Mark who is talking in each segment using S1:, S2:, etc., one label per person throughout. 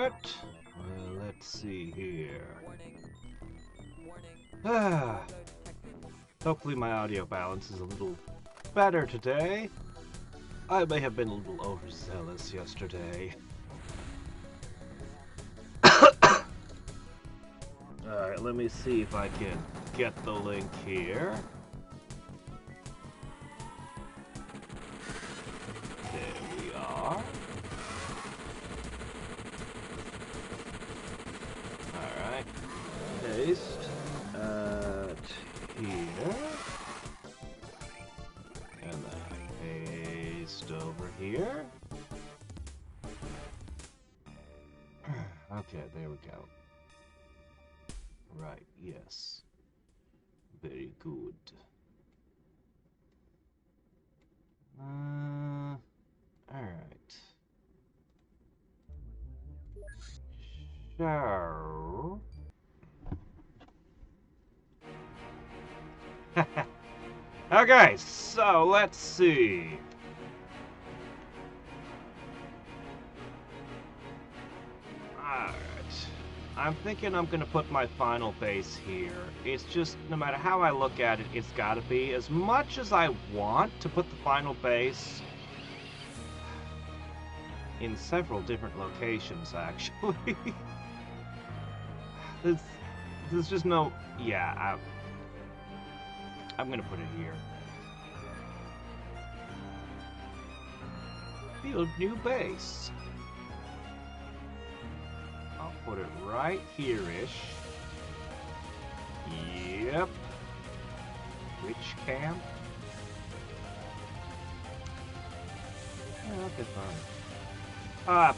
S1: Alright. Well, let's see here. Ah. Hopefully my audio balance is a little better today. I may have been a little overzealous yesterday. Alright, let me see if I can get the link here. There we are. Alright. Paste. Here. And then paste over here. Okay, there we go. Right, yes. Very good. Alright. So... Okay, so let's see. Alright. I'm thinking I'm gonna put my final base here. It's just, no matter how I look at it, it's gotta be. As much as I want to put the final base in several different locations, actually. There's just no... Yeah, I'm gonna put it here. Build new base. I'll put it right here-ish. Yep. Which camp? Yeah, that'd be fun.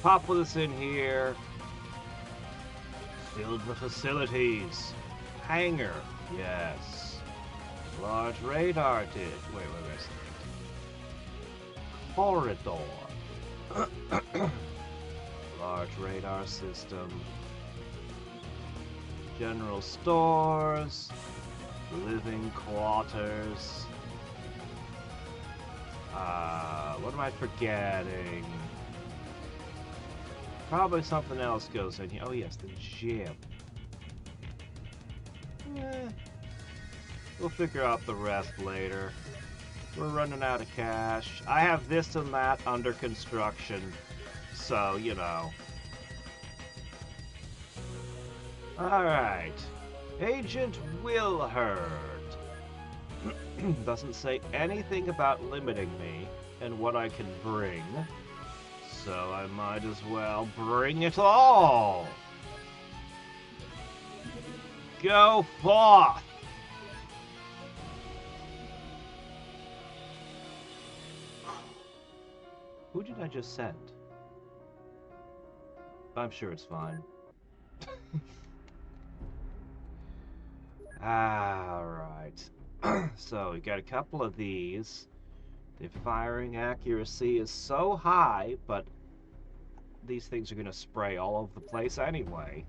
S1: Pop this in here. Build the facilities. Hangar. Yes. Large radar dig. Wait. Corridor. Large radar system. General stores. Living quarters. What am I forgetting? Probably something else goes in here. Oh yes, the gym. We'll figure out the rest later. We're running out of cash. I have this and that under construction, so, you know. Alright. Agent Wilherd. Doesn't say anything about limiting me and what I can bring, so I might as well bring it all. Go forth! Who did I just send? I'm sure it's fine. Alright. So, we got a couple of these. The firing accuracy is so high, but these things are going to spray all over the place anyway.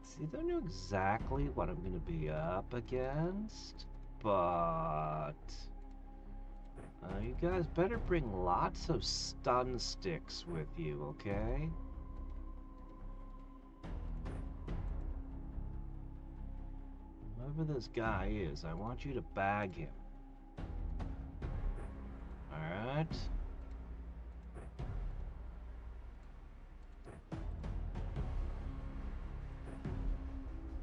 S1: See, I don't know exactly what I'm going to be up against, but you guys better bring lots of stun sticks with you, okay? Whoever this guy is, I want you to bag him. Alright?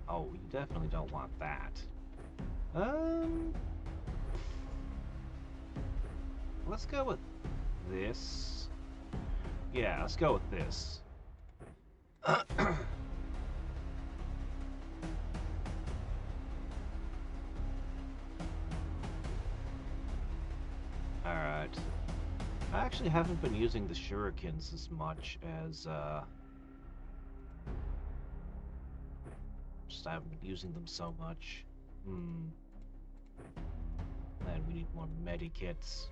S1: Oh, you definitely don't want that. Let's go with this. Yeah, let's go with this. Alright. I actually haven't been using the shurikens as much as, just I haven't been using them so much. And we need more medikits.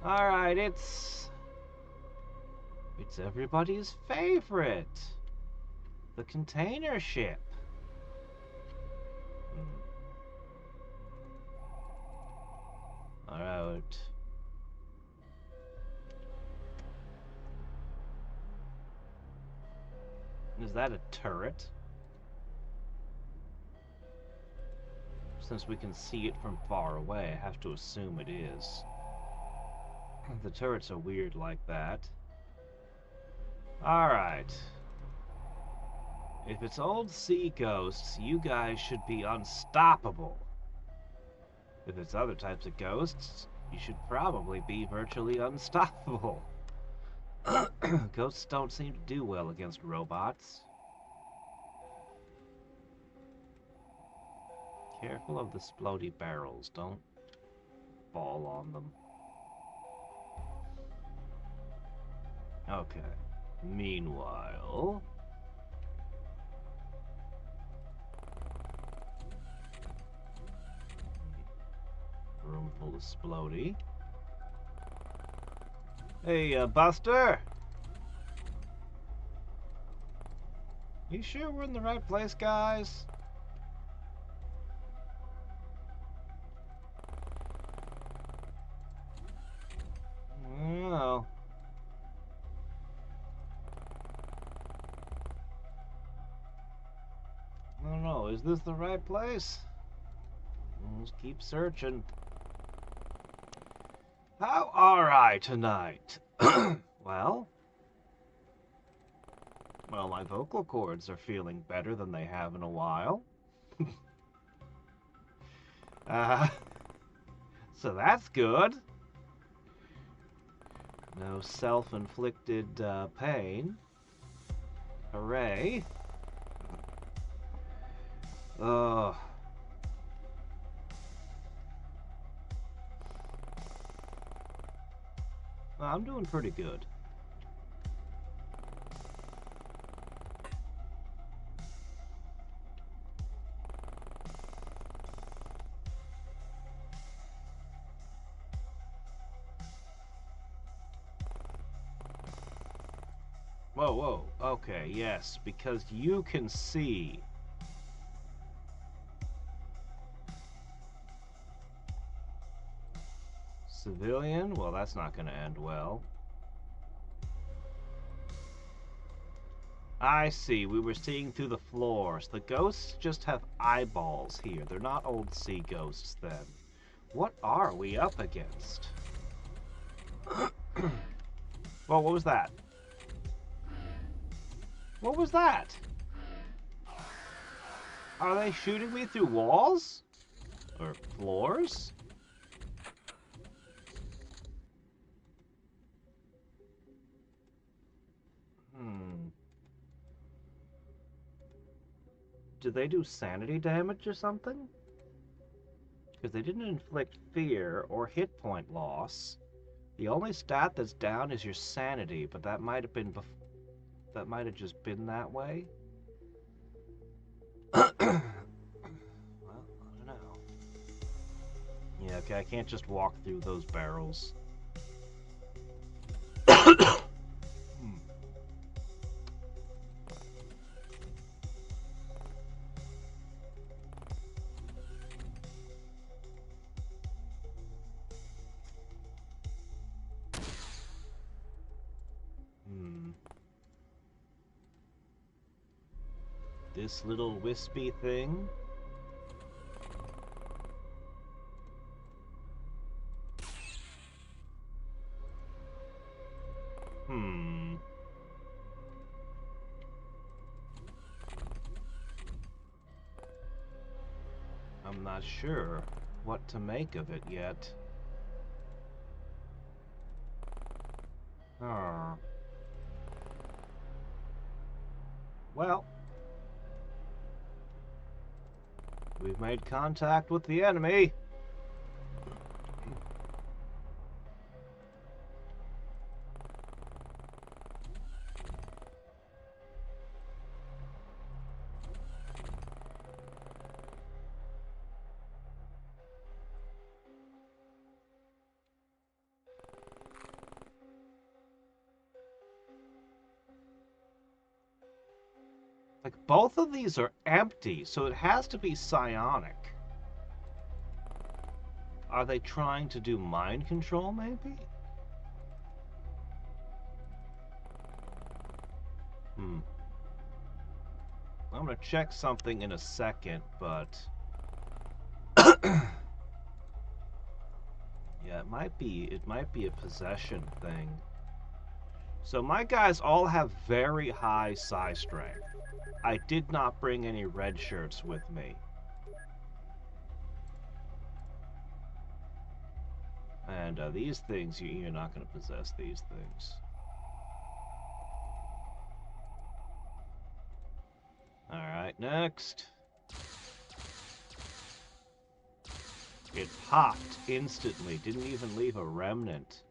S1: Alright, it's everybody's favorite. The container ship. Alright. Is that a turret? Since we can see it from far away, I have to assume it is. The turrets are weird like that. Alright. If it's old sea ghosts, you guys should be unstoppable. If it's other types of ghosts, you should probably be virtually unstoppable. Ghosts don't seem to do well against robots. Careful of the splody barrels, don't fall on them. Okay. Meanwhile... room full of splody. Hey, Buster! You sure we're in the right place, guys? No. I don't know, is this the right place? Let's keep searching. How are I tonight? Well, my vocal cords are feeling better than they have in a while. So that's good. No self-inflicted pain. Hooray. Ugh. I'm doing pretty good. Whoa, whoa. Okay, yes, because you can see. Civilian? Well, that's not going to end well. I see. We were seeing through the floors. The ghosts just have eyeballs here. They're not old sea ghosts, then. What are we up against? Well, what was that? What was that? Are they shooting me through walls? Or floors? Did they do sanity damage or something? Because they didn't inflict fear or hit point loss. The only stat that's down is your sanity, but that might have been that might have just been that way. Well, I don't know. Yeah, okay, I can't just walk through those barrels. This little wispy thing. I'm not sure what to make of it yet. Well, we've made contact with the enemy. Like, both of these are empty, so it has to be psionic. Are they trying to do mind control, maybe? I'm gonna check something in a second, but yeah, it might be a possession thing. So my guys all have very high psi strength. I did not bring any red shirts with me. And these things, you're not going to possess these things. Alright, next. It popped instantly, didn't even leave a remnant.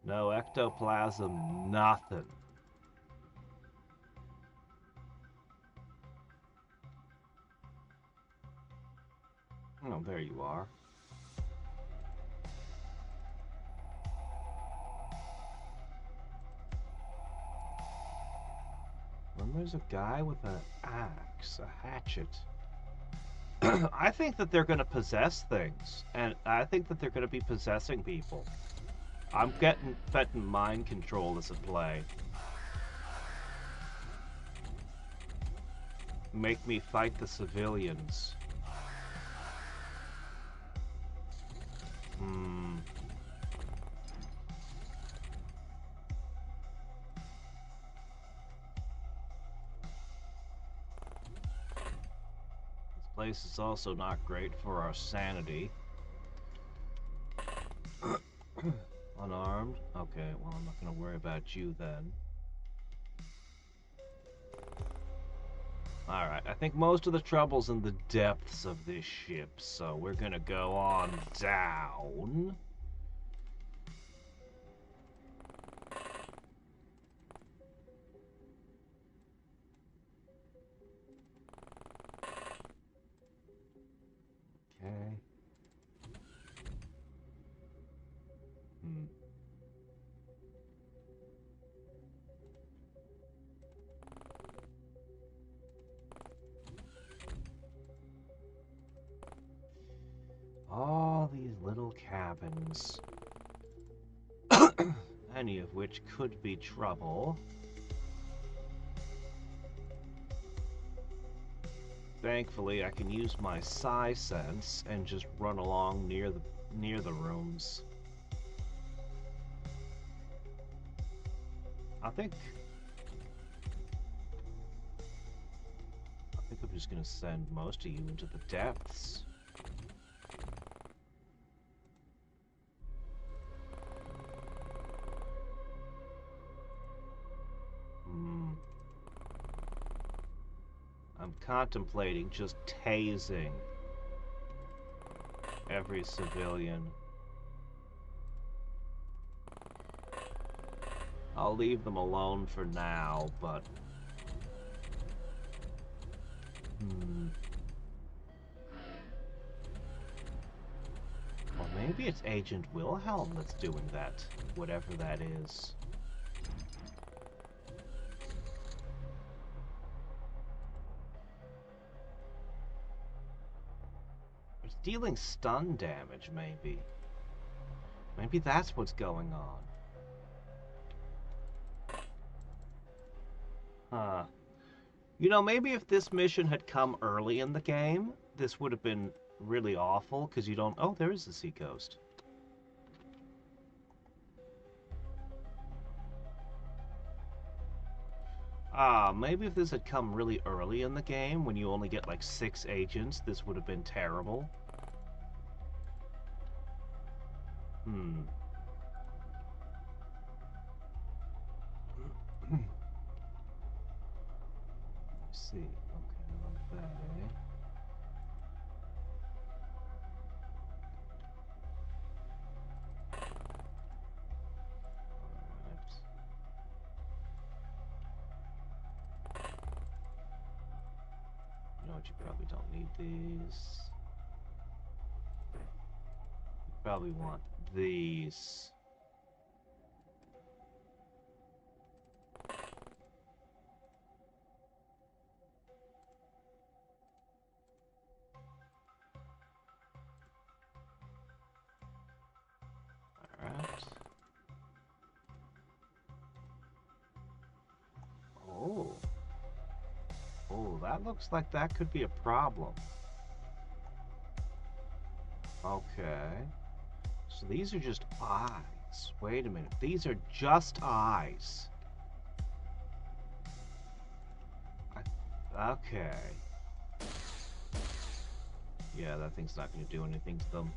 S1: No ectoplasm, nothing. Oh, there you are. And there's a guy with an axe, a hatchet. I think that they're going to possess things, and I think that they're going to be possessing people. I'm betting mind control is at play. Make me fight the civilians. Hmm. This place is also not great for our sanity. Unarmed? Okay, well, I'm not going to worry about you then. Alright, I think most of the trouble's in the depths of this ship, so we're going to go on down. Okay. Hmm. All these little cabins, any of which could be trouble. Thankfully, I can use my psi sense and just run along near the rooms. I think I'm just gonna send most of you into the depths. I'm contemplating just tasing every civilian. I'll leave them alone for now, but... Well, maybe it's Agent Wilhelm that's doing that, whatever that is. It's dealing stun damage, maybe. Maybe that's what's going on. Huh. You know, maybe if this mission had come early in the game, this would have been really awful, because you don't... Oh, there is the seacoast. Maybe if this had come really early in the game, when you only get like 6 agents, this would have been terrible. Let's see. Okay, like that, eh? Alright. You know what, you probably don't need these. You probably want these. Alright. Oh. Oh, that looks like that could be a problem. Okay. So these are just eyes. Wait a minute. These are just eyes. Okay. Yeah, that thing's not going to do anything to them.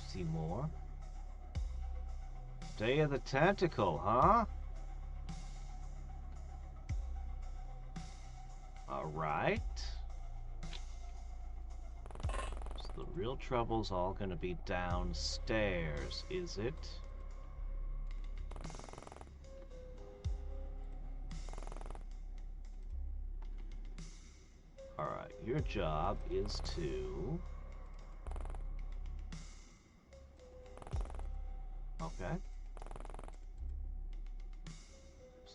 S1: See more? Day of the Tentacle, huh? Alright. So the real trouble's all gonna be downstairs, is it? Alright, your job is to... Okay.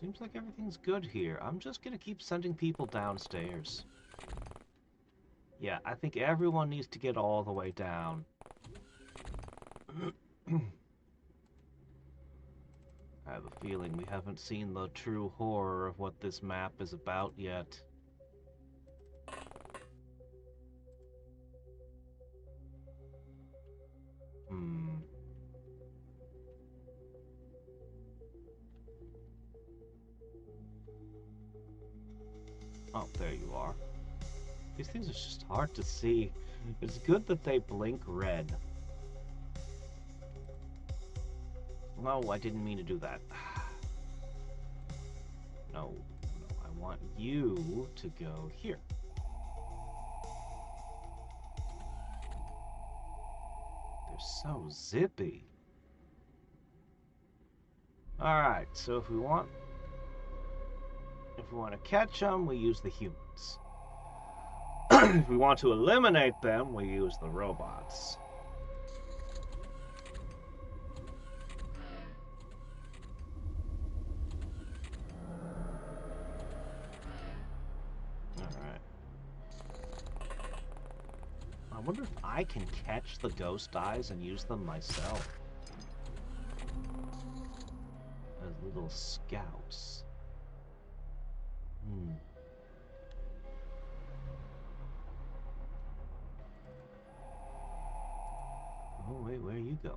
S1: Seems like everything's good here. I'm just gonna keep sending people downstairs. Yeah, I think everyone needs to get all the way down. I have a feeling we haven't seen the true horror of what this map is about yet. Oh, there you are. These things are just hard to see. It's good that they blink red. No, I didn't mean to do that. No, I want you to go here. They're so zippy. Alright, so if we want to catch them, we use the humans. If we want to eliminate them, we use the robots. Alright. I wonder if I can catch the ghost eyes and use them myself. As little scouts. Oh, wait, where are you going?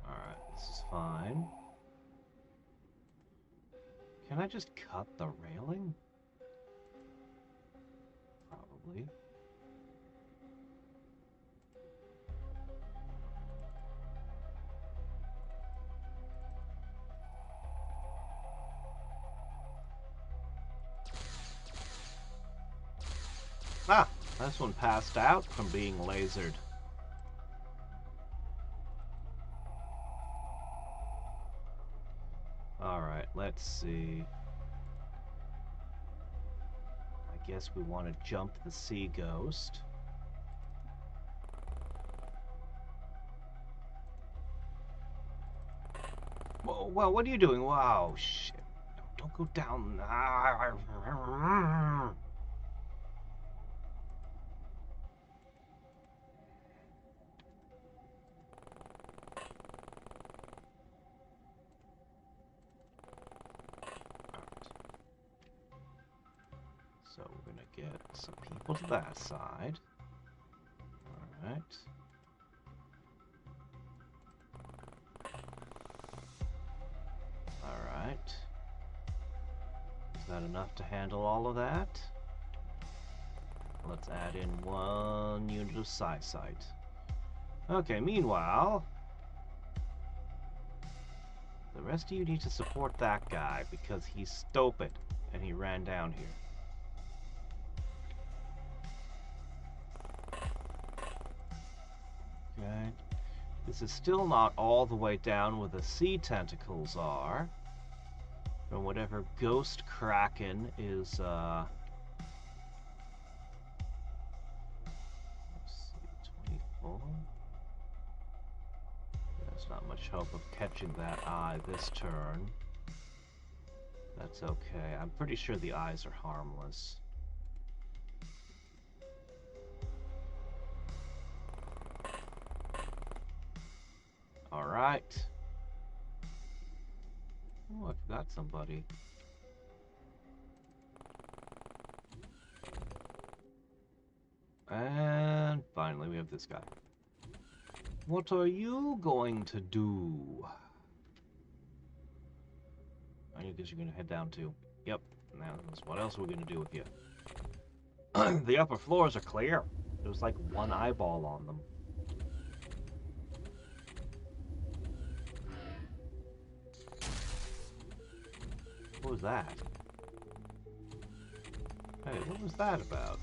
S1: Alright, this is fine. Can I just cut the railing? Probably. Ah! This one passed out from being lasered. Alright, let's see. I guess we want to jump the sea ghost. Whoa, well, what are you doing? Wow, shit. Don't go down. So we're gonna get some people to that side. Alright. Alright. Is that enough to handle all of that? Let's add in 1 unit of psi sight. Okay, meanwhile, the rest of you need to support that guy because he's stupid and he ran down here. Okay. This is still not all the way down where the sea tentacles are. And whatever ghost kraken is, let's see, 24. There's not much hope of catching that eye this turn. That's okay. I'm pretty sure the eyes are harmless. Alright. Oh, I forgot somebody. And finally we have this guy. What are you going to do? I guess you're going to head down too. Yep. Now, what else are we going to do with you? The upper floors are clear. There's like one eyeball on them. What was that? Hey, what was that about?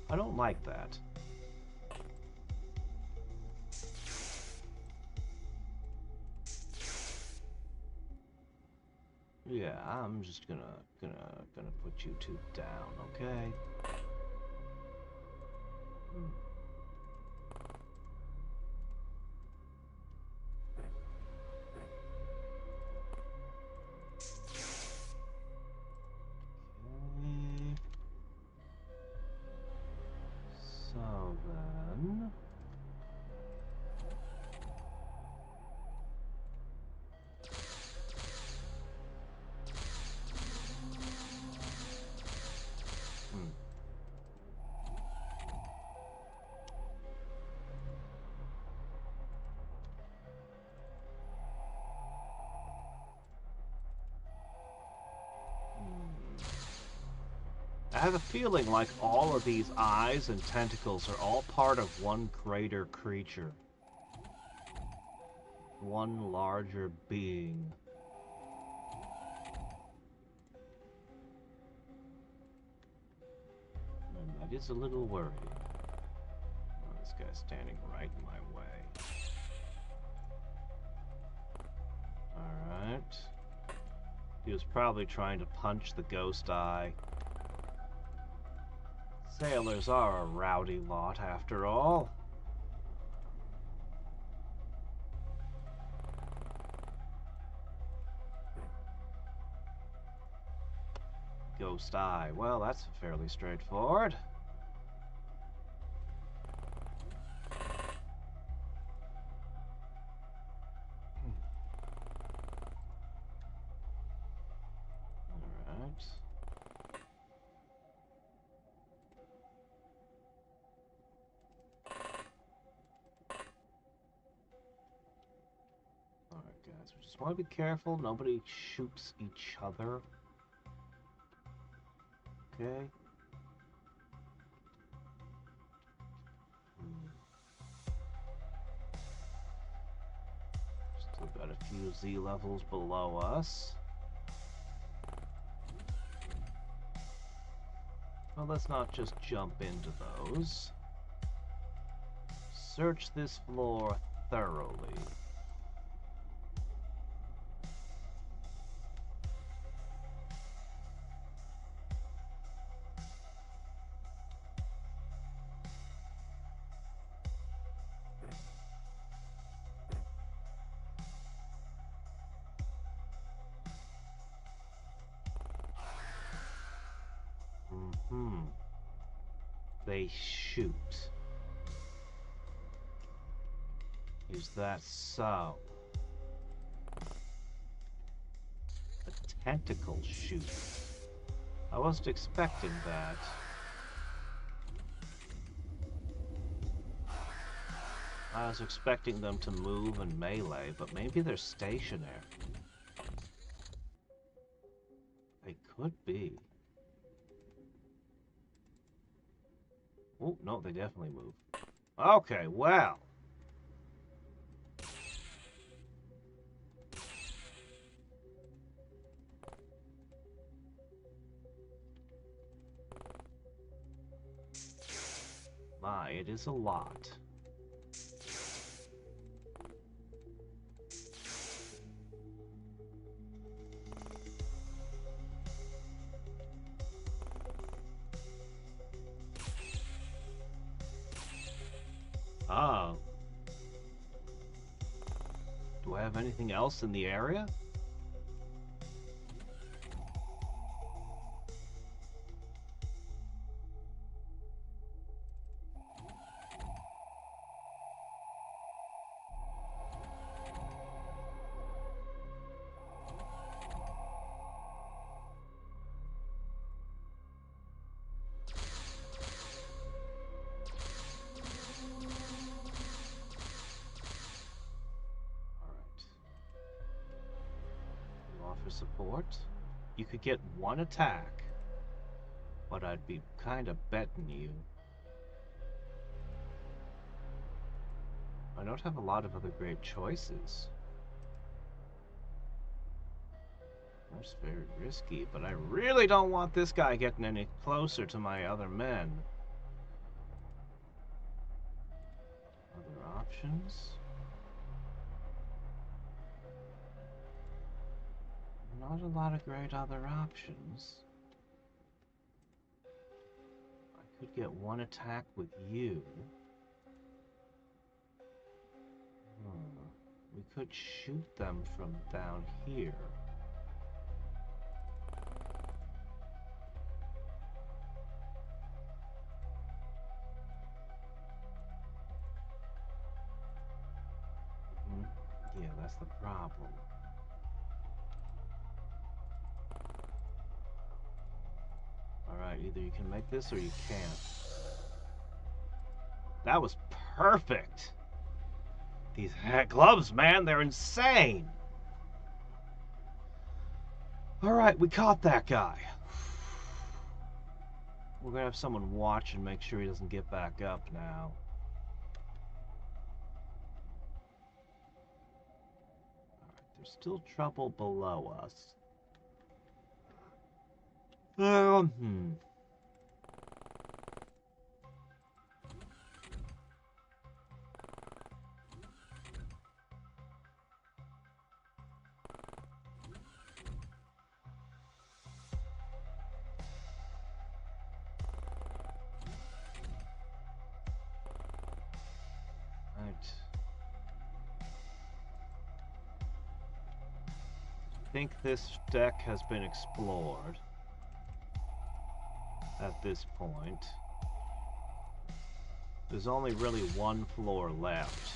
S1: I don't like that. Yeah, I'm just gonna put you two down, okay? Okay. So then... I have a feeling like all of these eyes and tentacles are all part of one greater creature. One larger being. And that is a little worrying. Oh, this guy's standing right in my way. Alright. He was probably trying to punch the ghost eye. Sailors are a rowdy lot, after all. Ghost eye. Well, that's fairly straightforward. Alright. Guys, we just want to be careful. Nobody shoots each other. Okay. Still got a few Z levels below us. Well, let's not just jump into those. Search this floor thoroughly. They shoot. Is that so? A tentacle shoot. I wasn't expecting that. I was expecting them to move and melee, but maybe they're stationary. They could be. Oh, no, they definitely move. Okay, well. My, it is a lot. Oh. Do I have anything else in the area? teleport. You could get one attack, but I'd be kind of betting you. I don't have a lot of other great choices. That's very risky, but I really don't want this guy getting any closer to my other men. Other options? Not a lot of great other options. I could get one attack with you. We could shoot them from down here. Yeah, that's the problem. Alright, either you can make this or you can't. That was perfect! These gloves, man, they're insane! Alright, we caught that guy. We're gonna have someone watch and make sure he doesn't get back up now. Alright, there's still trouble below us. I think this deck has been explored at this point. There's only really one floor left.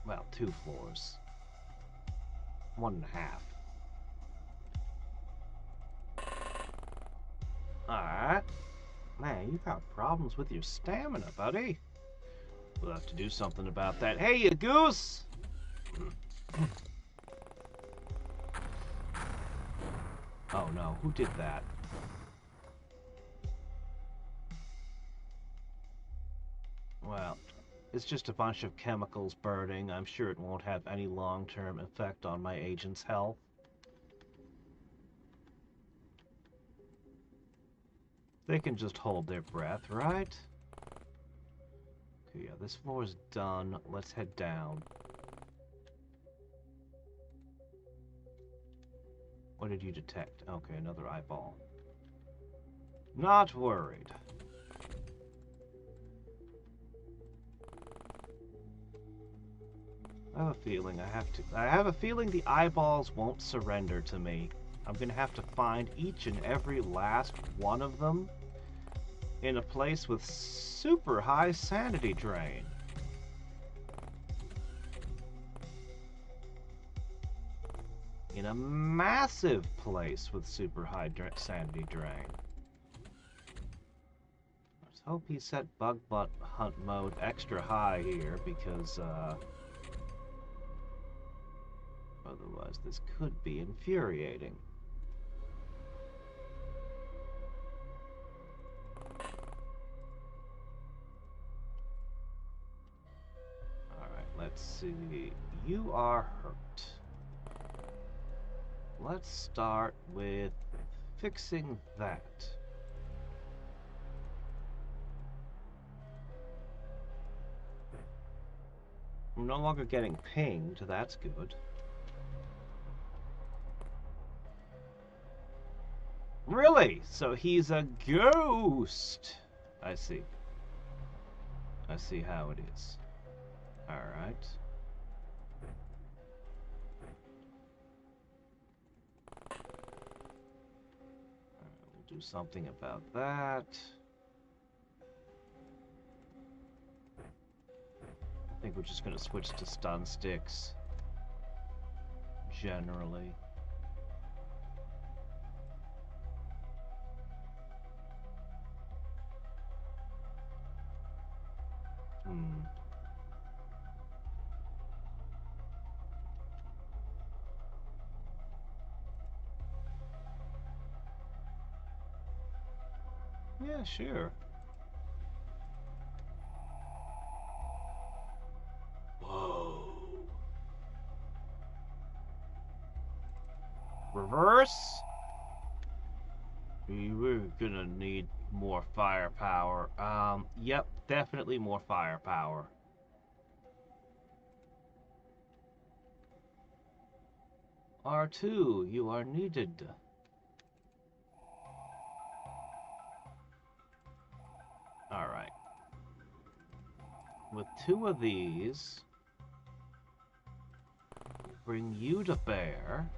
S1: Well, 2 floors. 1.5. Alright. Man, you've got problems with your stamina, buddy. We'll have to do something about that. Hey, you goose! Oh no, who did that? Well, it's just a bunch of chemicals burning. I'm sure it won't have any long-term effect on my agent's health. They can just hold their breath, right? Okay, yeah, this floor is done. Let's head down. What did you detect? Okay, another eyeball. Not worried. I have a feeling the eyeballs won't surrender to me. I'm gonna have to find each and every last one of them in a place with super high sanity drain. In a massive place with super high sanity drain. Let's hope he set bug butt hunt mode extra high here, because otherwise this could be infuriating. Alright, let's see. You are hurt. Let's start with fixing that. I'm no longer getting pinged, that's good. Really? So he's a ghost! I see. I see how it is. Alright. We'll do something about that. I think we're just going to switch to stun sticks. Generally. Hmm. Yeah, sure. Whoa. Reverse? We're gonna need more firepower. Yep, definitely more firepower. R2, you are needed. Alright. With 2 of these, bring you to bear.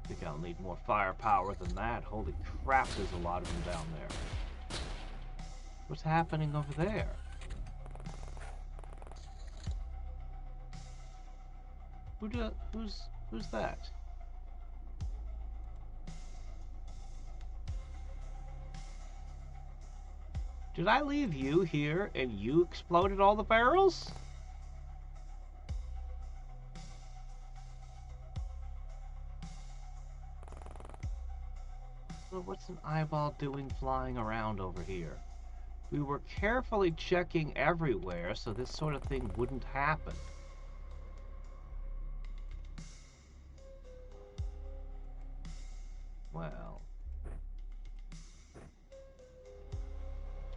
S1: I think I'll need more firepower than that. Holy crap, there's a lot of them down there. What's happening over there? Who's that? Did I leave you here and you exploded all the barrels? Well, what's an eyeball doing flying around over here? We were carefully checking everywhere so this sort of thing wouldn't happen. Well,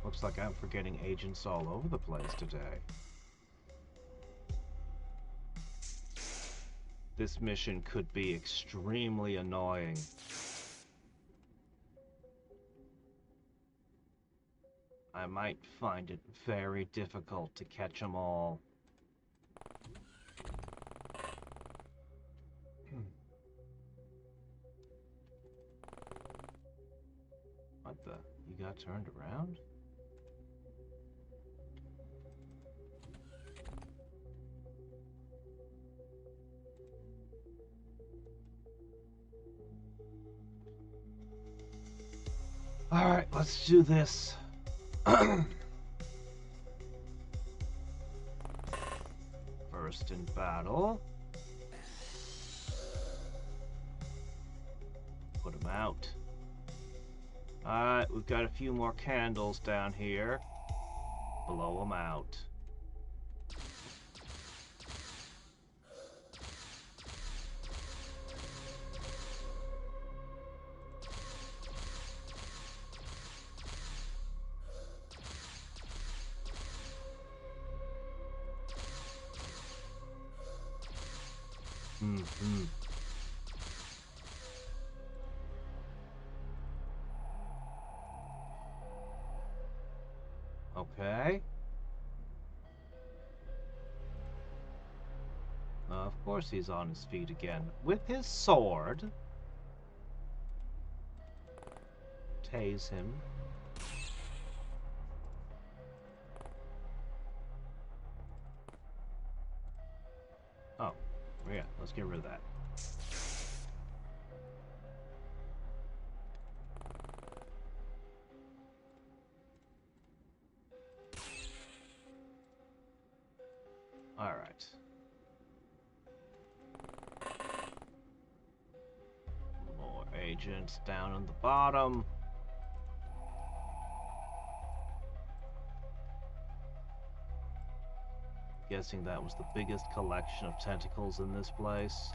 S1: looks like I'm forgetting agents all over the place today. This mission could be extremely annoying. I might find it very difficult to catch them all. What the? You got turned around? Alright, let's do this. First in battle. Put him out. Alright, we've got a few more candles down here. Blow them out. Mm-hmm. Okay. Of course he's on his feet again. With his sword. Tase him. Oh, yeah, let's get rid of that. Alright. More agents down on the bottom. Guessing that was the biggest collection of tentacles in this place.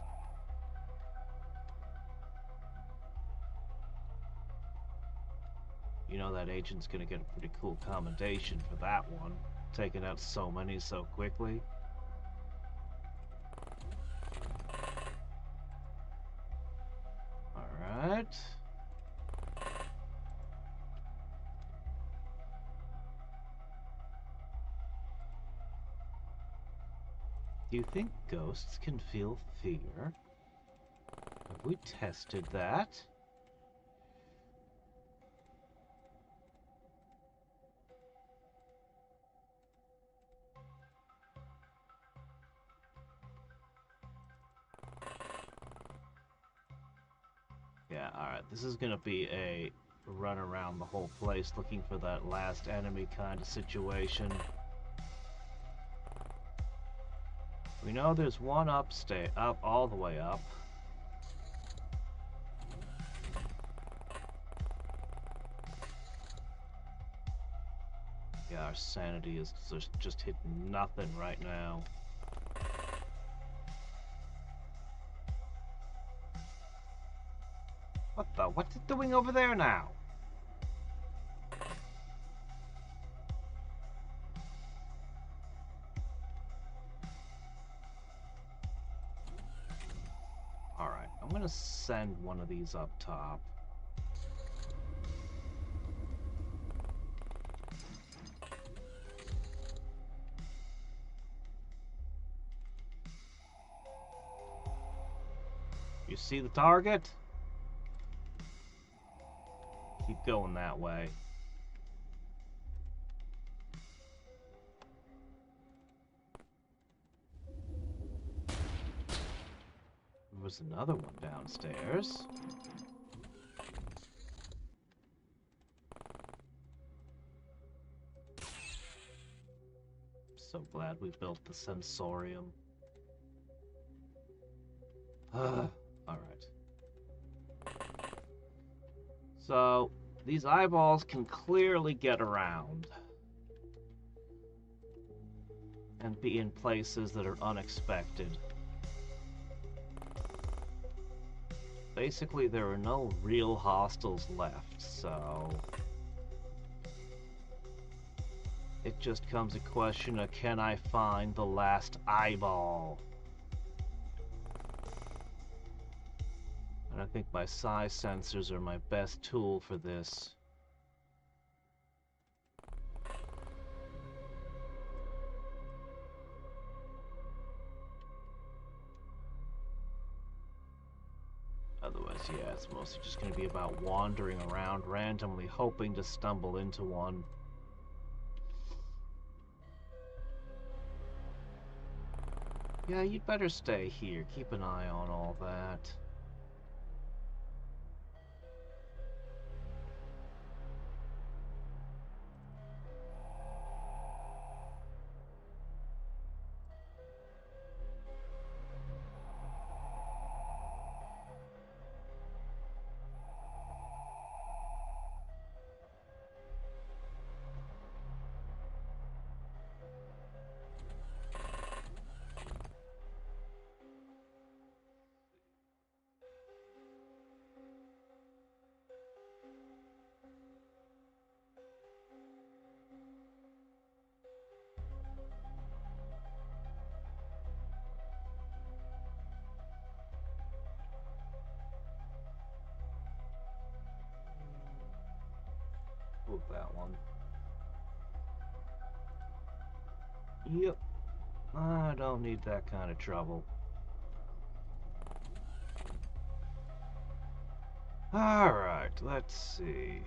S1: You know that agent's gonna get a pretty cool commendation for that one. Taking out so many so quickly. Alright. Do you think ghosts can feel fear? Have we tested that? Yeah, alright. This is gonna be a run around the whole place looking for that last enemy kind of situation. We know there's one up all the way up. Yeah, our sanity is just hitting nothing right now. What's it doing over there now? Alright, I'm gonna send one of these up top. You see the target? Keep going that way. There was another one downstairs. So glad we built the sensorium. Alright. So, these eyeballs can clearly get around. And be in places that are unexpected. Basically, there are no real hostiles left, so... it just comes a question of, can I find the last eyeball? And I think my size sensors are my best tool for this. Otherwise, yeah, it's mostly just going to be about wandering around randomly, hoping to stumble into one. Yeah, you'd better stay here. Keep an eye on all that. Move that one. Yep. I don't need that kind of trouble. Alright, let's see.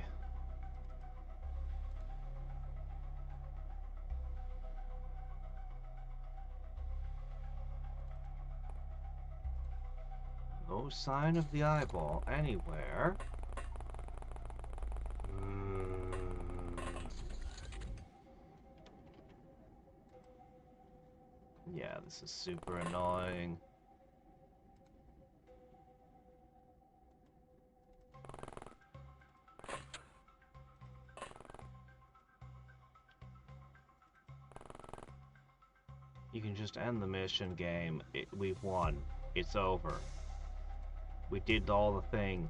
S1: No sign of the eyeball anywhere. Yeah, this is super annoying. You can just end the mission game. We've won. It's over. We did all the thing.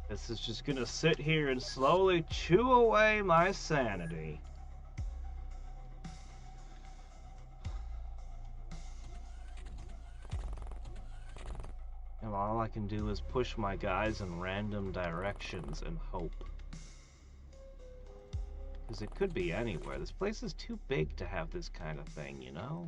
S1: This is just gonna sit here and slowly chew away my sanity. And all I can do is push my guys in random directions and hope. Because it could be anywhere. This place is too big to have this kind of thing, you know?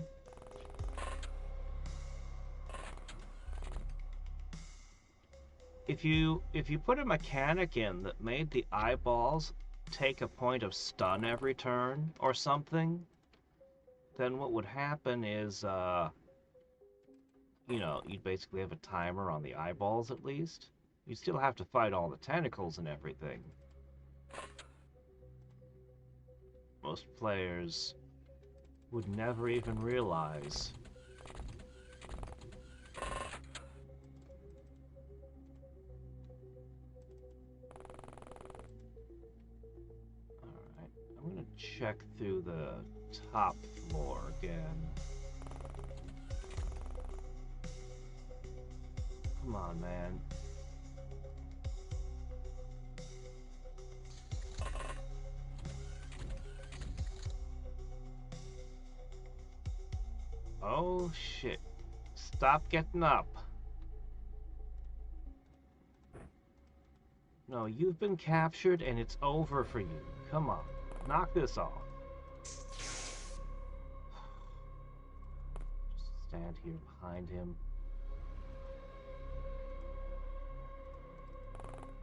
S1: If you put a mechanic in that made the eyeballs take a point of stun every turn or something, then what would happen is, you know, you'd basically have a timer on the eyeballs at least. You'd still have to fight all the tentacles and everything. Most players would never even realize. Alright, I'm gonna check through the top floor again. Come on, man. Oh, shit. Stop getting up. No, you've been captured and it's over for you. Come on. Knock this off. Just stand here behind him.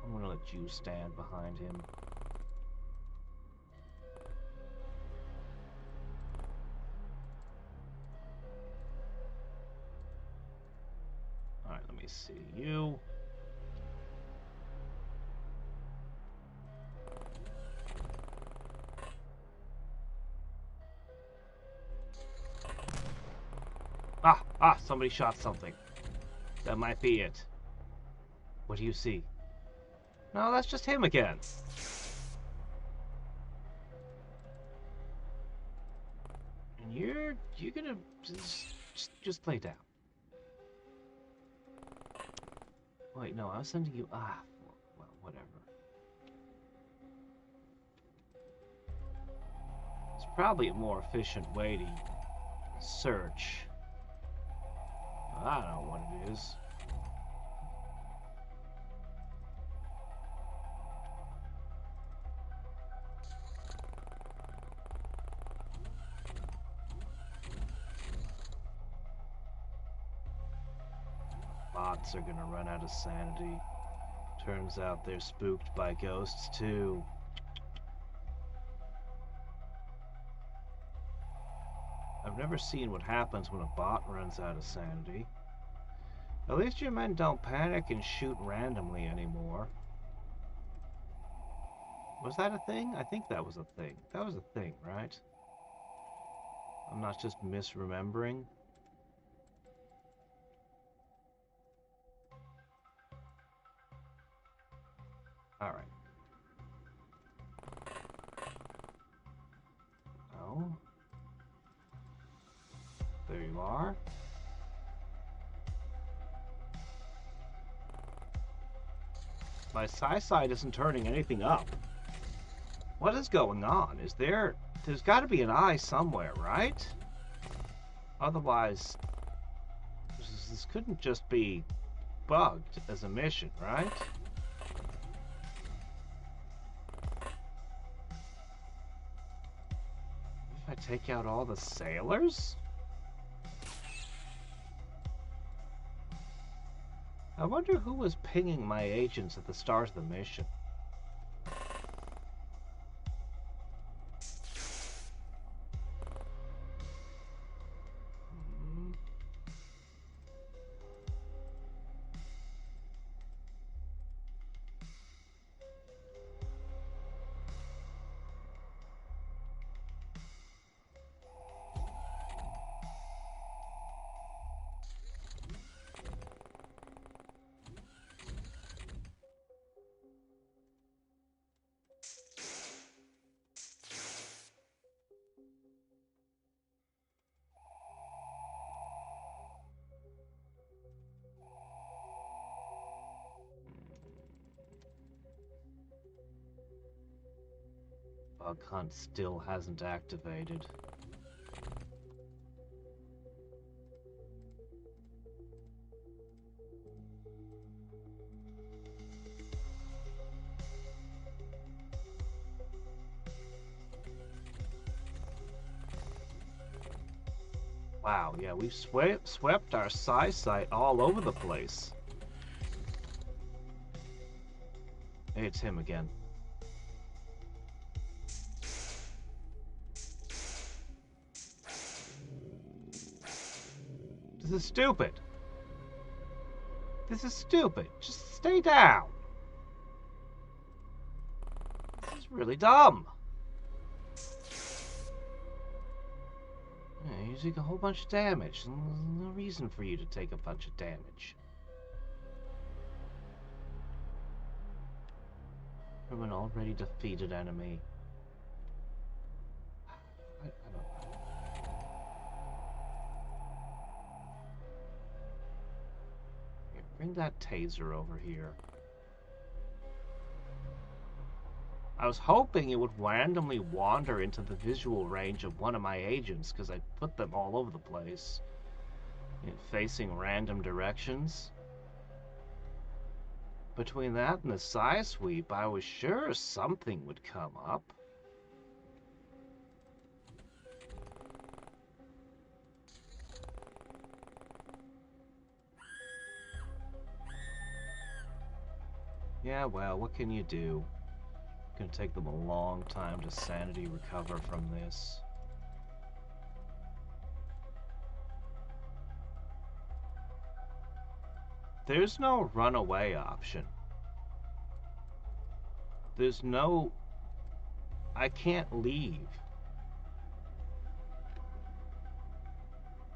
S1: I'm gonna let you stand behind him. Alright, let me see you. Somebody shot something. That might be it. What do you see? No, that's just him again. And you're gonna just lay down. Wait, no, I was sending you. Well, whatever. It's probably a more efficient way to search. I don't know what it is. Bots are gonna run out of sanity. Turns out they're spooked by ghosts too. I've never seen what happens when a bot runs out of sanity. At least your men don't panic and shoot randomly anymore. Was that a thing? I think that was a thing. That was a thing, right? I'm not just misremembering. Alright. No. There you are. My sight isn't turning anything up. What is going on? There's got to be an eye somewhere, right? Otherwise, this couldn't just be bugged as a mission, right? If I take out all the sailors? I wonder who was pinging my agents at the start of the mission. Bug hunt still hasn't activated. Wow, yeah, we've swept our psi site all over the place. Hey, it's him again. This is stupid. This is stupid. Just stay down. This is really dumb. Yeah, you take a whole bunch of damage. There's no reason for you to take a bunch of damage. From an already defeated enemy. I don't know. Here, bring that taser over here. I was hoping it would randomly wander into the visual range of one of my agents, because I put them all over the place, facing random directions. Between that and the psi sweep, I was sure something would come up. Yeah, well, what can you do? It's gonna take them a long time to sanity recover from this. There's no runaway option. There's no... I can't leave.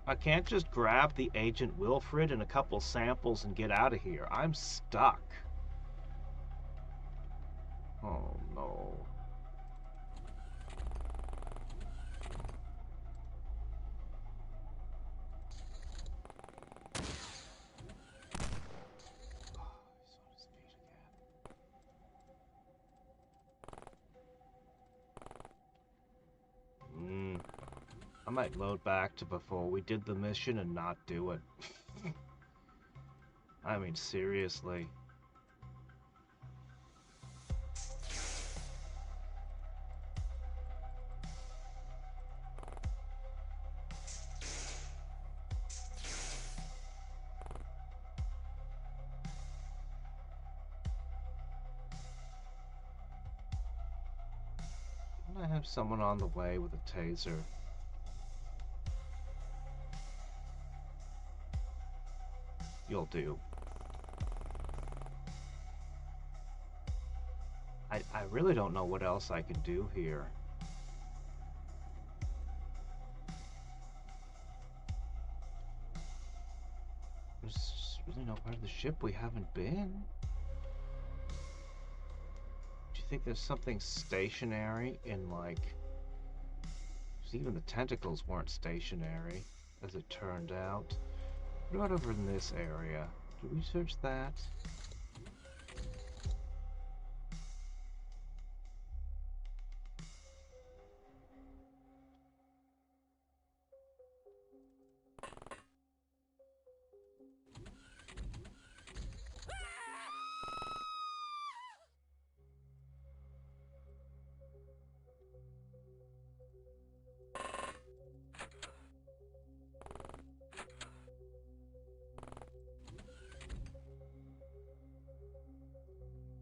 S1: I can't just grab the Agent Wilfred and a couple samples and get out of here. I'm stuck. Oh no. I might load back to before we did the mission and not do it. I mean, seriously. I have someone on the way with a taser. You'll do. I really don't know what else I can do here. There's really no part of the ship we haven't been. Do you think there's something stationary in, like... Even the tentacles weren't stationary, as it turned out. What about over in this area? Did we search that?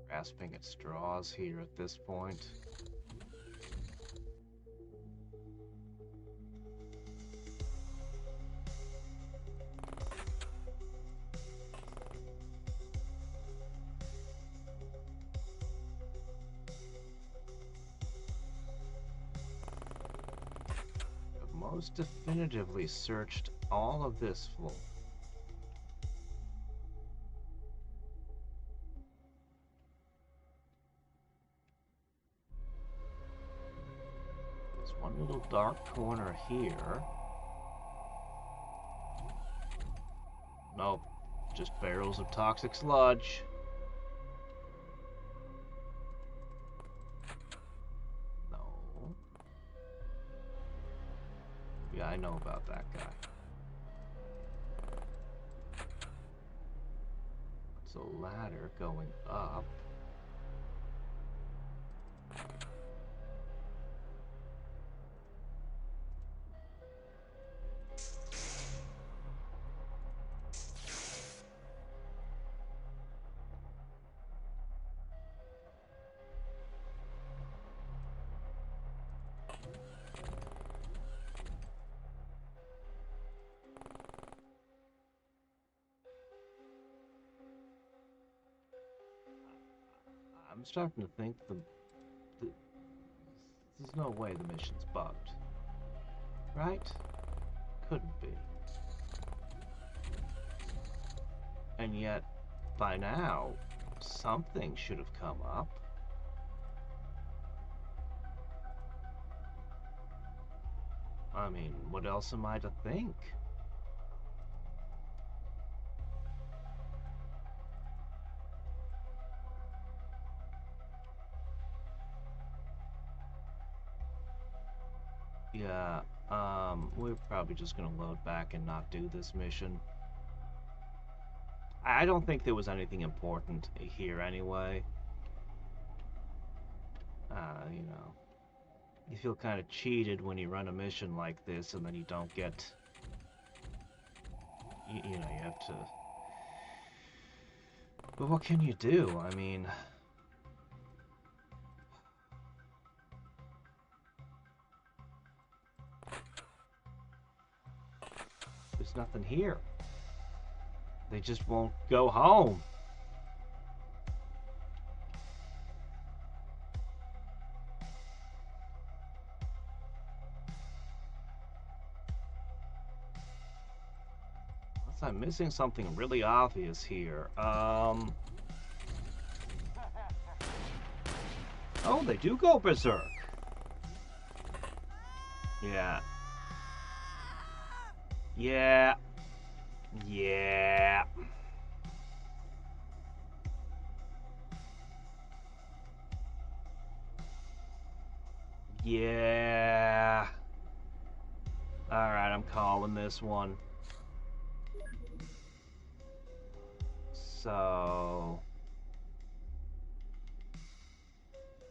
S1: Grasping at straws here at this point. I've most definitively searched all of this floor. One little dark corner here. Nope, just barrels of toxic sludge. No. Yeah, I know about that guy. It's a ladder going up. I'm starting to think the there's no way the mission's bugged. Right? Couldn't be. And yet, by now, something should have come up. I mean, what else am I to think? Yeah, we're probably just gonna load back and not do this mission. I don't think there was anything important here anyway. You know, you feel kind of cheated when you run a mission like this and then you don't get, you know, you have to... But what can you do? I mean... There's nothing here. They just won't go home. Unless I'm missing something really obvious here. Oh, they do go berserk. Yeah. Yeah. Yeah. Yeah. Alright, I'm calling this one. So...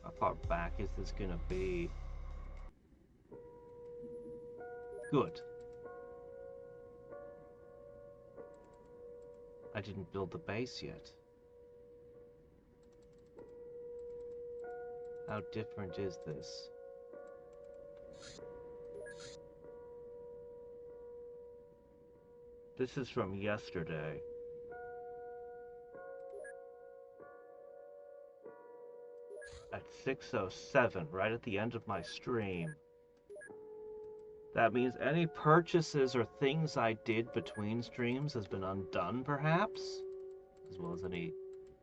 S1: how far back is this gonna be? Good. I didn't build the base yet. How different is this? This is from yesterday. At 6:07, right at the end of my stream. That means any purchases or things I did between streams has been undone, perhaps? As well as any...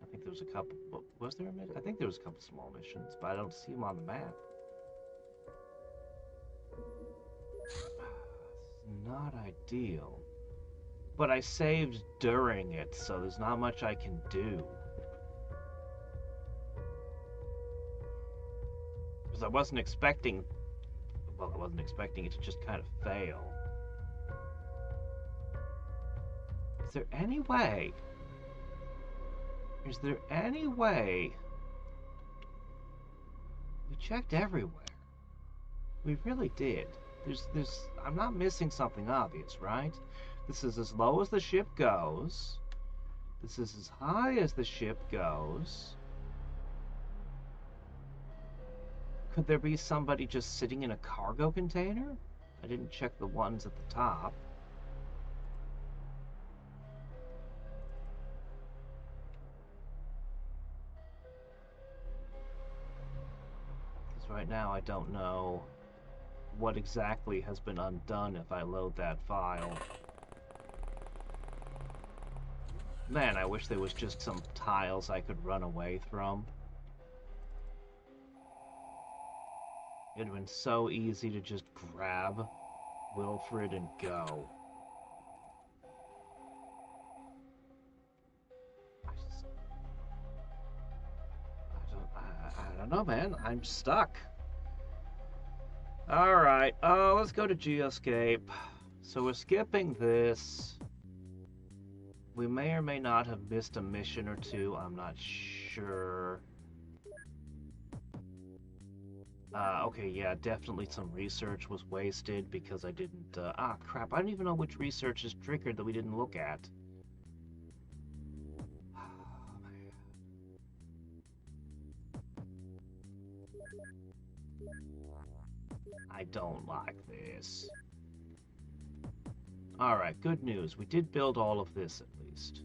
S1: I think there was a couple... Was there a mission? I think there was a couple small missions, but I don't see them on the map. It's not ideal. But I saved during it, so there's not much I can do. Because I wasn't expecting... Well, I wasn't expecting it to just kind of fail. Is there any way... Is there any way... We checked everywhere. We really did. I'm not missing something obvious, right? This is as low as the ship goes. This is as high as the ship goes. Could there be somebody just sitting in a cargo container? I didn't check the ones at the top. Because right now I don't know what exactly has been undone if I load that file. Man, I wish there was just some tiles I could run away from. It'd have been so easy to just grab Wilfred and go. I don't know, man. I'm stuck. Alright, let's go to Geoscape. So we're skipping this. We may or may not have missed a mission or two. I'm not sure. Okay, yeah, definitely some research was wasted because I didn't, crap, I don't even know which research is triggered that we didn't look at. Oh, man. I don't like this. Alright, good news. We did build all of this, at least.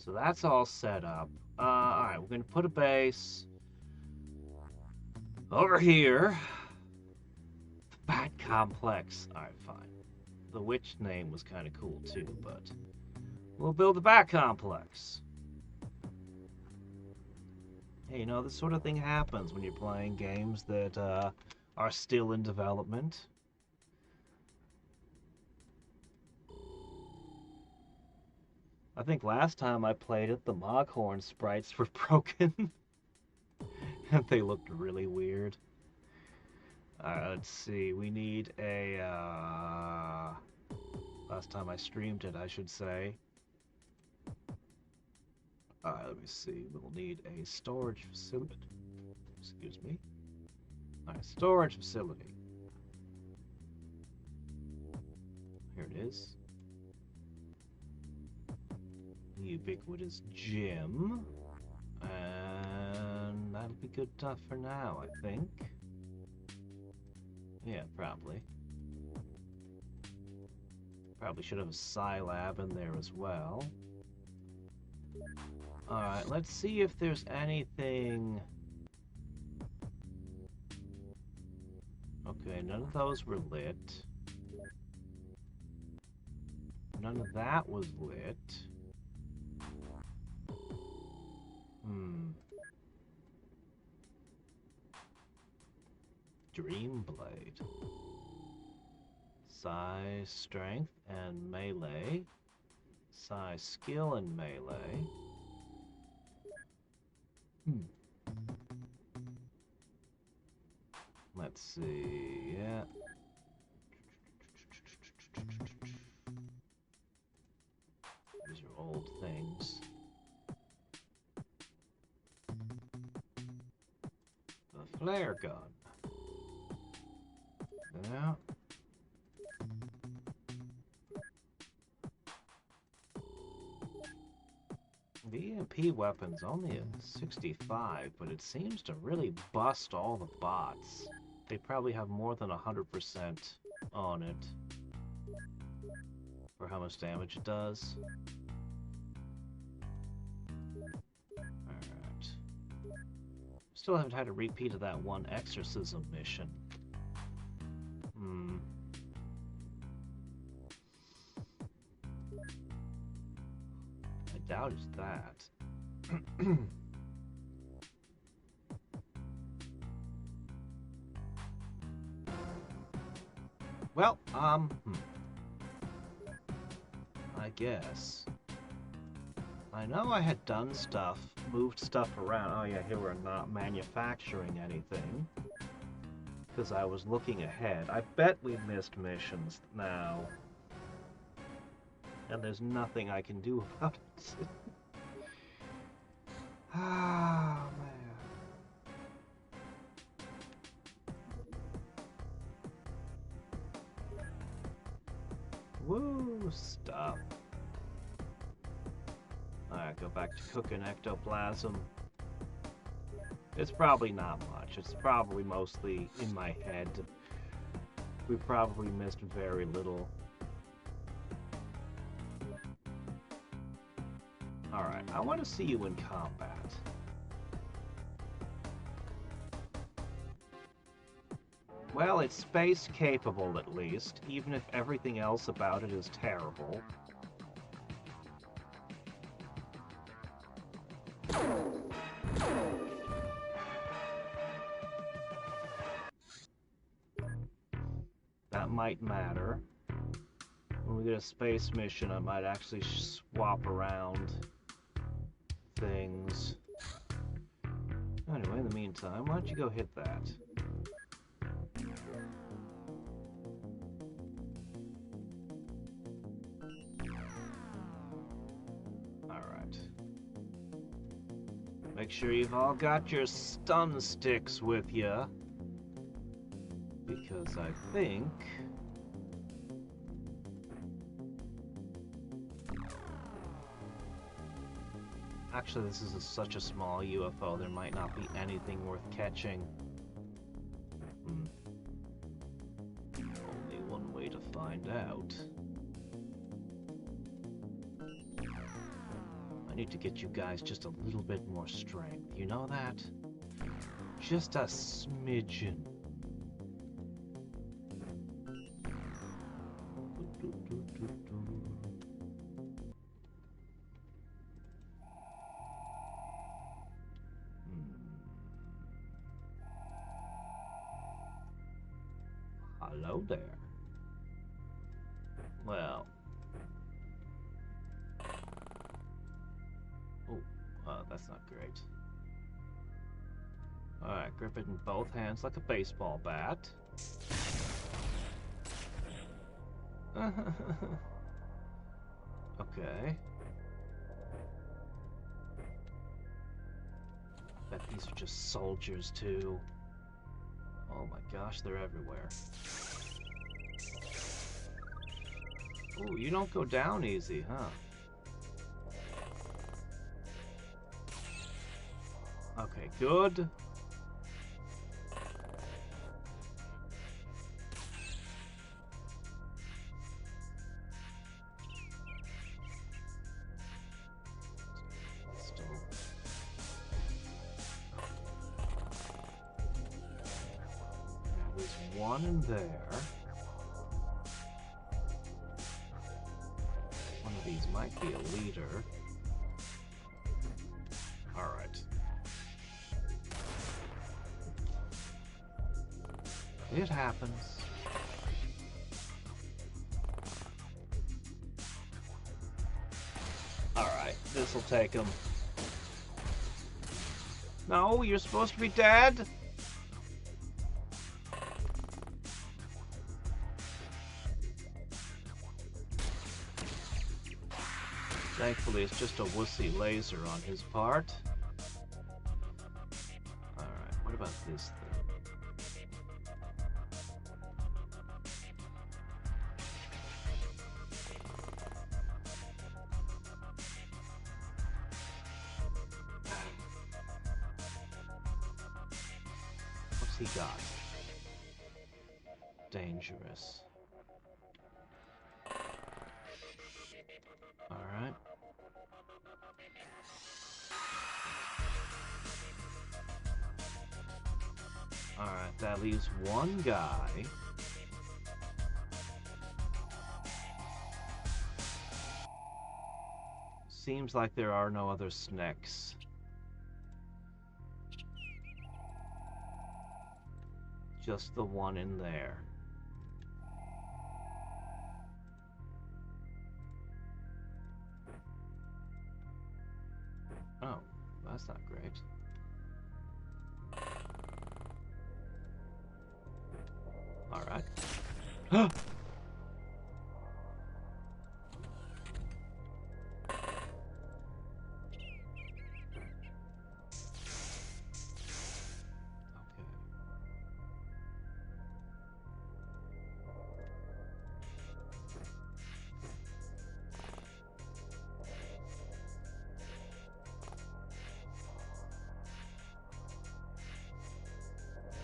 S1: So that's all set up. Alright, we're gonna put a base over here. The Bat Complex. Alright, fine. The witch name was kind of cool too, but we'll build the Bat Complex. Hey, you know, this sort of thing happens when you're playing games that are still in development. I think last time I played it, the Moghorn sprites were broken. And they looked really weird. Let's see, we need a, last time I streamed it, I should say. Let me see, we'll need a storage facility. Excuse me. Alright, storage facility. Here it is. The ubiquitous gym. And that'll be good enough for now, I think. Yeah, probably. Probably should have a Psi Lab in there as well. Alright, let's see if there's anything... Okay, none of those were lit. None of that was lit. Dreamblade. Psi Strength and Melee. Psi Skill and Melee. Let's see, yeah. These are old things. The flare gun. Yeah. The EMP weapon's only a 65, but it seems to really bust all the bots. They probably have more than 100% on it for how much damage it does. Alright. Still haven't had a repeat of that one exorcism mission. I doubt it's that. Well, I guess. I know I had done stuff, moved stuff around. Oh yeah, here we're not manufacturing anything. Because I was looking ahead. I bet we missed missions now. And there's nothing I can do about it. Ah, man. Woo, stuff. Alright, go back to cooking ectoplasm. It's probably not much. It's probably mostly in my head. We probably missed very little. Alright, I want to see you in combat. Well, it's space capable at least, even if everything else about it is terrible. That might matter. When we get a space mission, I might actually swap around things. Anyway, in the meantime, why don't you go hit that? Alright. Make sure you've all got your stun sticks with you. Because I think... Actually, this is such a small UFO, there might not be anything worth catching. Only one way to find out. I need to get you guys just a little bit more strength. You know that? Just a smidgen. Hello there. Well. Oh, that's not great. Alright, grip it in both hands like a baseball bat. Okay. Bet these are just soldiers, too. Oh my gosh, they're everywhere. Ooh, you don't go down easy, huh? Okay, good. Still. There's one in there. One of these might be a leader. Alright. It happens. Alright, this'll take him. No, you're supposed to be dead? Thankfully, it's just a wussy laser on his part. Alright, what about this thing? What's he got? Dangerous. Alright. Alright, that leaves one guy. Seems like there are no other snakes. Just the one in there. Oh, that's not great. Alright.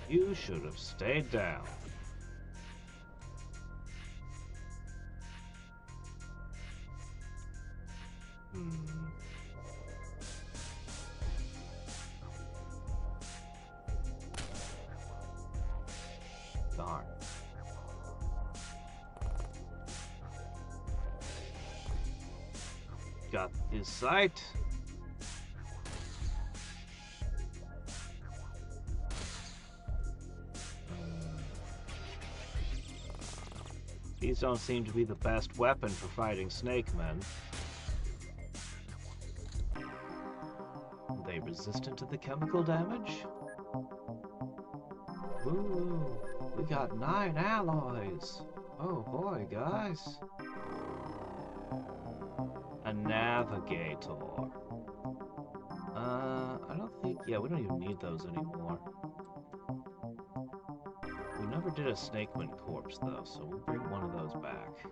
S1: You should have stayed down. Darn. Got his sight. These don't seem to be the best weapon for fighting snake men. Are they resistant to the chemical damage? Ooh, we got 9 alloys. Oh boy, guys. A navigator. I don't think, yeah, we don't even need those anymore. We never did a snakeman corpse though, so we'll bring one of those back.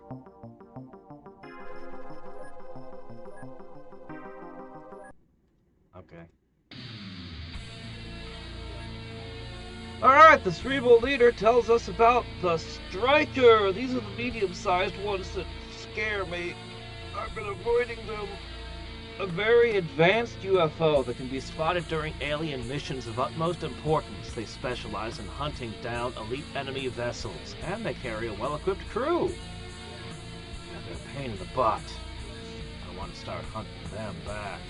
S1: Okay. Alright, the cerebral leader tells us about the striker. These are the medium-sized ones that scare me. I've been avoiding them. A very advanced UFO that can be spotted during alien missions of utmost importance. They specialize in hunting down elite enemy vessels, and they carry a well-equipped crew. And they're a pain in the butt. I want to start hunting them back.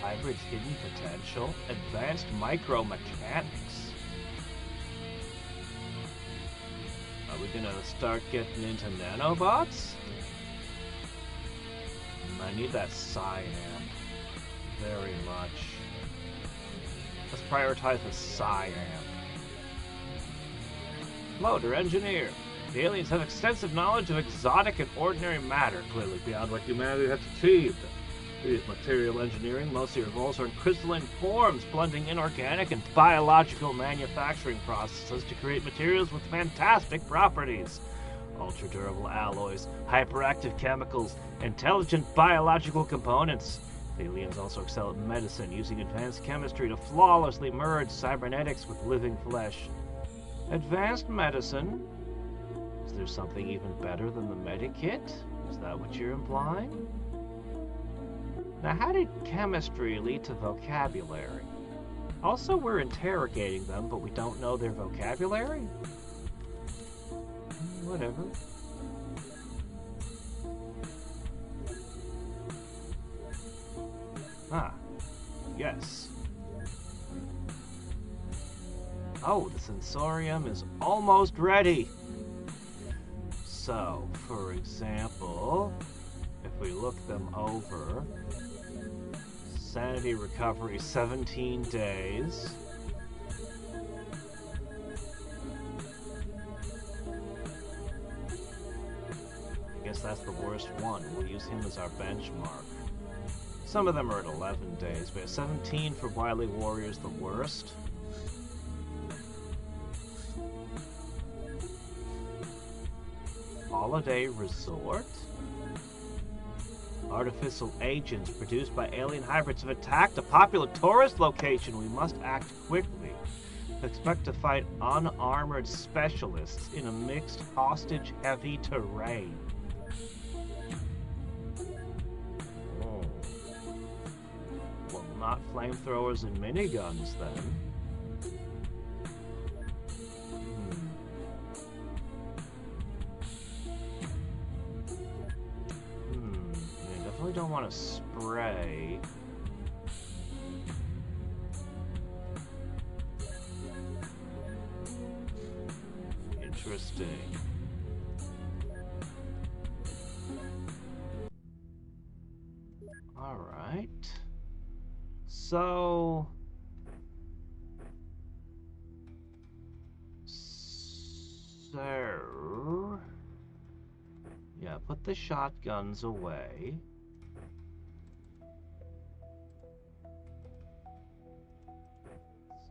S1: Hybrid's hidden potential, advanced micromechanics. Are we gonna start getting into nanobots? I need that psi amp very much. Let's prioritize the psi amp. Floater engineer. The aliens have extensive knowledge of exotic and ordinary matter, clearly beyond what humanity has achieved. These material engineering mostly revolves around crystalline forms, blending inorganic and biological manufacturing processes to create materials with fantastic properties. Ultra-durable alloys, hyperactive chemicals, intelligent biological components. The aliens also excel at medicine, using advanced chemistry to flawlessly merge cybernetics with living flesh. Advanced medicine? Is there something even better than the medikit? Is that what you're implying? Now, how did chemistry lead to vocabulary? Also, we're interrogating them, but we don't know their vocabulary? Whatever. Ah, yes. Oh, the sensorium is almost ready. So, for example, if we look them over, sanity recovery 17 days. I guess that's the worst one. We'll use him as our benchmark. Some of them are at 11 days. We have 17 for Wily Warriors, the worst. Holiday Resort? Artificial agents produced by alien hybrids have attacked a popular tourist location. We must act quickly. Expect to fight unarmored specialists in a mixed hostage-heavy terrain. Oh. Well, not flamethrowers and miniguns, then. Don't want to spray. Interesting. All right. So yeah, put the shotguns away.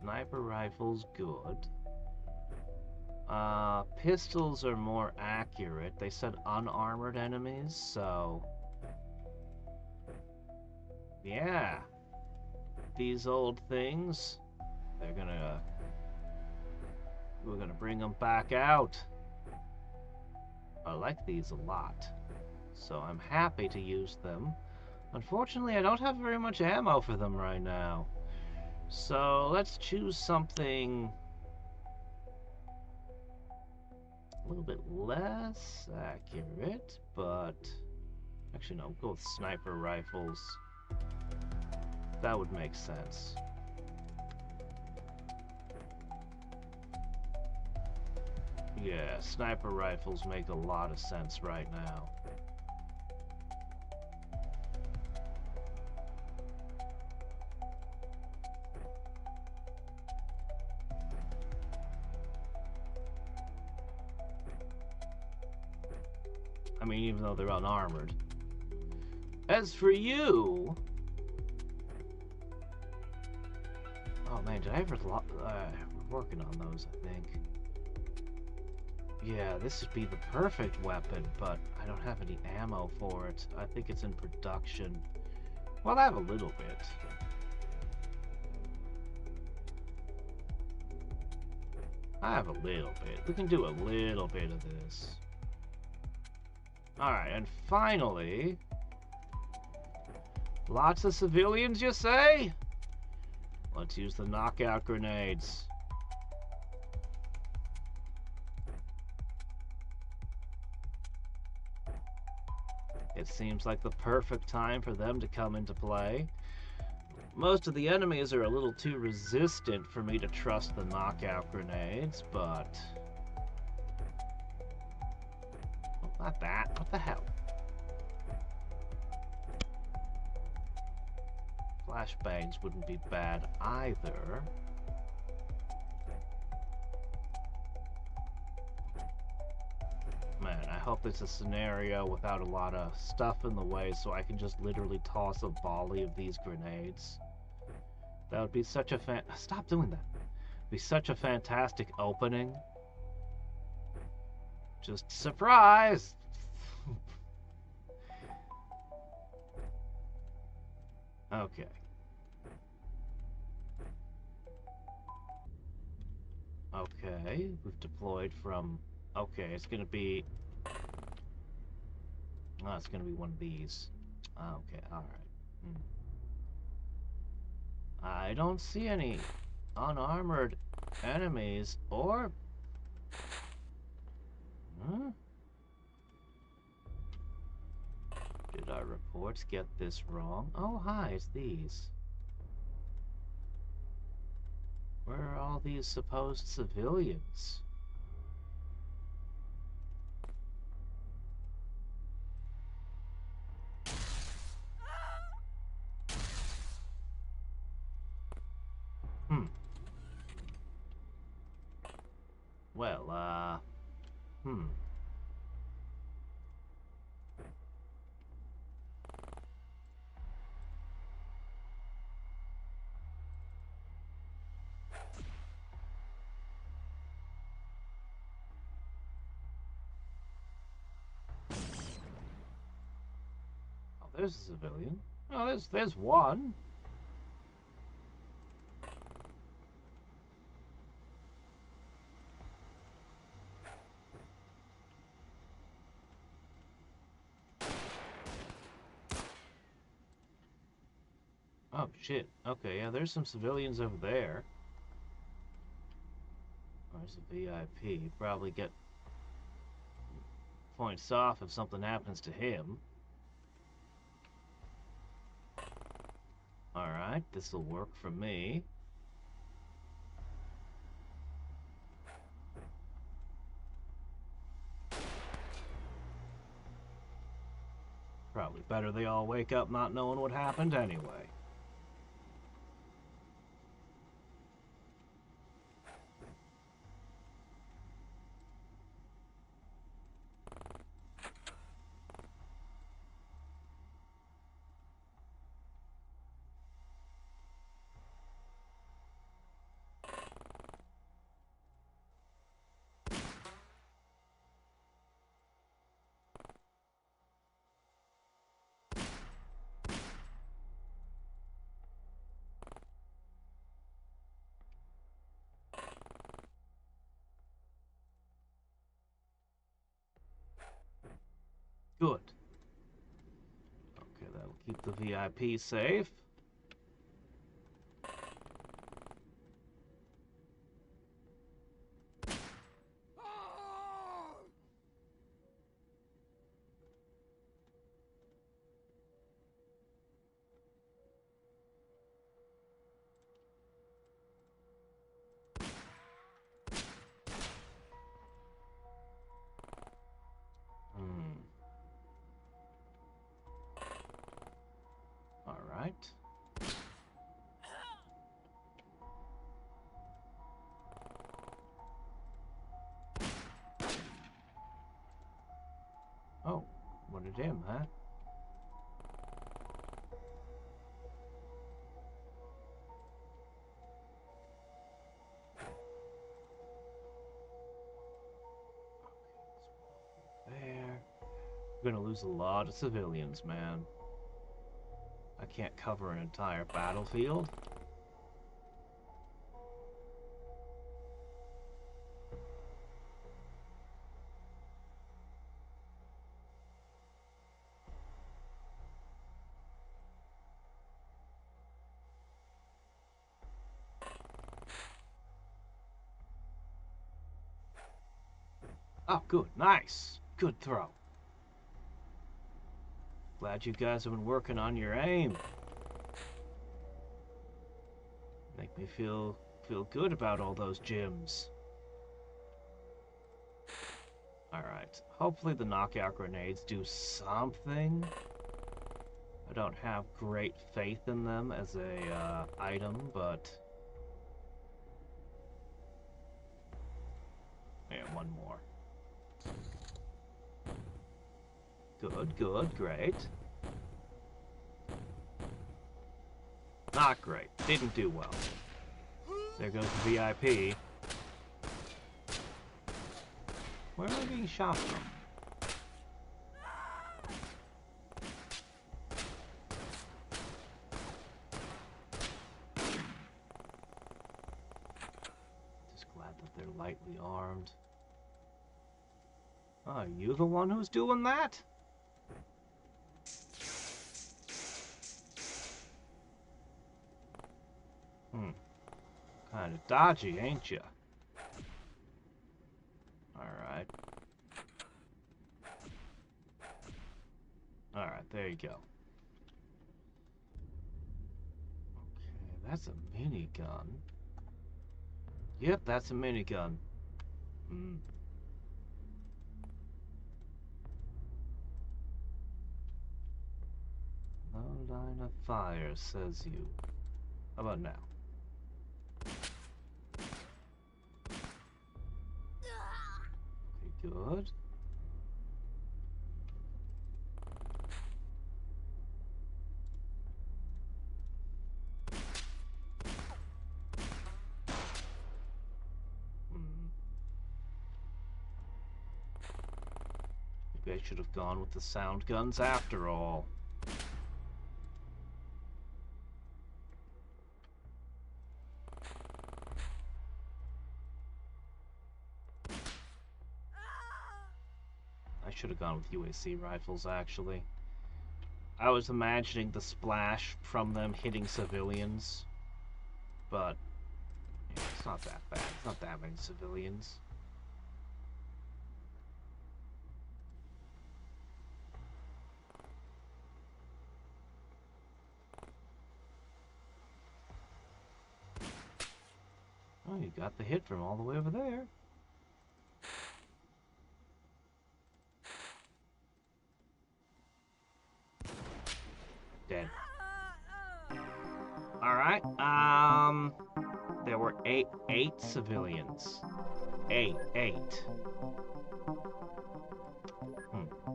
S1: Sniper rifles, good. Pistols are more accurate. They said unarmored enemies, so... yeah. These old things, they're gonna... we're gonna bring them back out. I like these a lot, so I'm happy to use them. Unfortunately, I don't have very much ammo for them right now. So let's choose something a little bit less accurate, but actually no, we'll go with sniper rifles. That would make sense. Yeah, sniper rifles make a lot of sense right now. I mean, even though they're unarmored. As for you... oh man, did I ever... we're working on those, I think. Yeah, this would be the perfect weapon, but I don't have any ammo for it. I think it's in production. Well, I have a little bit. I have a little bit. We can do a little bit of this. Alright, and finally... Lots of civilians, you say? Let's use the knockout grenades. It seems like the perfect time for them to come into play. Most of the enemies are a little too resistant for me to trust the knockout grenades, but... Oh, not that. What the hell? Flashbangs wouldn't be bad either. Man, I hope it's a scenario without a lot of stuff in the way so I can just literally toss a volley of these grenades. That would be such a Stop doing that. Be such a fantastic opening. Just surprise! Okay. Okay, we've deployed from... Okay, it's gonna be... Oh, it's gonna be one of these. Okay, alright. I don't see any unarmored enemies, or... Huh? Did our reports get this wrong? Oh, hi, it's these. Where are all these supposed civilians? Well, Oh, there's a civilian. Oh, there's one. Oh, shit. Okay, yeah, there's some civilians over there. There's a VIP. Probably get points off if something happens to him. Alright, this'll work for me. Probably better they all wake up not knowing what happened anyway. Good. Okay, that'll keep the VIP safe. Alright. Oh, wanted him, huh? There. We're gonna lose a lot of civilians, man. I can't cover an entire battlefield. Oh, good. Nice. Good throw. Glad you guys have been working on your aim. Make me feel good about all those gyms. Alright. Hopefully the knockout grenades do something. I don't have great faith in them as a item, but... Yeah, one more. Good, good, great. Not great. Didn't do well. There goes the VIP. Where am I being shot from? Just glad that they're lightly armed. Oh, you the one who's doing that? Kinda dodgy, ain't ya? Alright. Alright, there you go. Okay, that's a minigun. Yep, that's a minigun. No line of fire, says you. How about now? Okay, good. Maybe I should have gone with the sound guns after all. I should have gone with UAC rifles, actually. I was imagining the splash from them hitting civilians, but yeah, it's not that bad. It's not that many civilians. Oh, you got the hit from all the way over there. Dead. Alright, there were eight civilians. Eight.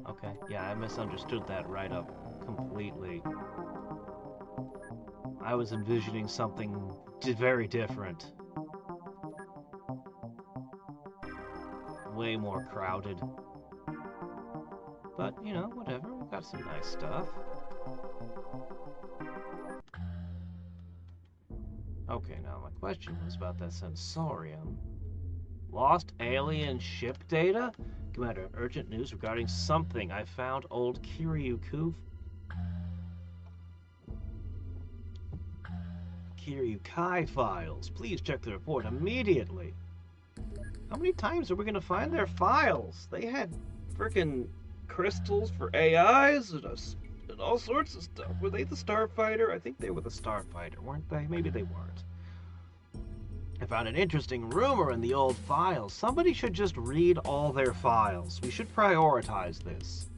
S1: Okay, yeah, I misunderstood that right up completely. I was envisioning something very different. Way more crowded. But, you know, whatever, we've got some nice stuff. Okay, now my question was about that sensorium. Lost alien ship data? Commander, urgent news regarding something. I found old Kiryukai files. Please check the report immediately. How many times are we gonna find their files? They had frickin' crystals for AIs and all sorts of stuff. Were they the Starfighter? I think they were the Starfighter, weren't they? Maybe they weren't. I found an interesting rumor in the old files. Somebody should just read all their files. We should prioritize this.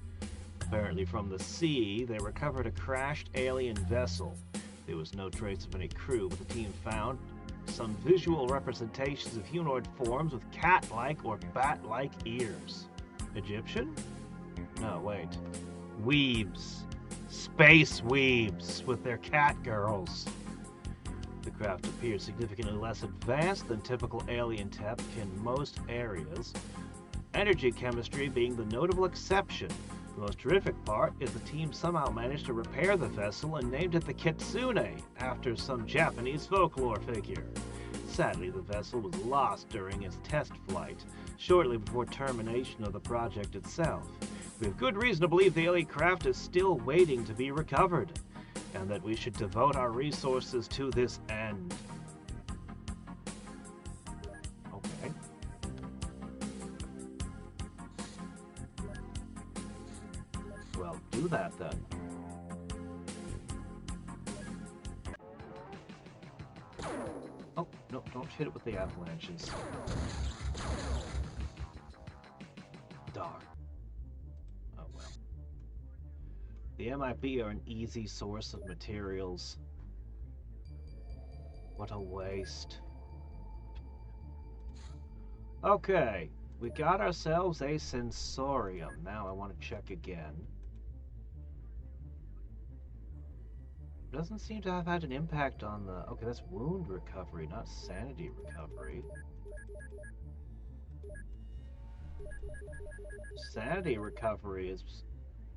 S1: Apparently from the sea, they recovered a crashed alien vessel. There was no trace of any crew, but the team found some visual representations of humanoid forms with cat-like or bat-like ears. Egyptian? No, wait. Weebs. Space weebs with their cat girls. The craft appears significantly less advanced than typical alien tech in most areas, energy chemistry being the notable exception. The most terrific part is the team somehow managed to repair the vessel and named it the Kitsune, after some Japanese folklore figure. Sadly, the vessel was lost during its test flight, shortly before termination of the project itself. We have good reason to believe the alien craft is still waiting to be recovered, and that we should devote our resources to this end. Okay. that then. Oh, no, don't hit it with the avalanches. Darn. Oh well. The MIB are an easy source of materials. What a waste. Okay, we got ourselves a sensorium. Now I want to check again. Doesn't seem to have had an impact on the... Okay, that's wound recovery, not sanity recovery. Sanity recovery is...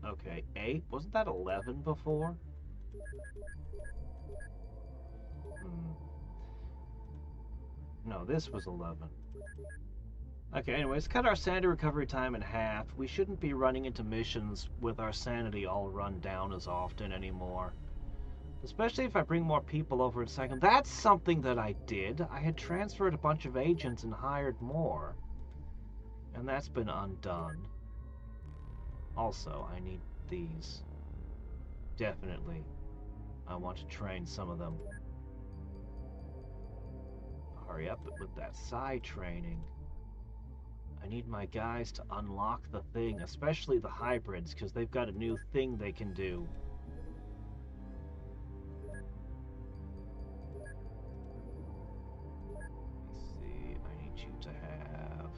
S1: Okay, 8? Wasn't that 11 before? No, this was 11. Okay, anyways, cut our sanity recovery time in half. We shouldn't be running into missions with our sanity all run down as often anymore. Especially if I bring more people over in second. That's something that I did. I had transferred a bunch of agents and hired more. And that's been undone. Also, I need these. Definitely. I want to train some of them. Hurry up with that side training. I need my guys to unlock the thing, especially the hybrids, because they've got a new thing they can do. Let's see, I need you to have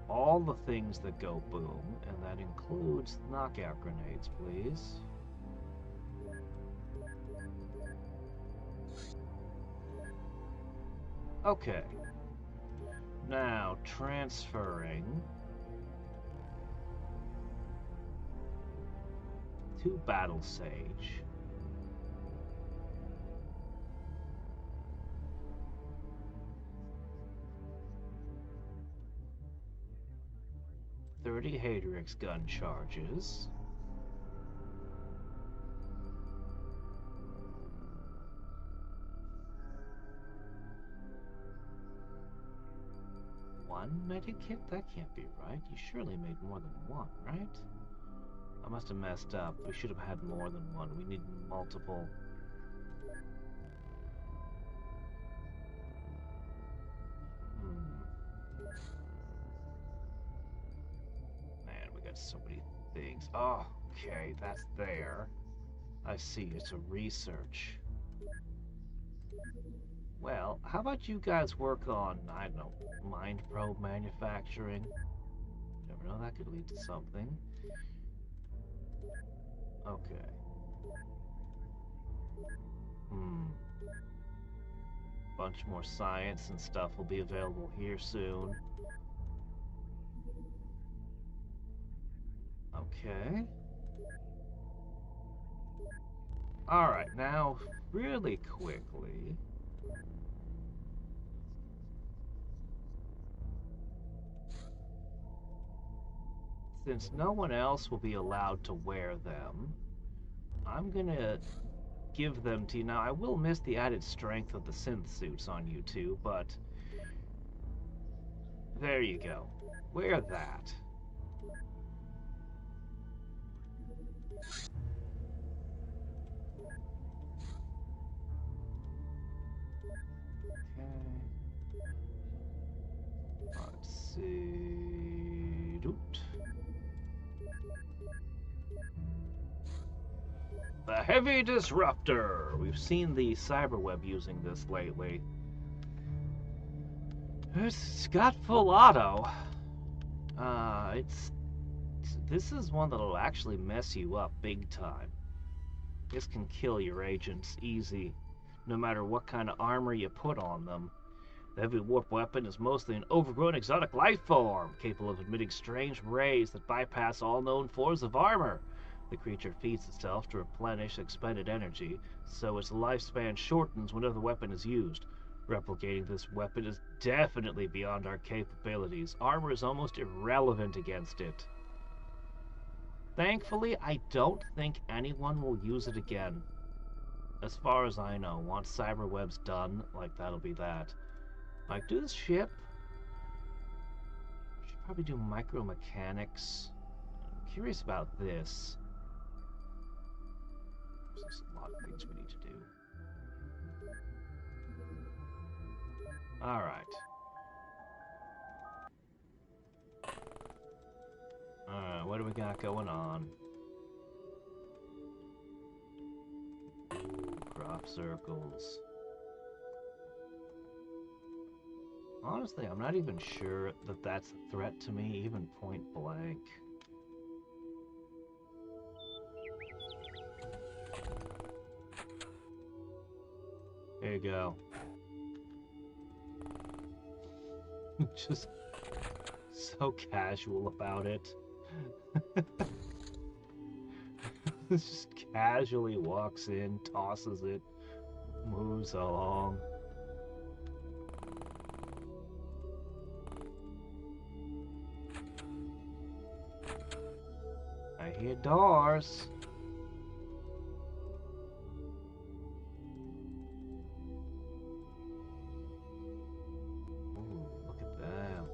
S1: all the things that go boom, and that includes knockout grenades, please. Okay. Now, transferring to Battle Sage. $30 Hadriex gun charges. One medikit? That can't be right. You surely made more than one, right? I must have messed up. We should have had more than one. We need multiple. Man, we got so many things. Oh, okay, that's there. I see, it's a research. Well, how about you guys work on, I don't know, mind probe manufacturing? Never know, that could lead to something. Okay. Bunch more science and stuff will be available here soon. Okay. Alright, now, really quickly... Since no one else will be allowed to wear them, I'm gonna give them to you. Now, I will miss the added strength of the synth suits on you two, but there you go. Wear that. Okay. Let's see. Doot. The Heavy Disruptor! We've seen the Cyberweb using this lately. It's got full auto. This is one that'll actually mess you up big time. This can kill your agents easy, no matter what kind of armor you put on them. The heavy warp weapon is mostly an overgrown exotic life form, capable of emitting strange rays that bypass all known forms of armor. The creature feeds itself to replenish expended energy, so its lifespan shortens whenever the weapon is used. Replicating this weapon is definitely beyond our capabilities. Armor is almost irrelevant against it. Thankfully, I don't think anyone will use it again. As far as I know, once Cyberweb's done, like, that'll be that. Like, do this ship. Should probably do micromechanics. I'm curious about this. There's a lot of things we need to do. Alright. Alright, what do we got going on? Ooh, crop circles. Honestly, I'm not even sure that that's a threat to me, even point blank. Here you go. Just so casual about it. Just casually walks in, tosses it, moves along. I hear doors. Ooh, look at them.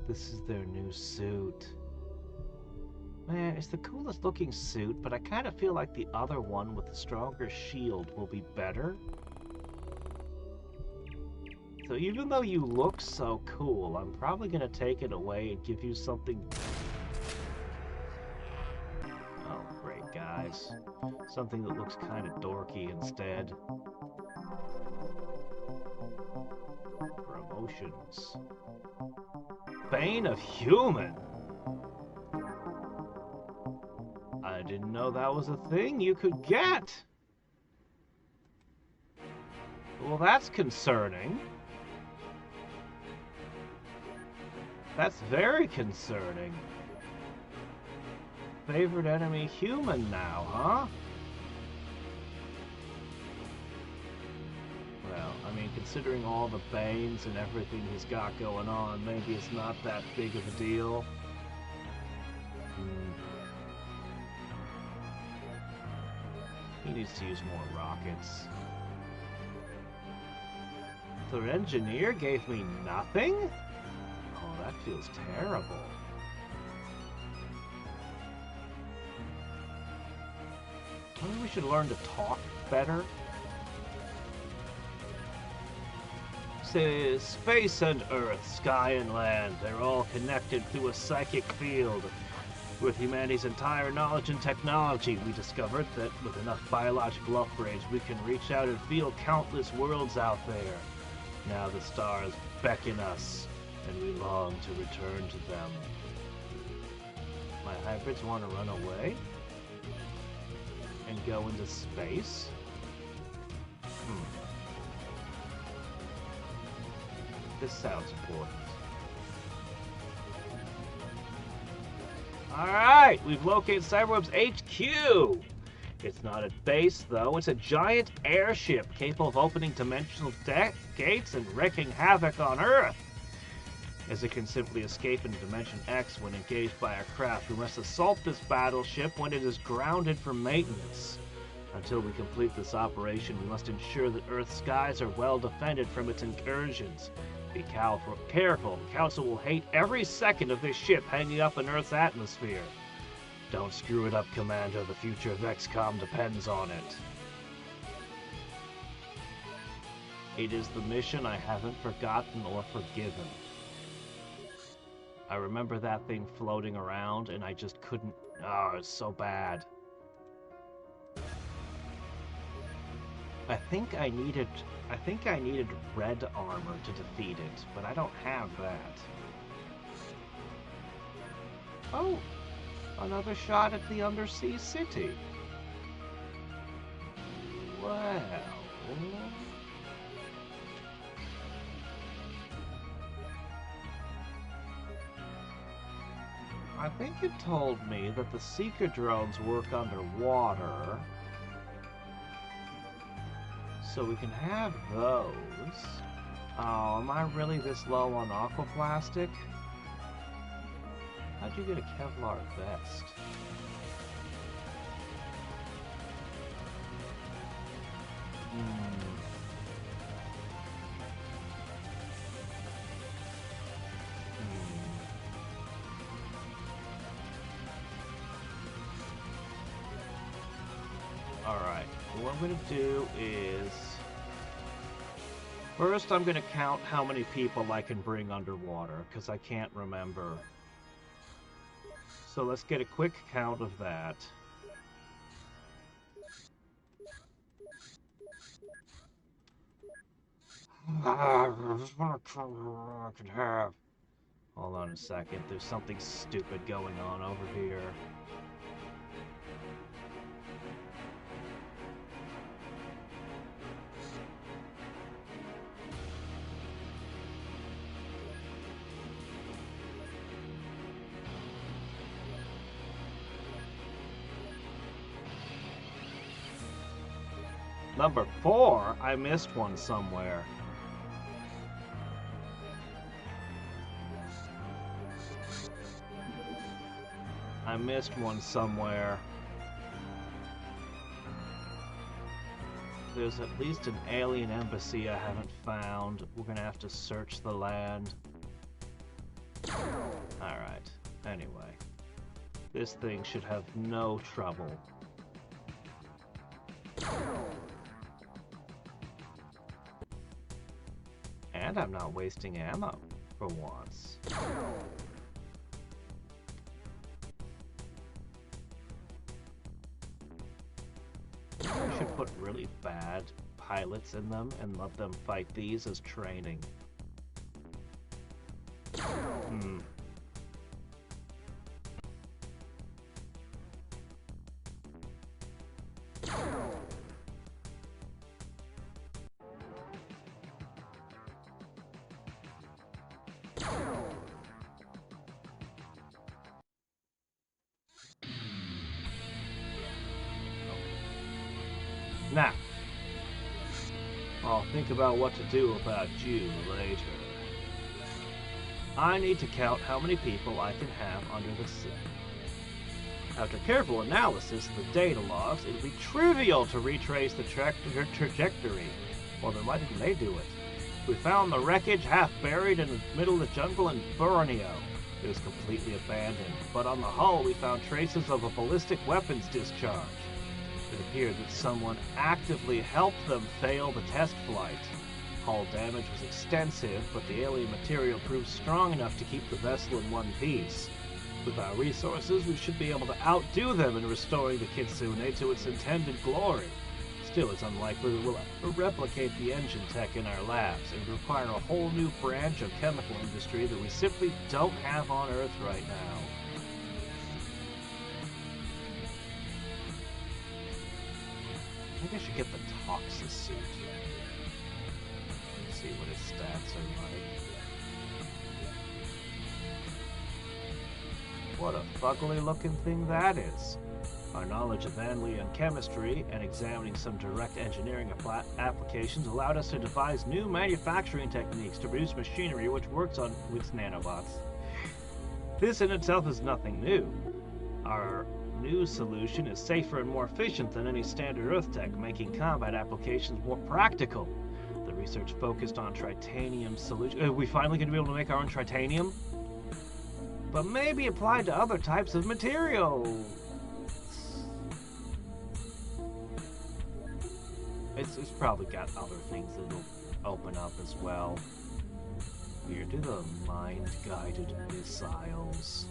S1: This is their new suit. Man, it's the coolest looking suit, but I kind of feel like the other one with the stronger shield will be better. So even though you look so cool, I'm probably going to take it away and give you something... Oh, great, guys. Something that looks kind of dorky instead. Promotions. Bane of Human! I didn't know that was a thing you could get! Well, that's concerning. That's very concerning. Favorite enemy human now, huh? Well, I mean, considering all the Banes and everything he's got going on, maybe it's not that big of a deal. He needs to use more rockets. The engineer gave me nothing? Oh, that feels terrible. Maybe we should learn to talk better. Say, space and Earth, sky and land, they're all connected through a psychic field. With humanity's entire knowledge and technology, we discovered that with enough biological upgrades, we can reach out and feel countless worlds out there. Now the stars beckon us, and we long to return to them. My hybrids want to run away? And go into space? This sounds important. Alright, we've located Cyberweb's HQ! It's not a base, though. It's a giant airship capable of opening dimensional gates and wreaking havoc on Earth. As it can simply escape into Dimension X when engaged by our craft, we must assault this battleship when it is grounded for maintenance. Until we complete this operation, we must ensure that Earth's skies are well defended from its incursions. Be careful. The Council will hate every second of this ship hanging up in Earth's atmosphere. Don't screw it up, Commander. The future of Xcom depends on it. It is the mission I haven't forgotten or forgiven. I remember that thing floating around, and I just couldn't... Oh, it's so bad. I think I needed red armor to defeat it, but I don't have that. Oh, another shot at the undersea city. Well... I think it told me that the Seeker drones work underwater. So we can have those. Oh, am I really this low on aquaplastic? How'd you get a Kevlar vest? I'm gonna do is... First, I'm gonna count how many people I can bring underwater, because I can't remember. So let's get a quick count of that. Hold on a second, there's something stupid going on over here. Number 4, I missed one somewhere. I missed one somewhere. There's at least an alien embassy I haven't found. We're gonna have to search the land. Alright, anyway. This thing should have no trouble. And I'm not wasting ammo, for once. I should put really bad pilots in them and let them fight these as training. Now, I'll think about what to do about you later. I need to count how many people I can have under the sea. After careful analysis of the data logs, it would be trivial to retrace the trajectory. Or why didn't they do it? We found the wreckage half buried in the middle of the jungle in Borneo. It was completely abandoned, but on the hull we found traces of a ballistic weapons discharge. It appeared that someone actively helped them fail the test flight. Hull damage was extensive, but the alien material proved strong enough to keep the vessel in one piece. With our resources, we should be able to outdo them in restoring the Kitsune to its intended glory. Still, it's unlikely we will replicate the engine tech in our labs. It would require a whole new branch of chemical industry that we simply don't have on Earth right now. I think I should get the Toxis suit. Let's see what his stats are like. What a fugly looking thing that is. Our knowledge of Anlian chemistry and examining some direct engineering applications allowed us to devise new manufacturing techniques to produce machinery which works on with nanobots. This in itself is nothing new. Our new solution is safer and more efficient than any standard Earth tech, making combat applications more practical. The research focused on tritanium solution. Are we finally going to be able to make our own tritanium? But maybe applied to other types of material. It's probably got other things that'll open up as well. Here, do the mind-guided missiles.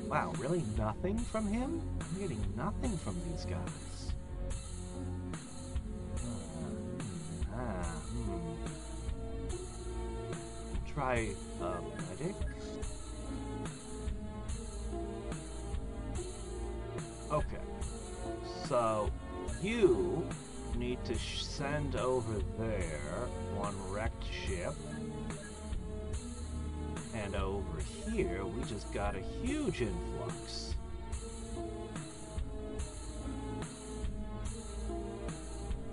S1: Wow, really nothing from him? I'm getting nothing from these guys. Try medic. Okay, so you need to send over there one wrecked ship. And over here, we just got a huge influx.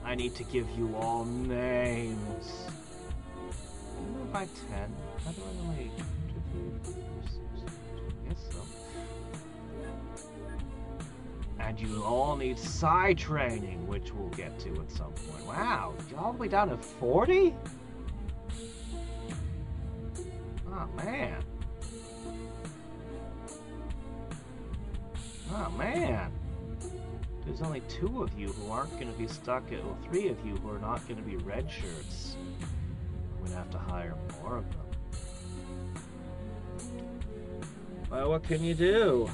S1: I need to give you all names. 1 by 10? How do I relate? 2, 3, 4, 6, 7, 8, yes, so. And you all need psi training, which we'll get to at some point. Wow, you're all the way down to 40? Oh, man. Oh, man. There's only 2 of you who aren't going to be stuck at, well, 3 of you who are not going to be red shirts. I'm going to have to hire more of them. Well, what can you do?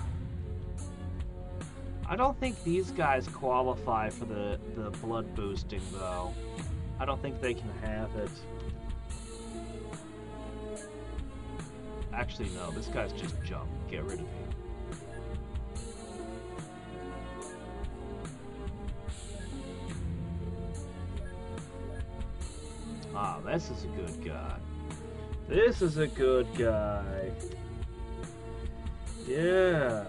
S1: I don't think these guys qualify for the blood boosting, though. I don't think they can have it. Actually, no, this guy's just jump. Get rid of him. Ah, this is a good guy. This is a good guy. Yeah.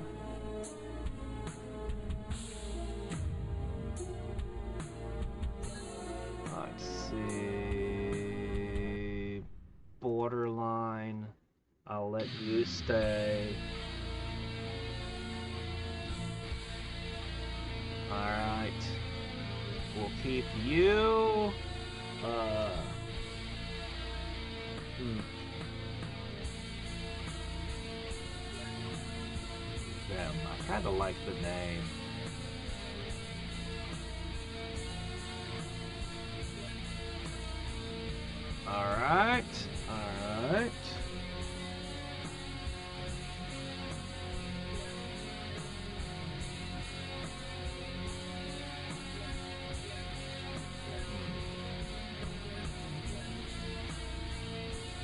S1: Let's see. Borderline. I'll let you stay. Alright. We'll keep you. Damn, I kind of like the name. Alright, alright.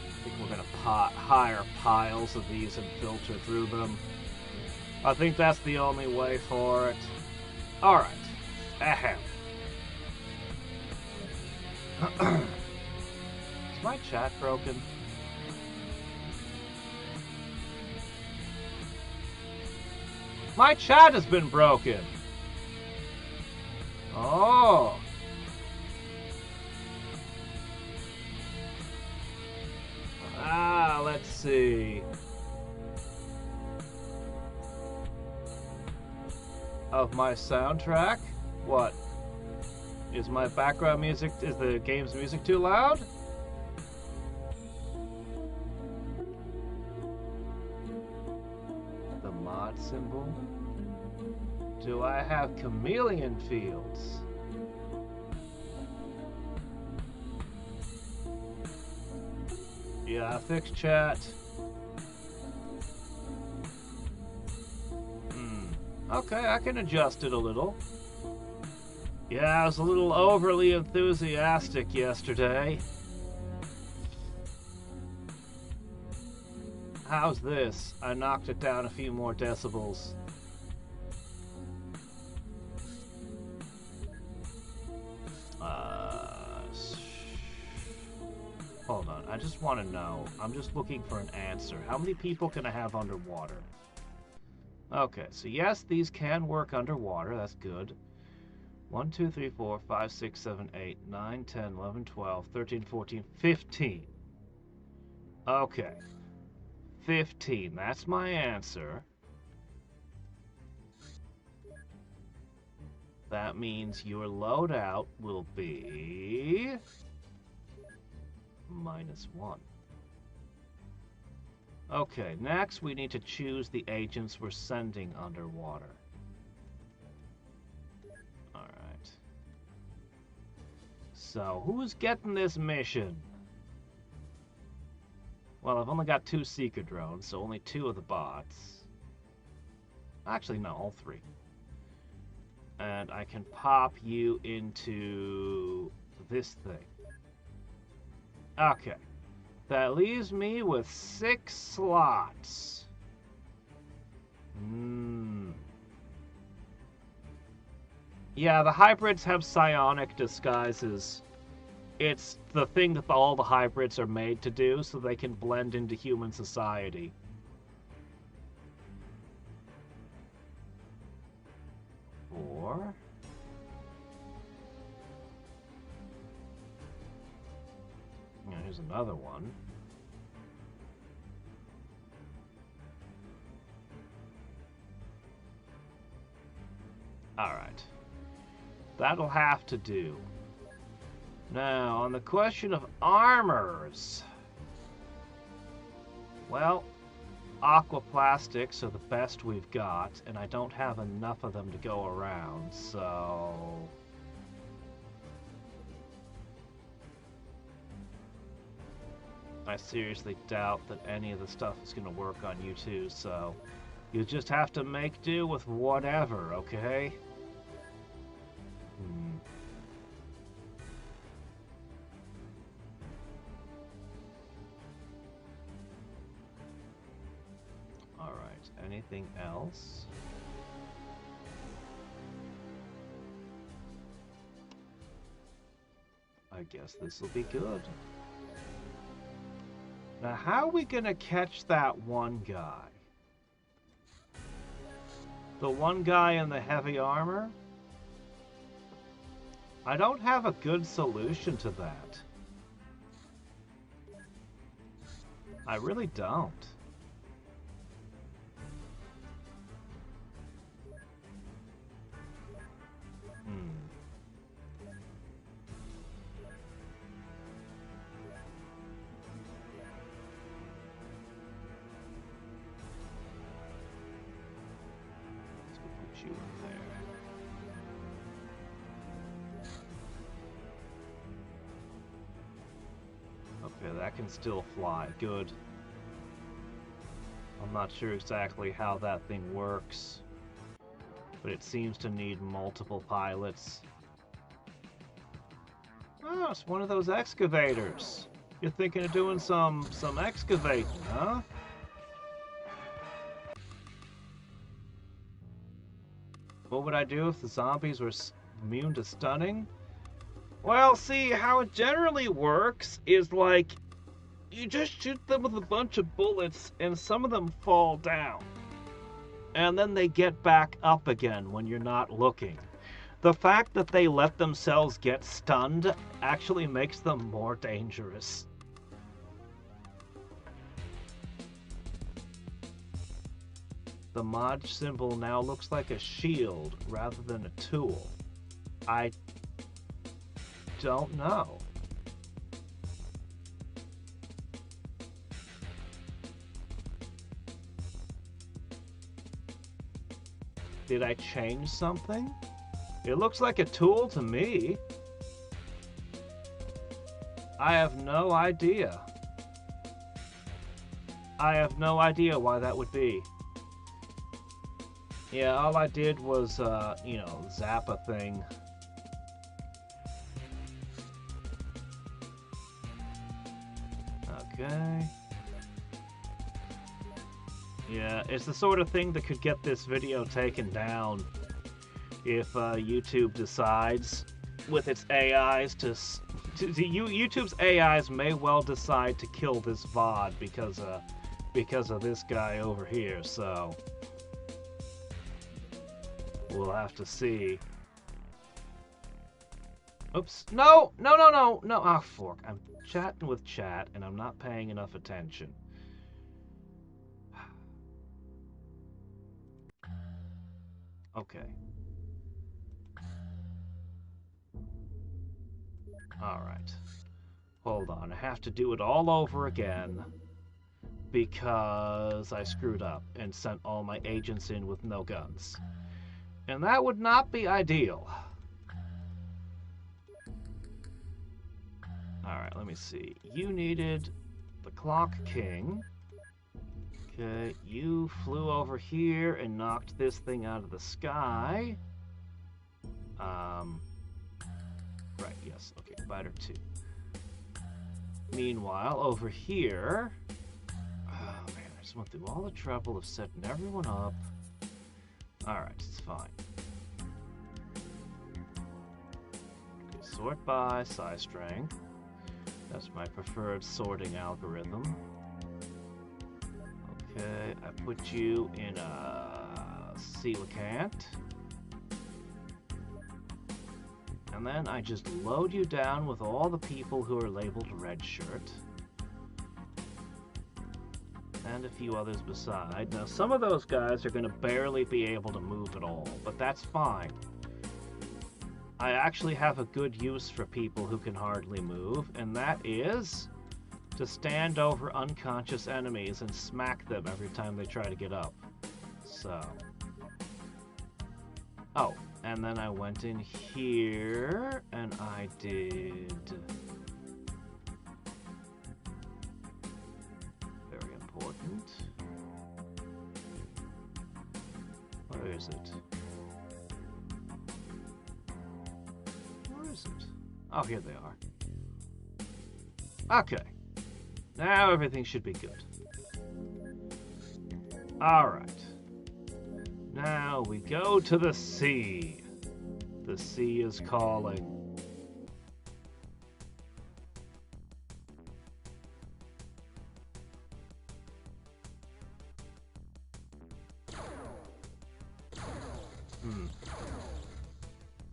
S1: I think we're gonna hire piles of these and filter through them. I think that's the only way for it. Alright. Ahem. Is my chat broken? My chat has been broken! Oh! Ah, let's see. Of my soundtrack? What? Is my background music, is the game's music too loud? The mod symbol? Do I have chameleon fields? Yeah, fix chat. Okay, I can adjust it a little. Yeah, I was a little overly enthusiastic yesterday. How's this? I knocked it down a few more decibels. Hold on, I just want to know. I'm just looking for an answer. How many people can I have underwater? Okay, so yes, these can work underwater. That's good. 1, 2, 3, 4, 5, 6, 7, 8, 9, 10, 11, 12, 13, 14, 15. Okay. 15. That's my answer. That means your loadout will be -1. Okay, next we need to choose the agents we're sending underwater. Alright. So, who's getting this mission? Well, I've only got 2 seeker drones, so only 2 of the bots. Actually, no, all 3. And I can pop you into this thing. Okay. That leaves me with 6 slots. Yeah, the hybrids have psionic disguises. It's the thing that all the hybrids are made to do, so they can blend into human society. Or... here's another one. Alright. That'll have to do. Now, on the question of armors... Well, aquaplastics are the best we've got, and I don't have enough of them to go around, so... I seriously doubt that any of the stuff is going to work on you two, so... You just have to make do with whatever, okay? Alright, anything else? I guess this will be good. Now, how are we gonna catch that one guy? The one guy in the heavy armor? I don't have a good solution to that. I really don't. You in there. Okay, that can still fly. Good. I'm not sure exactly how that thing works, but it seems to need multiple pilots. Oh, it's one of those excavators. You're thinking of doing some excavating, huh? What would I do if the zombies were immune to stunning? Well, see, how it generally works is like, you just shoot them with a bunch of bullets and some of them fall down. And then they get back up again when you're not looking. The fact that they let themselves get stunned actually makes them more dangerous. The mod symbol now looks like a shield rather than a tool. I don't know. Did I change something? It looks like a tool to me. I have no idea. I have no idea why that would be. Yeah, all I did was, you know, zap a thing. Okay. Yeah, it's the sort of thing that could get this video taken down if YouTube decides with its AIs YouTube's AIs may well decide to kill this VOD because of this guy over here, so we'll have to see. Oops. No! No, no, no! No! Ah, fork. I'm chatting with chat, and I'm not paying enough attention. Okay. Alright. Hold on. I have to do it all over again because I screwed up and sent all my agents in with no guns. And that would not be ideal. Alright, let me see. You needed the Clock King. Okay, you flew over here and knocked this thing out of the sky. Right, yes, okay, Spider 2. Meanwhile, over here... Oh man, I just went through all the trouble of setting everyone up. Alright, it's fine. Okay, sort by size strength. That's my preferred sorting algorithm. Okay, I put you in a coelacanth. And then I just load you down with all the people who are labeled red shirt. And a few others beside. Now, some of those guys are going to barely be able to move at all, but that's fine. I actually have a good use for people who can hardly move, and that is to stand over unconscious enemies and smack them every time they try to get up. So... Oh, and then I went in here, and I did... Very important. Where is it? Where is it? Oh, here they are. Okay. Now everything should be good. Alright. Now we go to the sea. The sea is calling.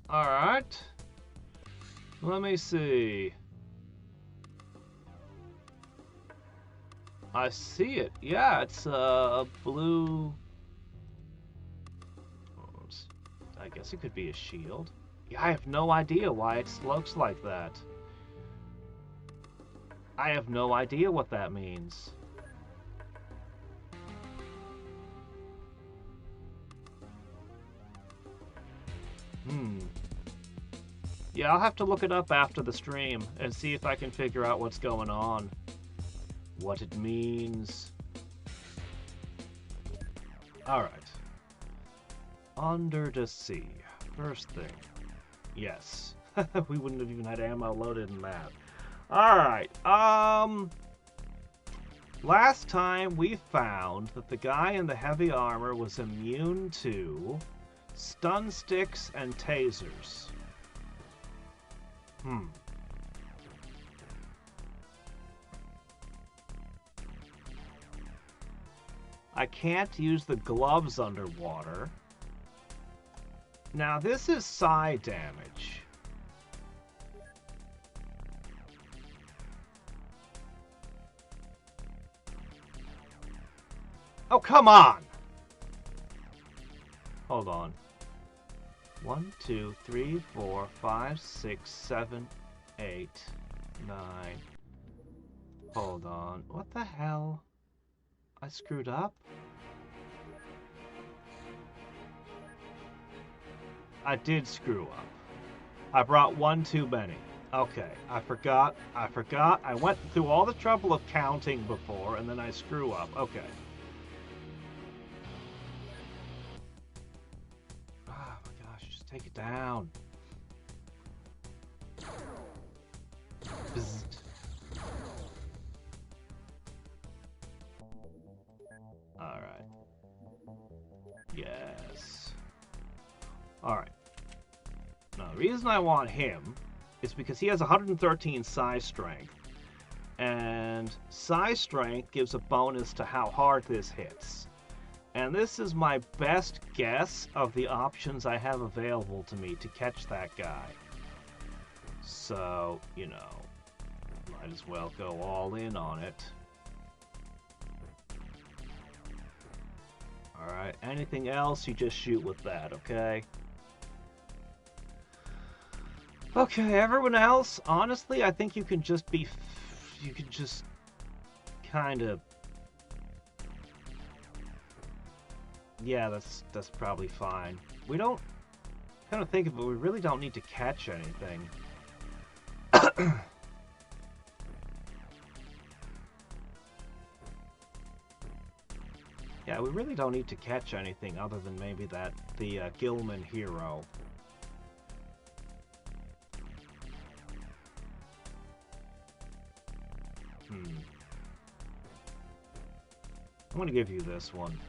S1: Alright. Let me see. I see it. Yeah, it's a blue... I guess it could be a shield. Yeah, I have no idea why it looks like that. I have no idea what that means. Yeah, I'll have to look it up after the stream and see if I can figure out what's going on. What it means. Alright. Under the sea. First thing. Yes. We wouldn't have even had ammo loaded in that. Alright. Last time we found that the guy in the heavy armor was immune to stun sticks and tasers. I can't use the gloves underwater. Now this is psi damage. Oh, come on! Hold on. 1, 2, 3, 4, 5, 6, 7, 8, 9. Hold on. What the hell? I screwed up? I did screw up. I brought one too many. Okay, I forgot. I went through all the trouble of counting before, and then I screw up. Okay. Oh my gosh, just take it down. Bzzzt. Alright. Yes. Alright. Now, the reason I want him is because he has 113 psi strength. And psi strength gives a bonus to how hard this hits. And this is my best guess of the options I have available to me to catch that guy. So, you know, might as well go all in on it. Alright, anything else, you just shoot with that, okay? Okay, everyone else, honestly, I think you can just be... You can just... kind of... Yeah, that's probably fine. We don't... Kind of think of it, we really don't need to catch anything. Yeah, we really don't need to catch anything other than maybe the Gilman hero. I'm gonna give you this one.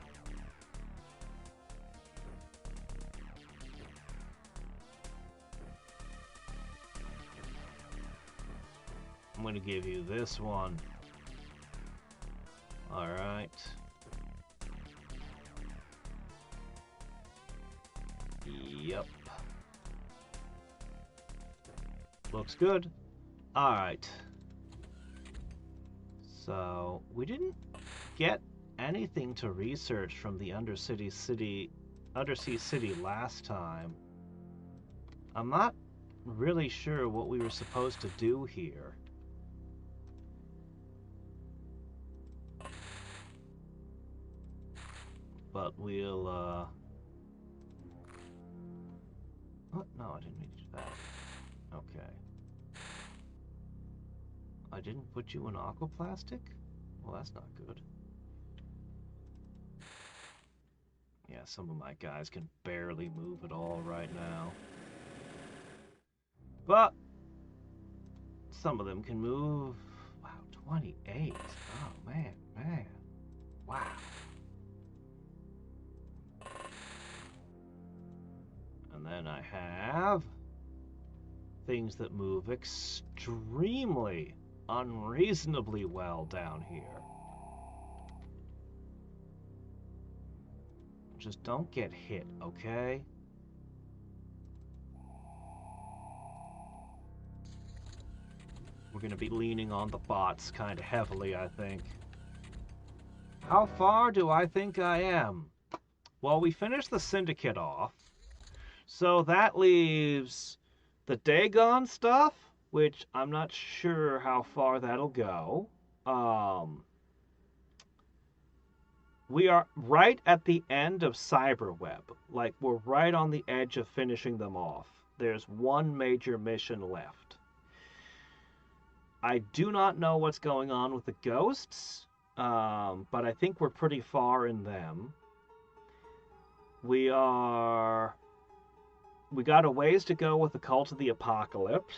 S1: I'm gonna give you this one. Alright. Yep. Looks good. Alright. So, we didn't get anything to research from the Undersea City last time. I'm not really sure what we were supposed to do here. But we'll, What? No, I didn't mean to do that. Okay. I didn't put you in aquaplastic? Well, that's not good. Yeah, some of my guys can barely move at all right now. But some of them can move. Wow, 28. Oh, man. Wow. And then I have things that move extremely, unreasonably well down here. Just don't get hit, okay? We're gonna be leaning on the bots kind of heavily, I think. How far do I think I am? Well, we finished the Syndicate off. So that leaves the Dagon stuff, which I'm not sure how far that'll go. We are right at the end of Cyberweb. Like, we're right on the edge of finishing them off. There's one major mission left. I do not know what's going on with the ghosts, but I think we're pretty far in them. We got a ways to go with the Cult of the Apocalypse.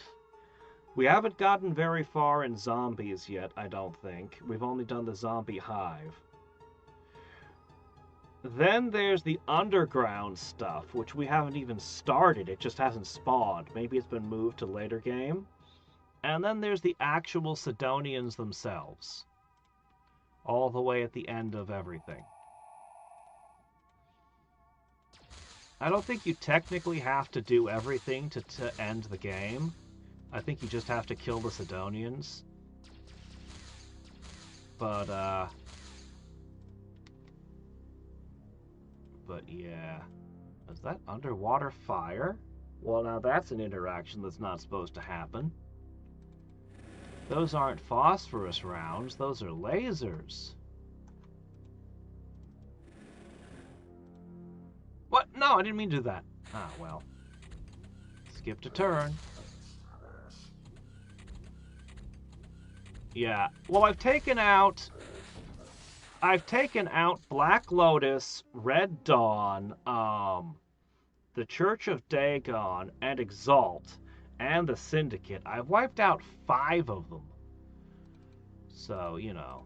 S1: We haven't gotten very far in zombies yet, I don't think. We've only done the zombie hive. Then there's the underground stuff, which we haven't even started. It just hasn't spawned. Maybe it's been moved to later game. And then there's the actual Sidonians themselves. All the way at the end of everything. I don't think you technically have to do everything to end the game. I think you just have to kill the Sidonians. But yeah. Is that underwater fire? Well, now that's an interaction that's not supposed to happen. Those aren't phosphorus rounds, those are lasers. What? No, I didn't mean to do that. Ah, well. Skipped a turn. Yeah. Well, I've taken out Black Lotus, Red Dawn, the Church of Dagon, and Exalt, and the Syndicate. I've wiped out 5 of them. So, you know,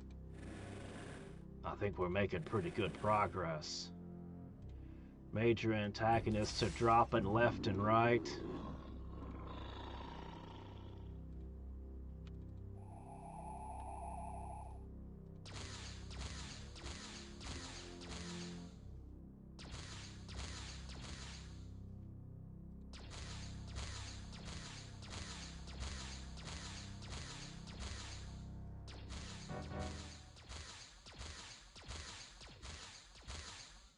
S1: I think we're making pretty good progress. Major antagonists are dropping left and right.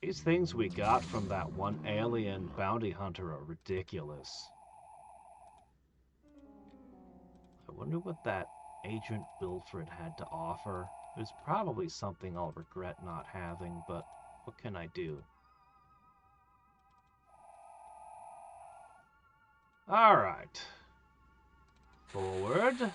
S1: These things we got from that one alien bounty hunter are ridiculous. I wonder what that Agent Wilfred had to offer. There's probably something I'll regret not having, but what can I do? Alright. Forward. Okay.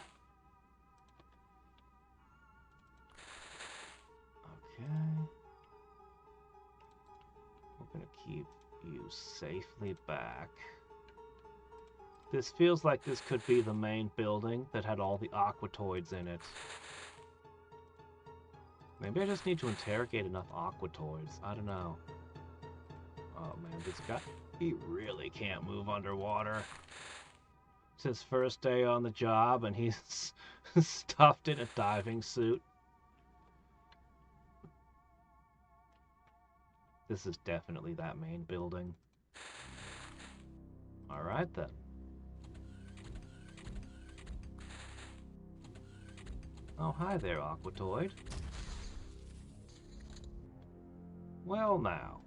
S1: We're gonna keep you safely back. This feels like this could be the main building that had all the aquatoids in it. Maybe I just need to interrogate enough aquatoids. I don't know. Oh man, this guy, he really can't move underwater. It's his first day on the job and he's stuffed in a diving suit. This is definitely that main building. Alright then. Oh, hi there, Aquatoid. Well now.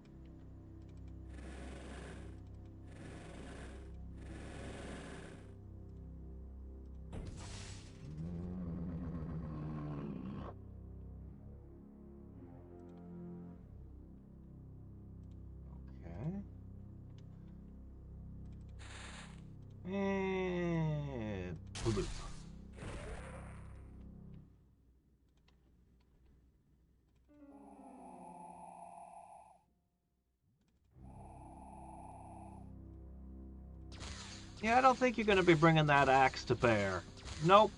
S1: Yeah, I don't think you're gonna be bringing that axe to bear. Nope.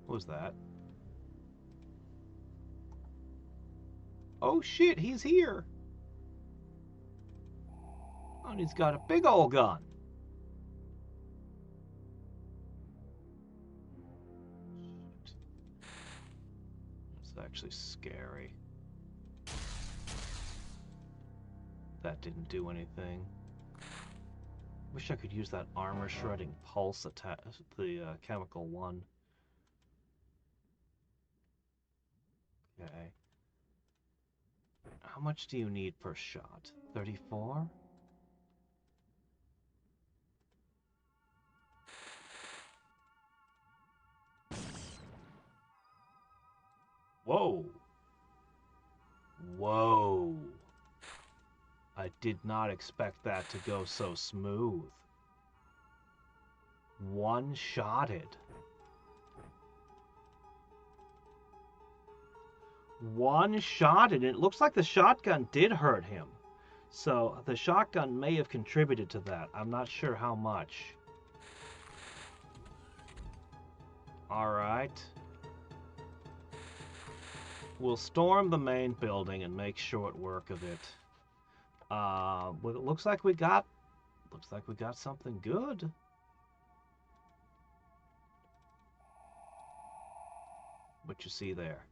S1: What was that? Oh shit, he's here. Oh, and he's got a big old gun. It's actually scary. That didn't do anything. Wish I could use that armor shredding pulse attack, the chemical one. Okay. How much do you need per shot? 34? Whoa. Whoa. I did not expect that to go so smooth. One-shotted. One-shotted. It looks like the shotgun did hurt him. So the shotgun may have contributed to that. I'm not sure how much. Alright. We'll storm the main building and make short work of it. Well, it looks like we got something good. What you see there?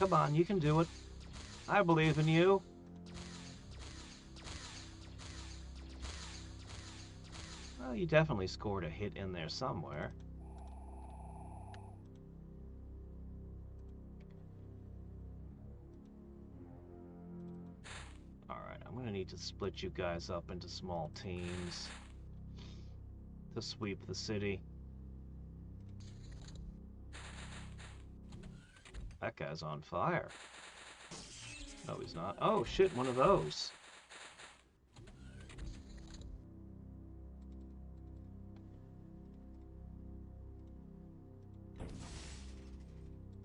S1: Come on, you can do it. I believe in you. Well, you definitely scored a hit in there somewhere. Alright, I'm gonna need to split you guys up into small teams to sweep the city. That guy's on fire. No, he's not. Oh, shit, one of those.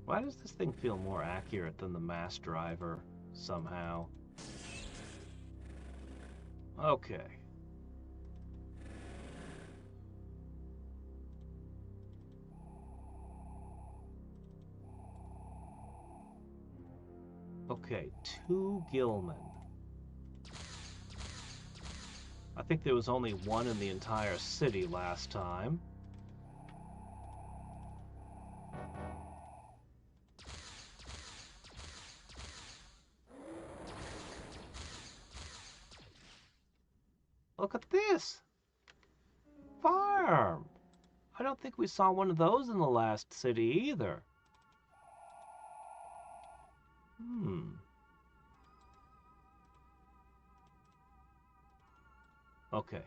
S1: Why does this thing feel more accurate than the mass driver, somehow? Okay. Okay, 2 Gilman. I think there was only 1 in the entire city last time. Look at this! Farm! I don't think we saw one of those in the last city either. Okay.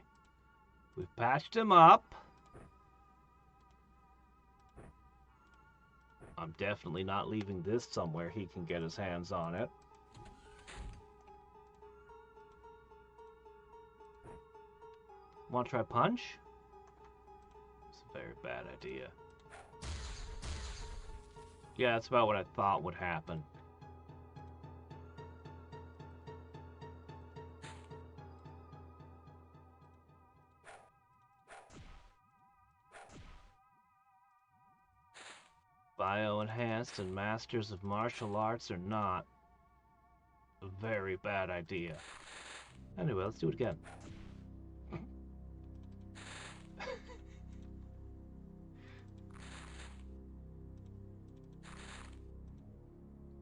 S1: We've patched him up. I'm definitely not leaving this somewhere he can get his hands on it. Want to try punch? It's a very bad idea. Yeah, that's about what I thought would happen. Bio-enhanced and masters of martial arts are not a very bad idea. Anyway, let's do it again.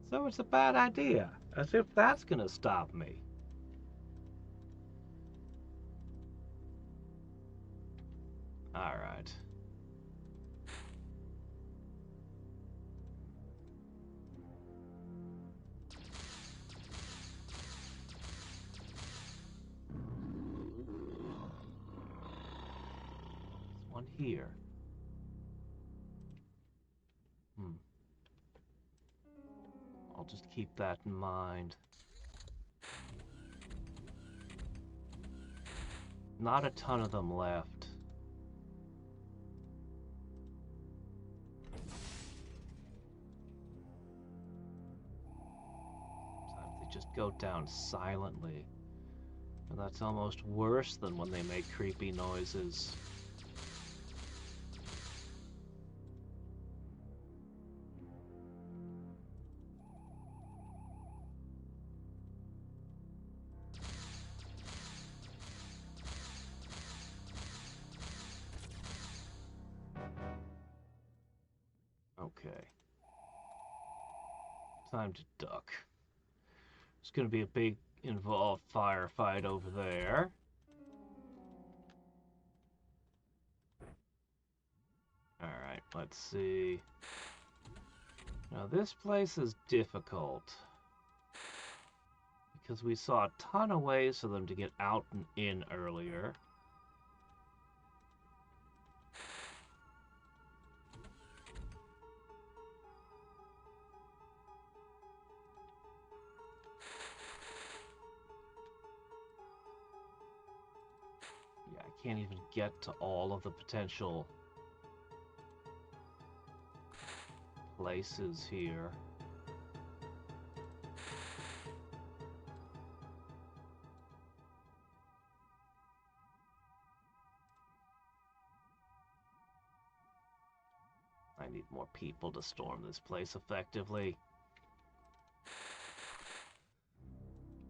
S1: So it's a bad idea, as if that's gonna stop me. Alright. There's one here. I'll just keep that in mind. Not a ton of them left. just go down silently. And that's almost worse than when they make creepy noises. Okay. Time to duck. There's going to be a big involved firefight over there. Alright, let's see. Now this place is difficult, because we saw a ton of ways for them to get out and in earlier. Yeah, I can't even get to all of the potential places here. I need more people to storm this place effectively.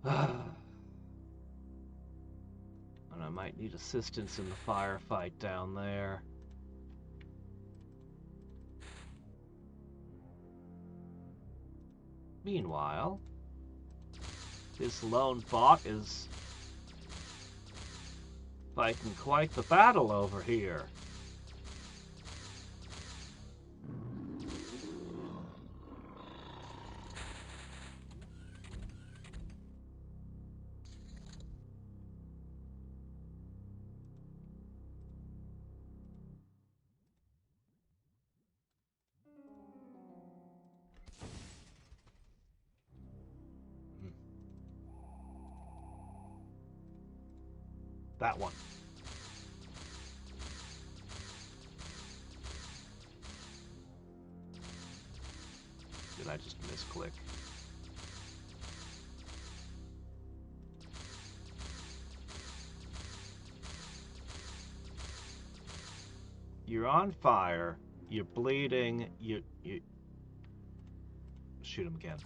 S1: And I might need assistance in the firefight down there. Meanwhile, this lone bot is fighting quite the battle over here. That one. Did I just misclick? You're on fire. You're bleeding. You shoot him again.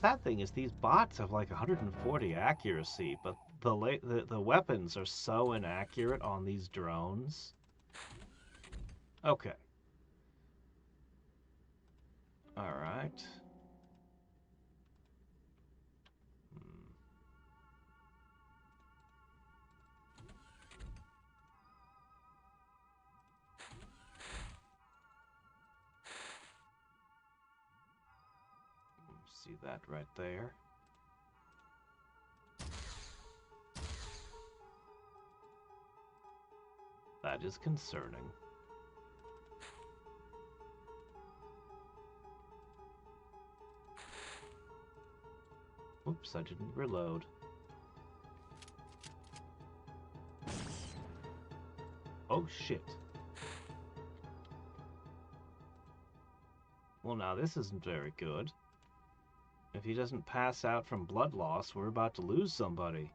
S1: Sad thing is these bots have like 140 accuracy, but the weapons are so inaccurate on these drones. Okay. All right. See that right there? That is concerning. Oops, I didn't reload. Oh shit. Well, now this isn't very good. If he doesn't pass out from blood loss, we're about to lose somebody.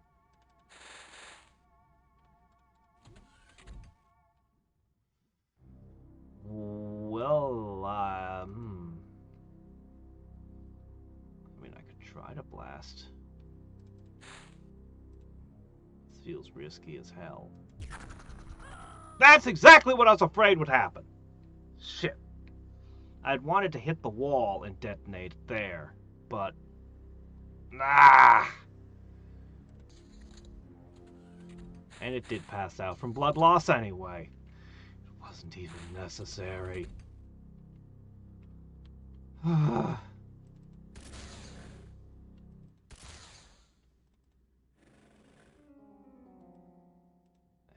S1: Well, I mean, I could try to blast. This feels risky as hell. That's exactly what I was afraid would happen! Shit. I'd wanted to hit the wall and detonate it there, but... And it did pass out from blood loss anyway. It wasn't even necessary.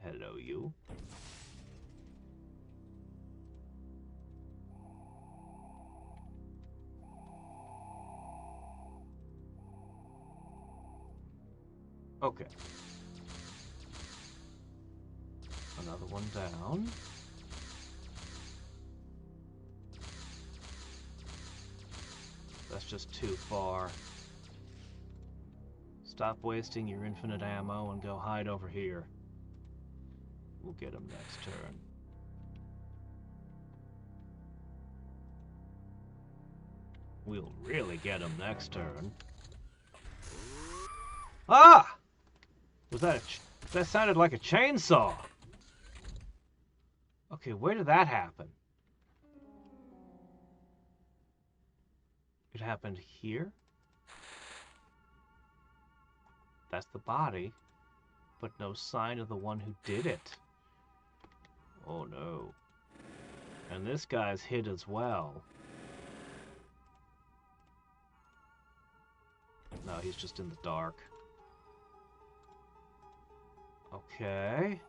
S1: Hello, you. Okay. Another one down. that's just too far. Stop wasting your infinite ammo and go hide over here. We'll get him next turn. We'll really get him next turn. Ah! Was that that sounded like a chainsaw. Okay, where did that happen? It happened here? That's the body, but no sign of the one who did it. Oh no. And this guy's hit as well. No, he's just in the dark. Okay.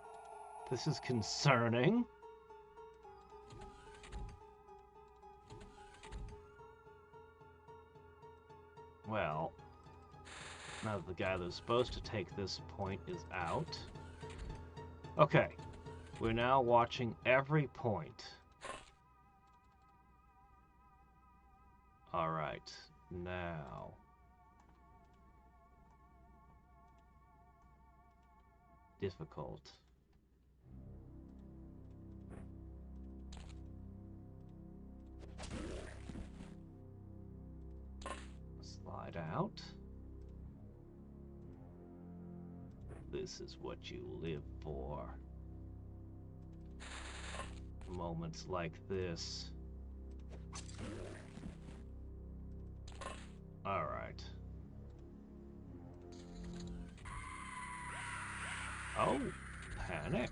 S1: This is concerning. Well, now that the guy that was supposed to take this point is out. Okay. We're now watching every point. Alright. Now. Difficult. Slide out. This is what you live for. Moments like this. All right. Oh, panic.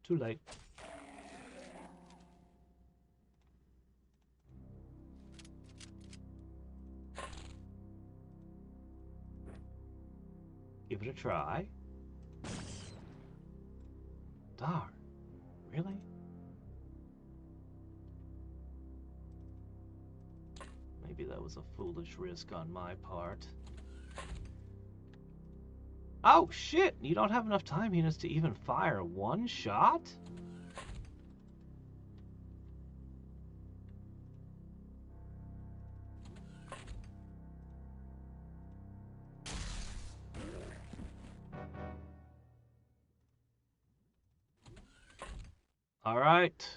S1: Too late. Give it a try. Darn. Really? Maybe that was a foolish risk on my part. Oh, shit! You don't have enough time, Enos, to even fire one shot? Alright.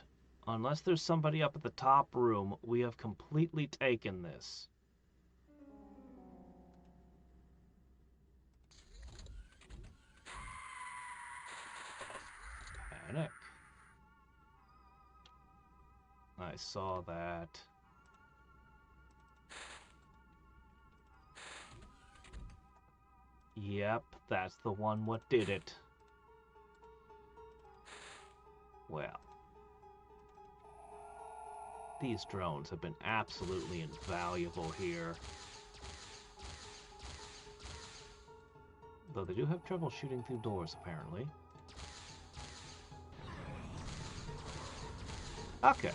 S1: Unless there's somebody up at the top room, we have completely taken this. Panic. I saw that. Yep, that's the one what did it. Well. These drones have been absolutely invaluable here. Though they do have trouble shooting through doors, apparently. Okay.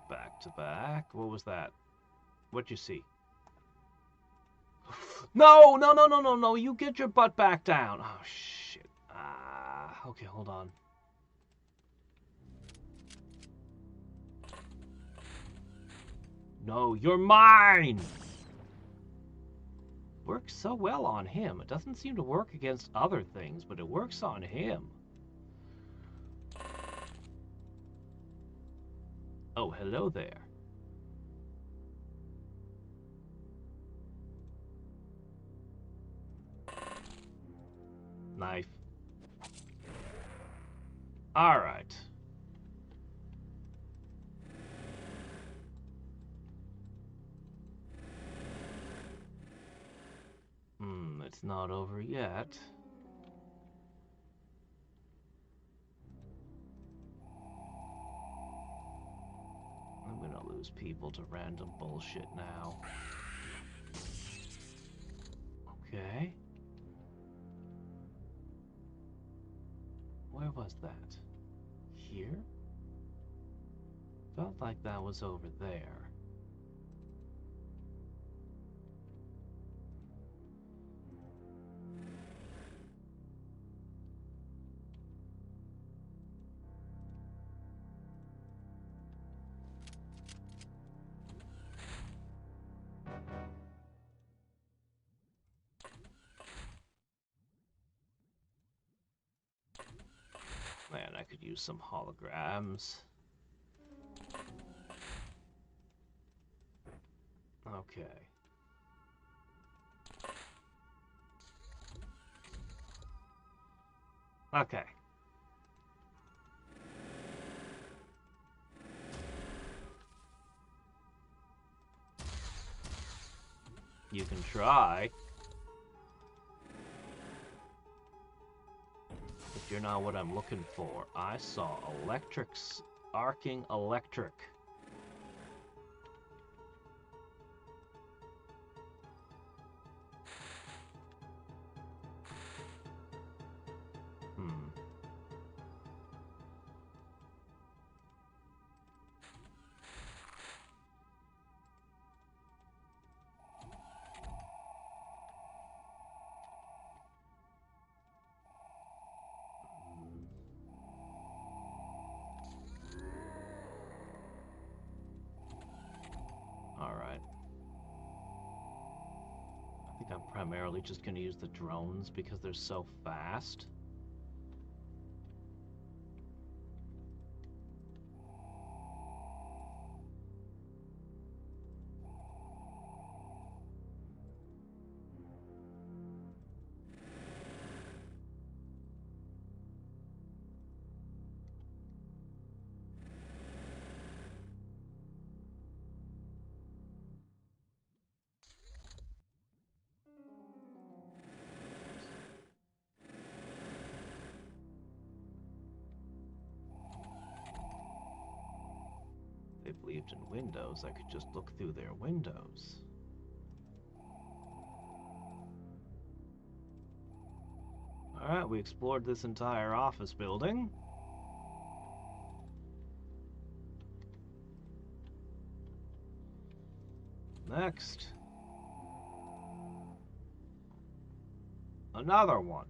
S1: Back to back. What was that? What'd you see? No, no, no, no, no, no. You get your butt back down. Oh, shit. Okay, hold on. No, you're mine! Works so well on him. It doesn't seem to work against other things, but it works on him. Oh, hello there. Knife. All right. It's not over yet. I'm gonna lose people to random bullshit now. Okay. Where was that? Here? Felt like that was over there. could use some holograms. Okay. Okay. You can try. But you're not what I'm looking for. I saw electrics, arcing electric. Alright. I think I'm primarily just going to use the drones because they're so fast. They believed in windows, I could just look through their windows. Alright, we explored this entire office building. Next. Another one.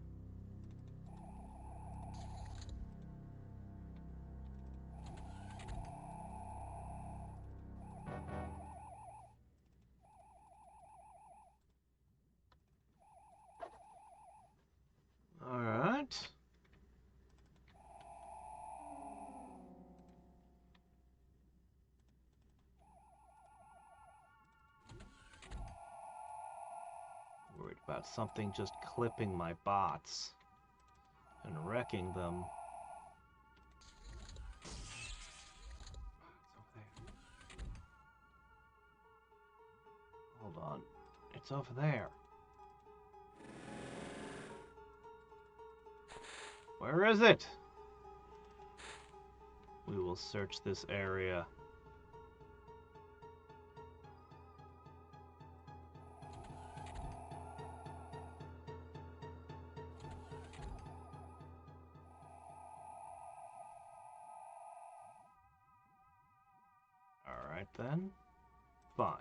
S1: Alright. Worried about something just clipping my bots and wrecking them. Hold on. It's over there. Where is it? We will search this area. Alright then. Fine.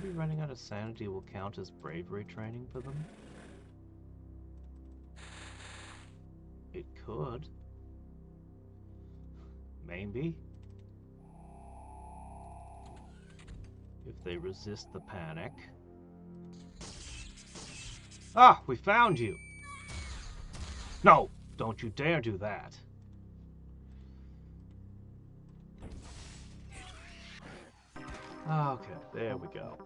S1: Maybe running out of sanity will count as bravery training for them? It could. Maybe. If they resist the panic. Ah, we found you! No! Don't you dare do that! Okay, there we go.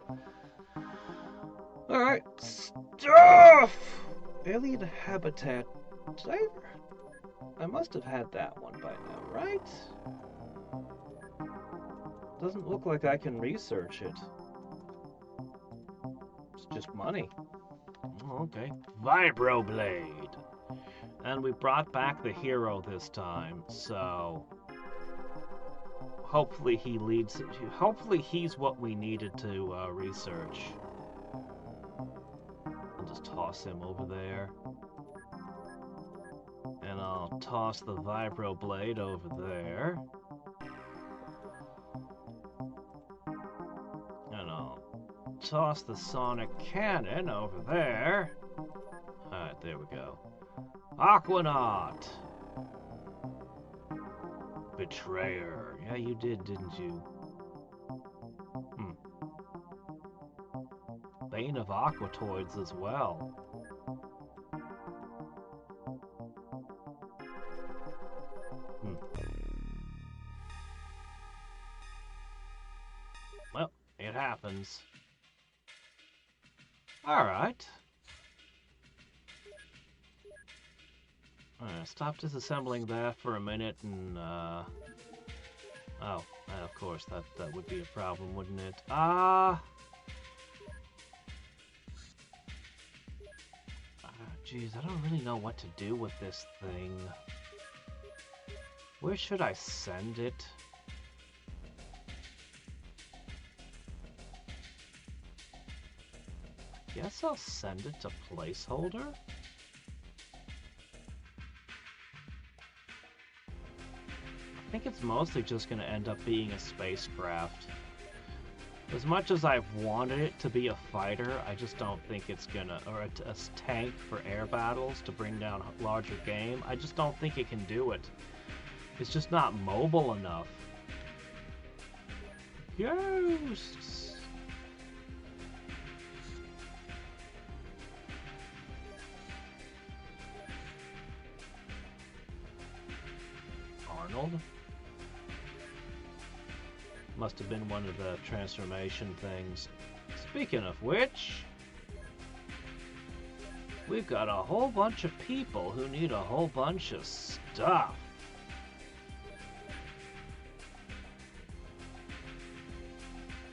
S1: Alright, stuff! Alien habitat. I must have had that one by now, right? Doesn't look like I can research it. It's just money. Oh, okay. Vibroblade. And we brought back the hero this time, so hopefully he leads. Hopefully he's what we needed to research. I'll just toss him over there. And I'll toss the Vibroblade over there. And I'll toss the Sonic Cannon over there. Alright, there we go. Aquanaut! Betrayer. Yeah, you did, didn't you? Bane of Aquatoids as well. Well, it happens. Alright. Stop disassembling that for a minute and, oh, of course, that would be a problem, wouldn't it? Geez, I don't really know what to do with this thing. Where should I send it? Guess I'll send it to placeholder? I think it's mostly just going to end up being a spacecraft. As much as I've wanted it to be a fighter, I just don't think it's gonna, or a tank for air battles to bring down larger game. I just don't think it can do it. It's just not mobile enough. Yes! Arnold? Must have been one of the transformation things. Speaking of which, we've got a whole bunch of people who need a whole bunch of stuff.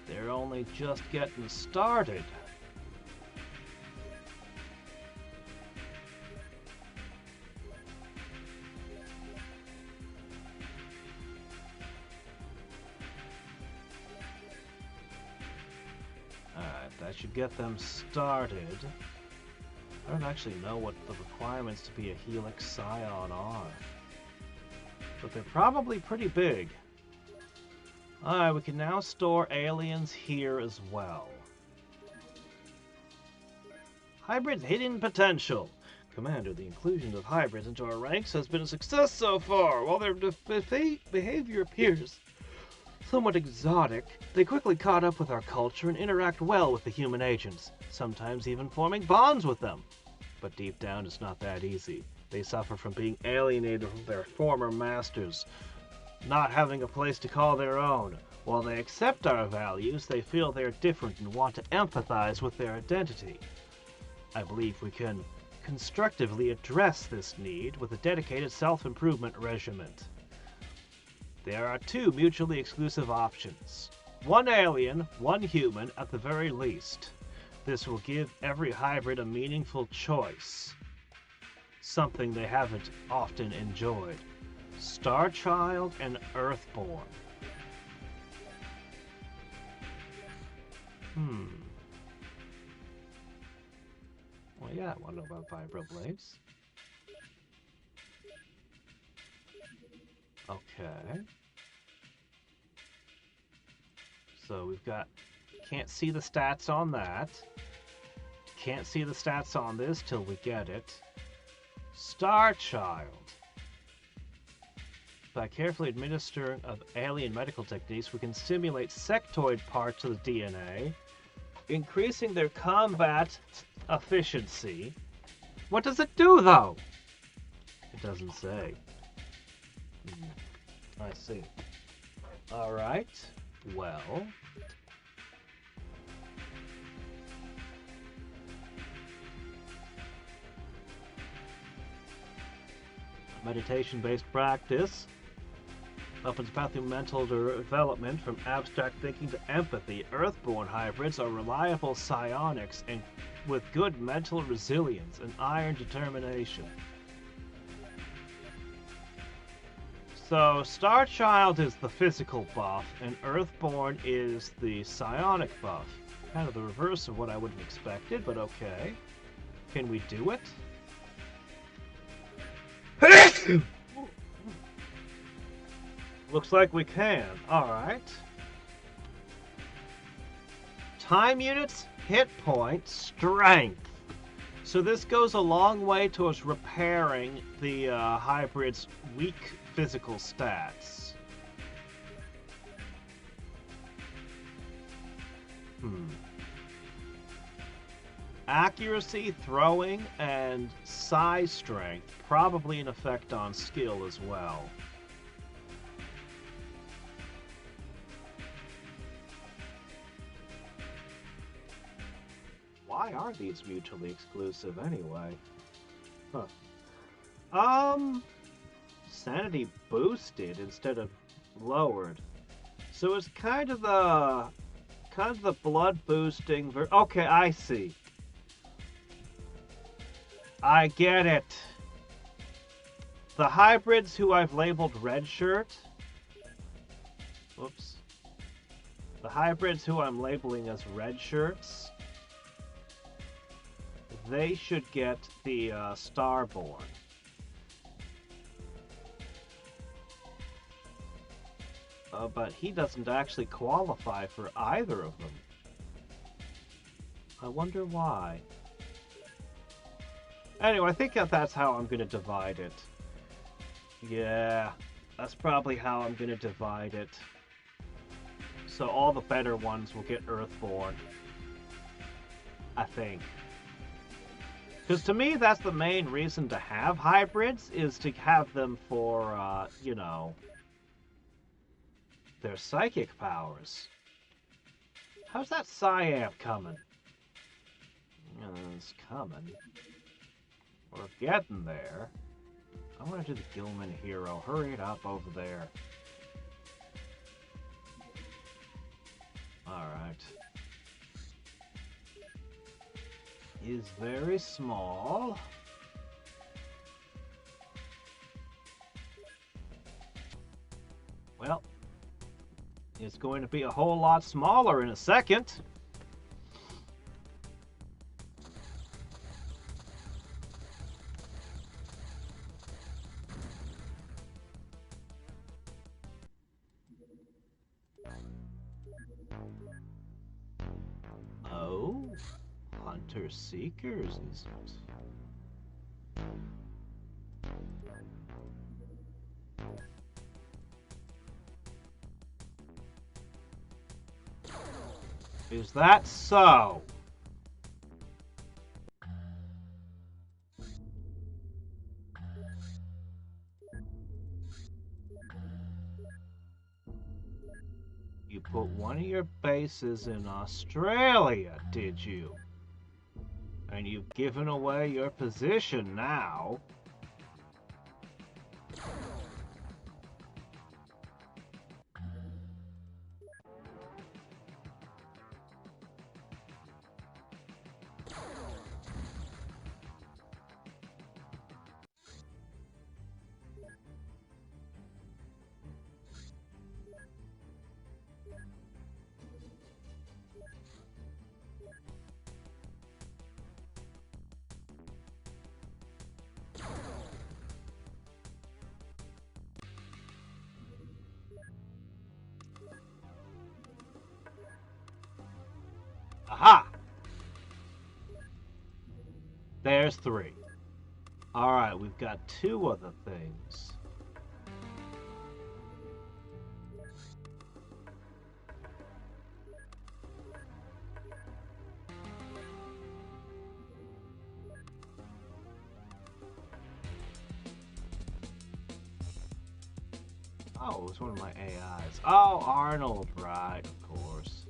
S1: They're only just getting started. That should get them started. I don't actually know what the requirements to be a Helix Scion are, but they're probably pretty big. Alright, we can now store aliens here as well. Hybrid hidden potential. Commander, the inclusion of hybrids into our ranks has been a success so far. While their behavior appears somewhat exotic, they quickly caught up with our culture and interact well with the human agents, sometimes even forming bonds with them. But deep down, it's not that easy. They suffer from being alienated from their former masters, not having a place to call their own. While they accept our values, they feel they're different and want to empathize with their identity. I believe we can constructively address this need with a dedicated self-improvement regimen. There are two mutually exclusive options. One alien, one human at the very least. This will give every hybrid a meaningful choice. Something they haven't often enjoyed. Starchild and Earthborn. Well, yeah, I want to know about vibroblades. Okay. So we've got, can't see the stats on that. Can't see the stats on this till we get it. Starchild. By carefully administering of alien medical techniques, we can simulate sectoid parts of the DNA, increasing their combat efficiency. What does it do, though? It doesn't say. I see. Alright, well. Meditation-based practice opens path to mental development from abstract thinking to empathy. Earthborn hybrids are reliable psionics and with good mental resilience and iron determination. So, Starchild is the physical buff, and Earthborn is the psionic buff. Kind of the reverse of what I would have expected, but okay. Can we do it? Looks like we can. Alright. Time units, hit point, strength. So this goes a long way towards repairing the hybrid's weak physical stats. Accuracy, throwing, and size strength. Probably an effect on skill as well. Why are these mutually exclusive anyway? Huh. Sanity boosted instead of lowered. So it's kind of the blood boosting okay, I see. I get it. The hybrids who I've labeled red shirt. Whoops. The hybrids who I'm labeling as red shirts, they should get the Starborn. But he doesn't actually qualify for either of them. I wonder why. Anyway, I think that's how I'm going to divide it. Yeah, that's probably how I'm going to divide it. So all the better ones will get Earthborn. I think. Because to me, that's the main reason to have hybrids, is to have them for, you know, their psychic powers. How's that Psyamp coming? It's coming. We're getting there. I want to do the Gilman Hero. Hurry it up over there. Alright. Is very small. Well, it's going to be a whole lot smaller in a second. Oh, Hunter Seekers is it? Is that so? You put one of your bases in Australia, did you? And you've given away your position now. Aha! There's 3. Alright, we've got 2 other things. Oh, it was one of my AIs. Oh, Arnold, right, of course.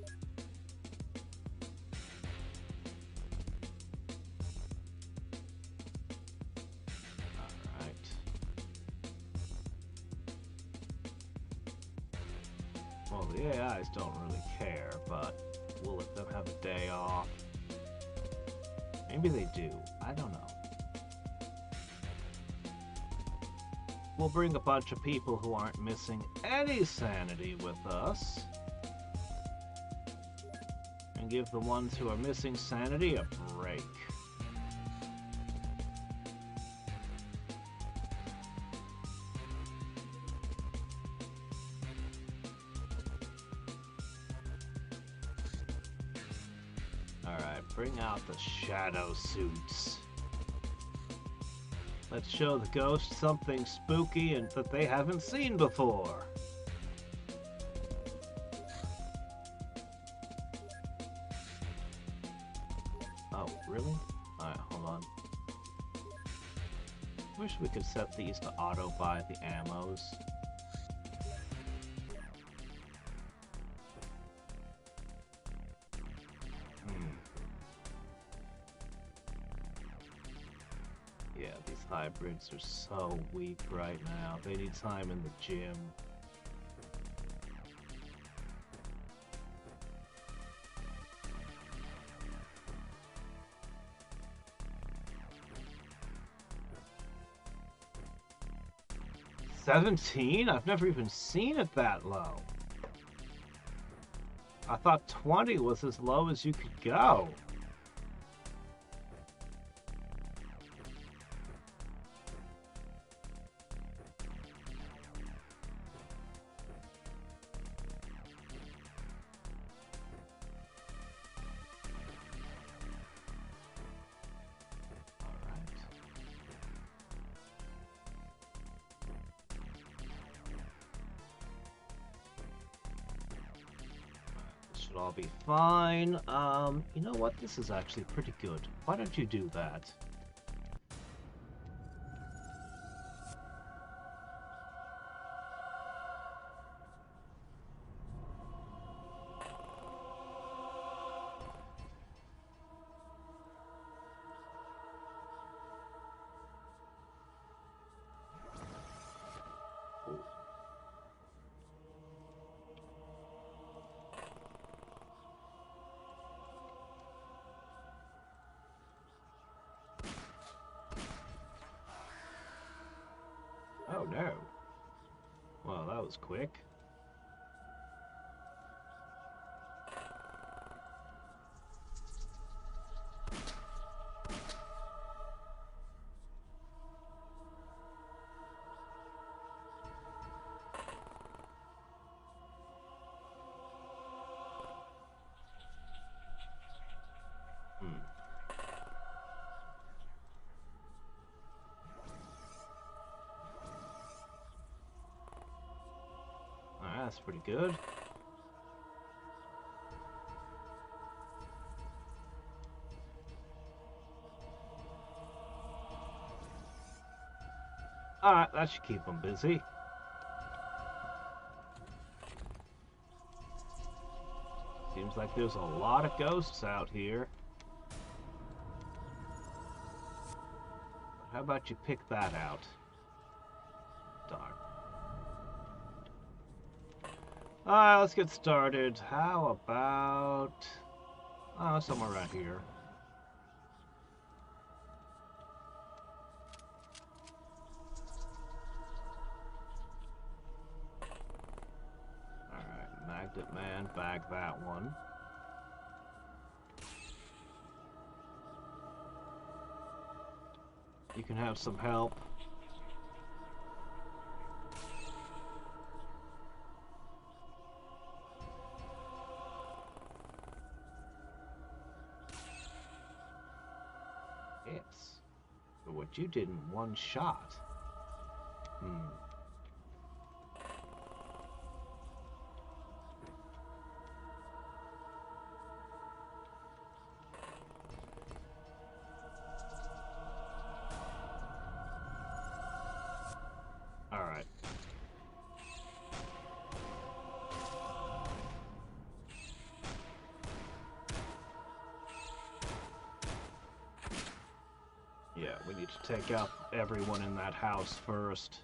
S1: Well, the AIs don't really care, but we'll let them have a day off. Maybe they do. I don't know. We'll bring a bunch of people who aren't missing any sanity with us. And give the ones who are missing sanity a break. Bring out the shadow suits. Let's show the ghosts something spooky and that they haven't seen before. Oh, really? Alright, hold on. Wish we could set these to auto buy the ammos. Yeah, these hybrids are so weak right now. They need time in the gym. $17? I've never even seen it that low. I thought 20 was as low as you could go. I'll be fine. You know what? This is actually pretty good. Why don't you do that? Oh no. Well, that was quick. That's pretty good. Alright, that should keep them busy. Seems like there's a lot of ghosts out here. How about you pick that out? Darn. Alright, let's get started. How about... oh, somewhere around here. Alright, Magnet Man, bag that one. You can have some help. Yes. But what you did in one shot. Alright. Yeah, we need to take out everyone in that house first.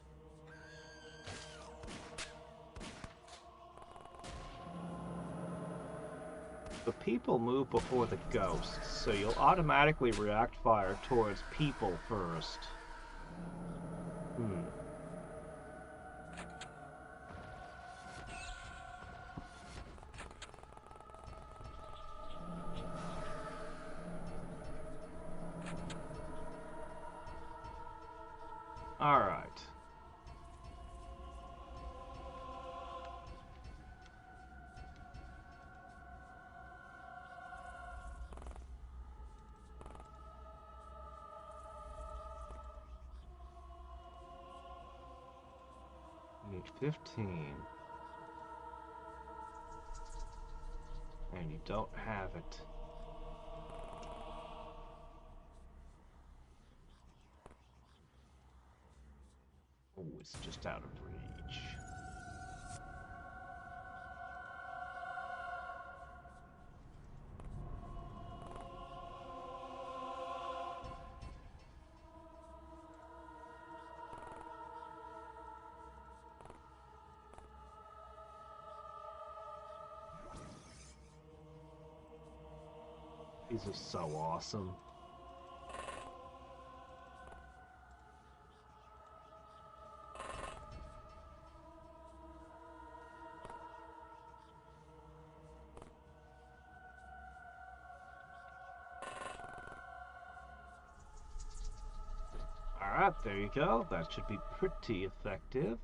S1: The people move before the ghosts, so you'll automatically react fire towards people first. Alright. Need 15. And you don't have it. it's just out of reach. These are so awesome. Alright, there you go. That should be pretty effective.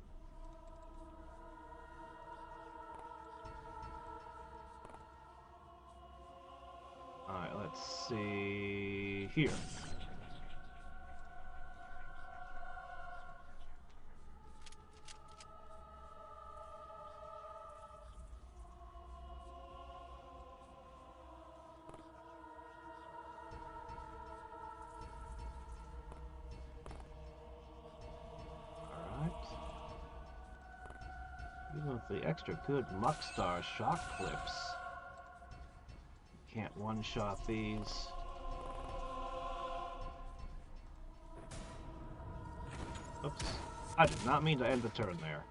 S1: Alright, let's see here. Even with the extra good Muckstar shock clips, you can't one-shot these. Oops. I did not mean to end the turn there.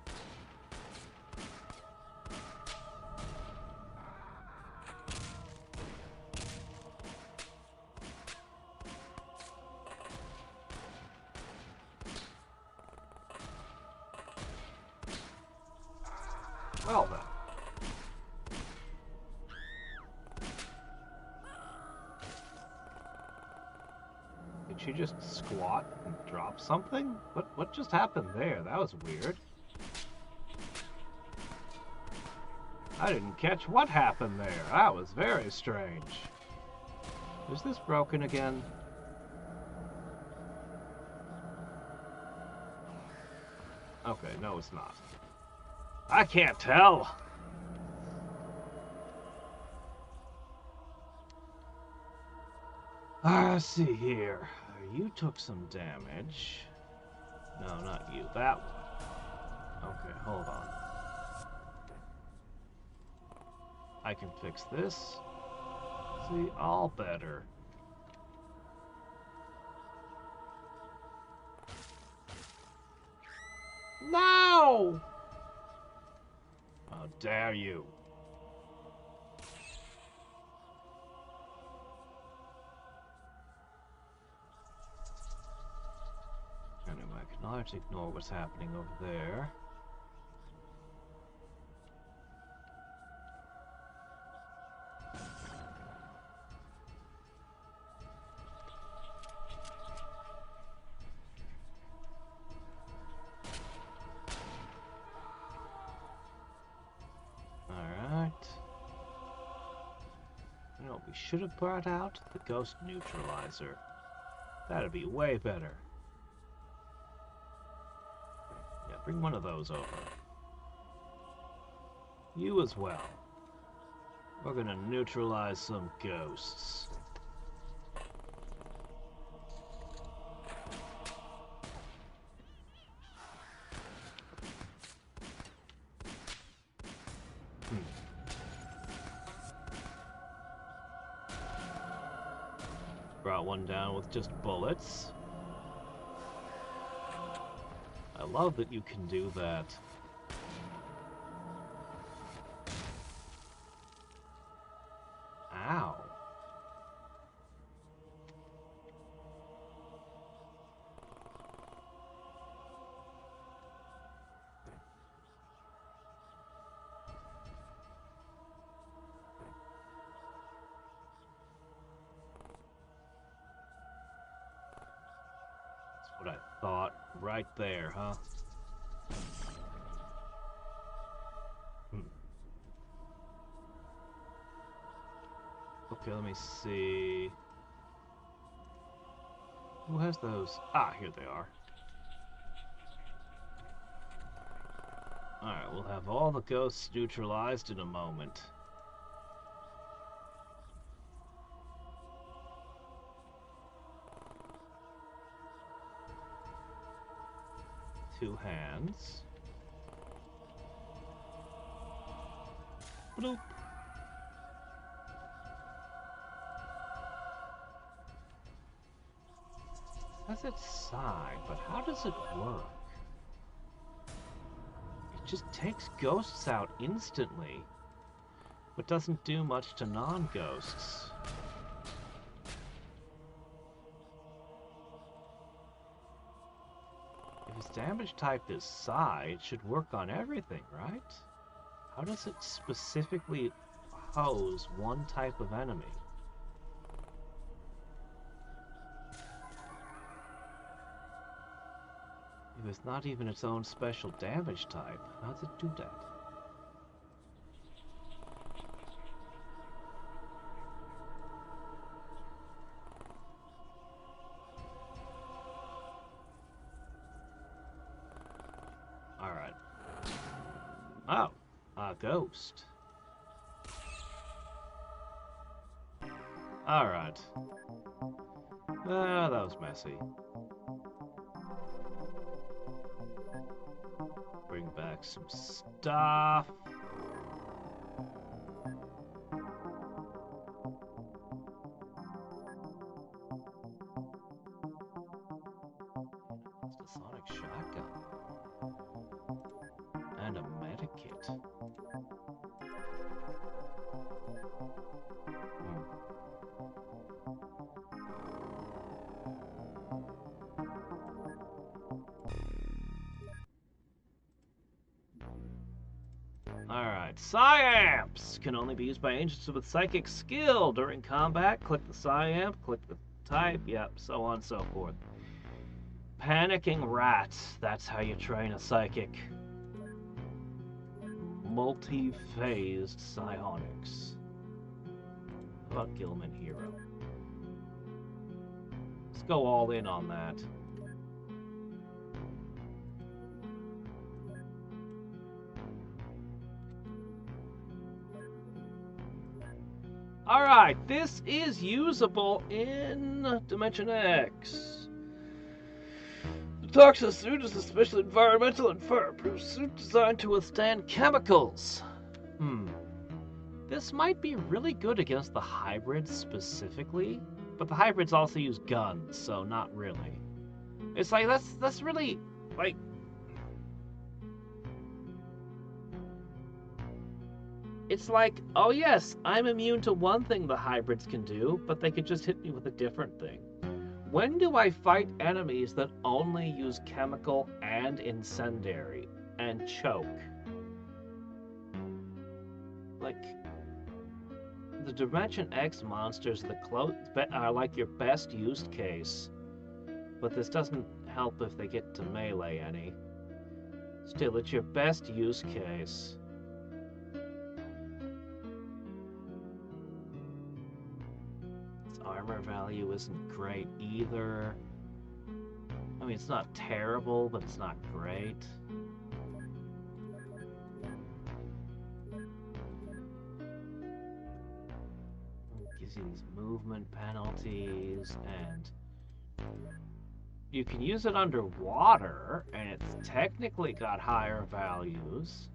S1: Well then. Did she just squat and drop something? What just happened there? That was weird. I didn't catch what happened there. That was very strange. Is this broken again? Okay, no it's not. I can't tell. Let's see here. You took some damage. No, not you. That one. Okay, hold on. I can fix this. See, all better. No! How dare you? Anyway, I can largely ignore what's happening over there. We should have brought out the ghost neutralizer. That'd be way better. Yeah, bring one of those over. You as well. We're gonna neutralize some ghosts. Brought one down with just bullets. I love that you can do that. Ow. What I thought right there, huh? Okay, let me see. Who has those? Ah, here they are. Alright, we'll have all the ghosts neutralized in a moment. 2 hands. Bloop. Has its side, but how does it work? It just takes ghosts out instantly, but doesn't do much to non-ghosts. If its damage type is psi, it should work on everything, right? How does it specifically hose one type of enemy? If it's not even its own special damage type, how does it do that? Alright. Oh, a ghost. Alright. Ah, that was messy. Bring back some stuff. It's a sonic shotgun. And a medikit. Alright, Psyamps can only be used by agents with psychic skill during combat. Click the Psyamp, click the type, yep, so on and so forth. Panicking rats, that's how you train a psychic. Multi-phased psionics. How about Gilman Hero? Let's go all in on that. Alright, this is usable in Dimension X. The Toxin suit is a special environmental and fireproof suit designed to withstand chemicals. This might be really good against the hybrids specifically, but the hybrids also use guns, so not really. It's like, that's really, like... It's like, oh yes, I'm immune to one thing the hybrids can do, but they could just hit me with a different thing. When do I fight enemies that only use chemical and incendiary and choke? Like, the Dimension X monsters are like your best used case, but this doesn't help if they get to melee any. Still, it's your best use case. Armor value isn't great either. I mean, it's not terrible, but it's not great. It gives you these movement penalties, and you can use it underwater, and it's technically got higher values.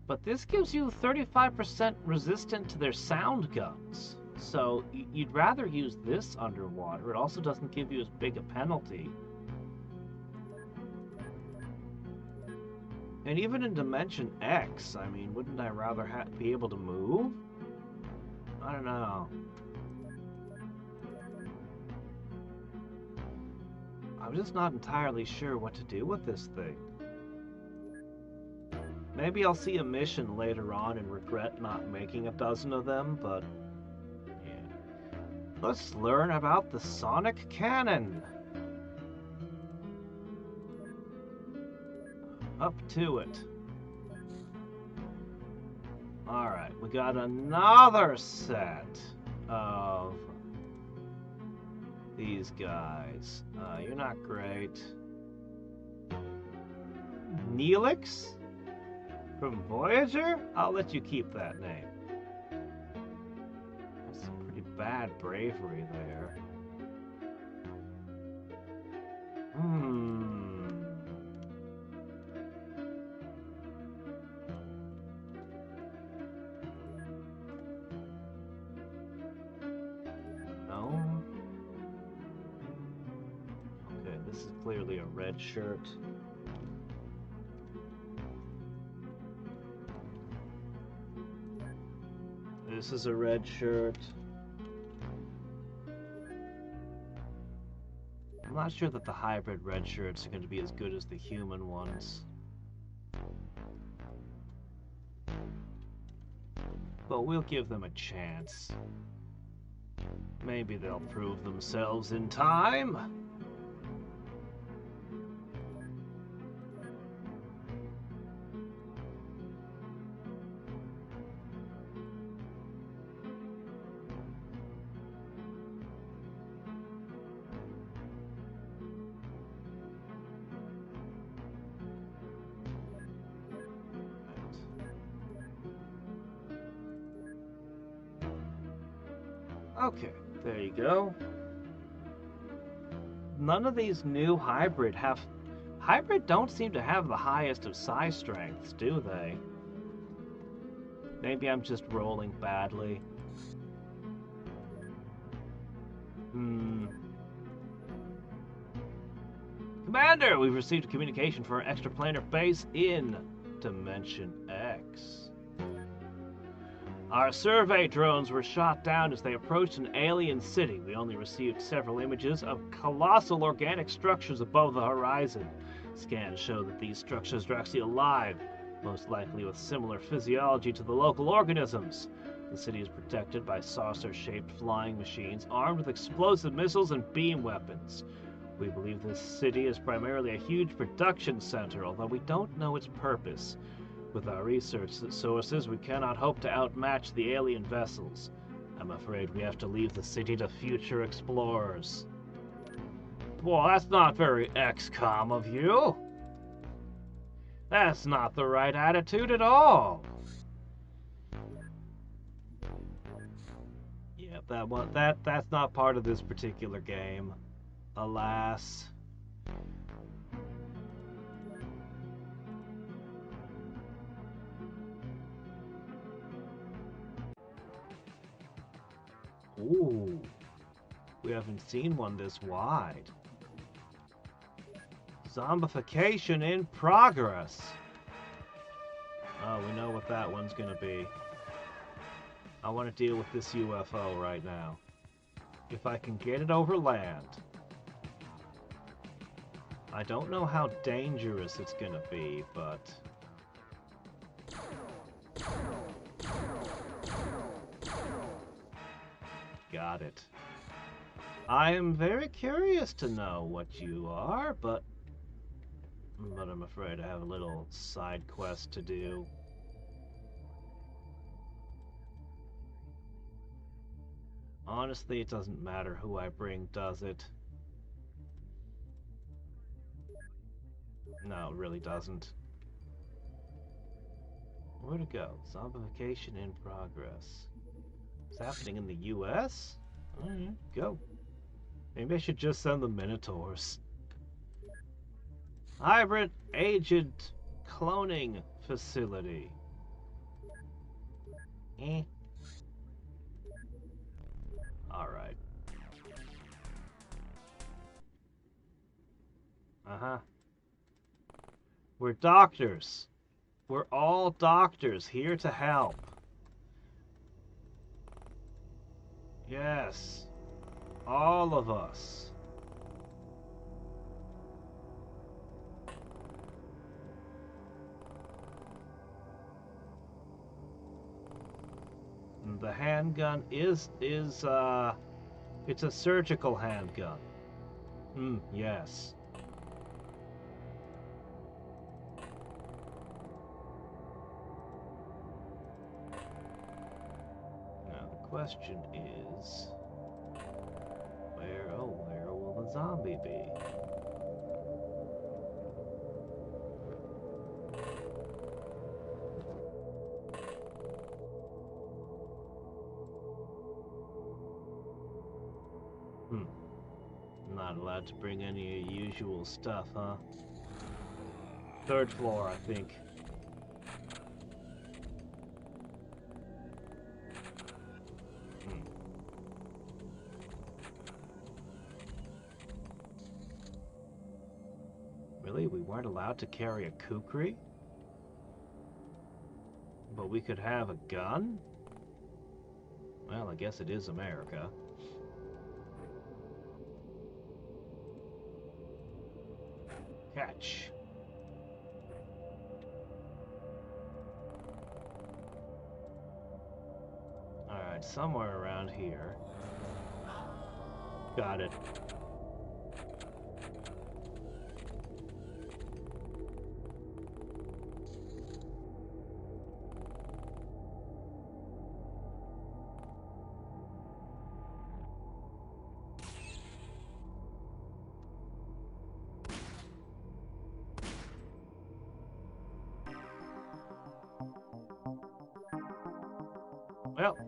S1: But this gives you 35% resistant to their sound guns. So you'd rather use this underwater. It also doesn't give you as big a penalty. And even in Dimension X, I mean, wouldn't I rather be able to move? I don't know. I'm just not entirely sure what to do with this thing. Maybe I'll see a mission later on and regret not making a dozen of them, but... Let's learn about the sonic cannon. Up to it. Alright, we got another set of these guys. You're not great. Neelix? From Voyager? I'll let you keep that name. Bad bravery there. clearly a red shirt. This is a red shirt. I'm not sure that the hybrid red shirts are going to be as good as the human ones. But we'll give them a chance. Maybe they'll prove themselves in time. Okay, there you go. None of these new hybrid don't seem to have the highest of psi strengths, do they? Maybe I'm just rolling badly. Commander, we've received a communication for an extraplanar base in Dimension X. Our survey drones were shot down as they approached an alien city. We only received several images of colossal organic structures above the horizon. Scans show that these structures are actually alive, most likely with similar physiology to the local organisms. The city is protected by saucer-shaped flying machines armed with explosive missiles and beam weapons. We believe this city is primarily a huge production center, although we don't know its purpose. With our research sources, we cannot hope to outmatch the alien vessels. I'm afraid we have to leave the city to future explorers. Well, that's not very XCOM of you. That's not the right attitude at all. Yep, that's not part of this particular game. Alas. Ooh, we haven't seen one this wide. Zombification in progress. Oh, we know what that one's gonna be. I want to deal with this UFO right now. If I can get it over land. I don't know how dangerous it's gonna be, but... Got it. I am very curious to know what you are, but I'm afraid I have a little side quest to do. Honestly, it doesn't matter who I bring, does it? No, it really doesn't. Where to go? Zombification in progress. It's happening in the US? Alright, go. Maybe I should just send the Minotaurs. Hybrid Agent Cloning Facility. Alright. Uh-huh. We're doctors. We're all doctors here to help. Yes. All of us. And the handgun is it's a surgical handgun. Yes. Now the question is, where will the zombie be? Not allowed to bring any of your usual stuff, huh? Third floor, I think. weren't allowed to carry a kukri? But we could have a gun? Well, I guess it is America. Catch. Alright, somewhere around here. Got it. Well.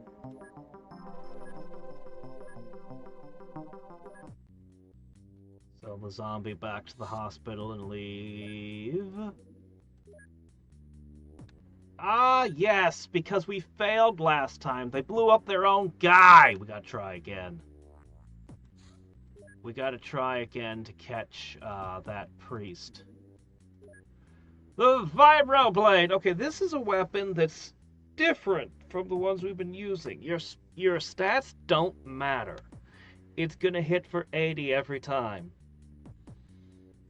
S1: Sell the zombie back to the hospital and leave. Ah, yes, because we failed last time. They blew up their own guy. We gotta try again. We gotta try again to catch that priest. The vibroblade. Okay, this is a weapon that's different from the ones we've been using. Your stats don't matter. It's gonna hit for 80 every time.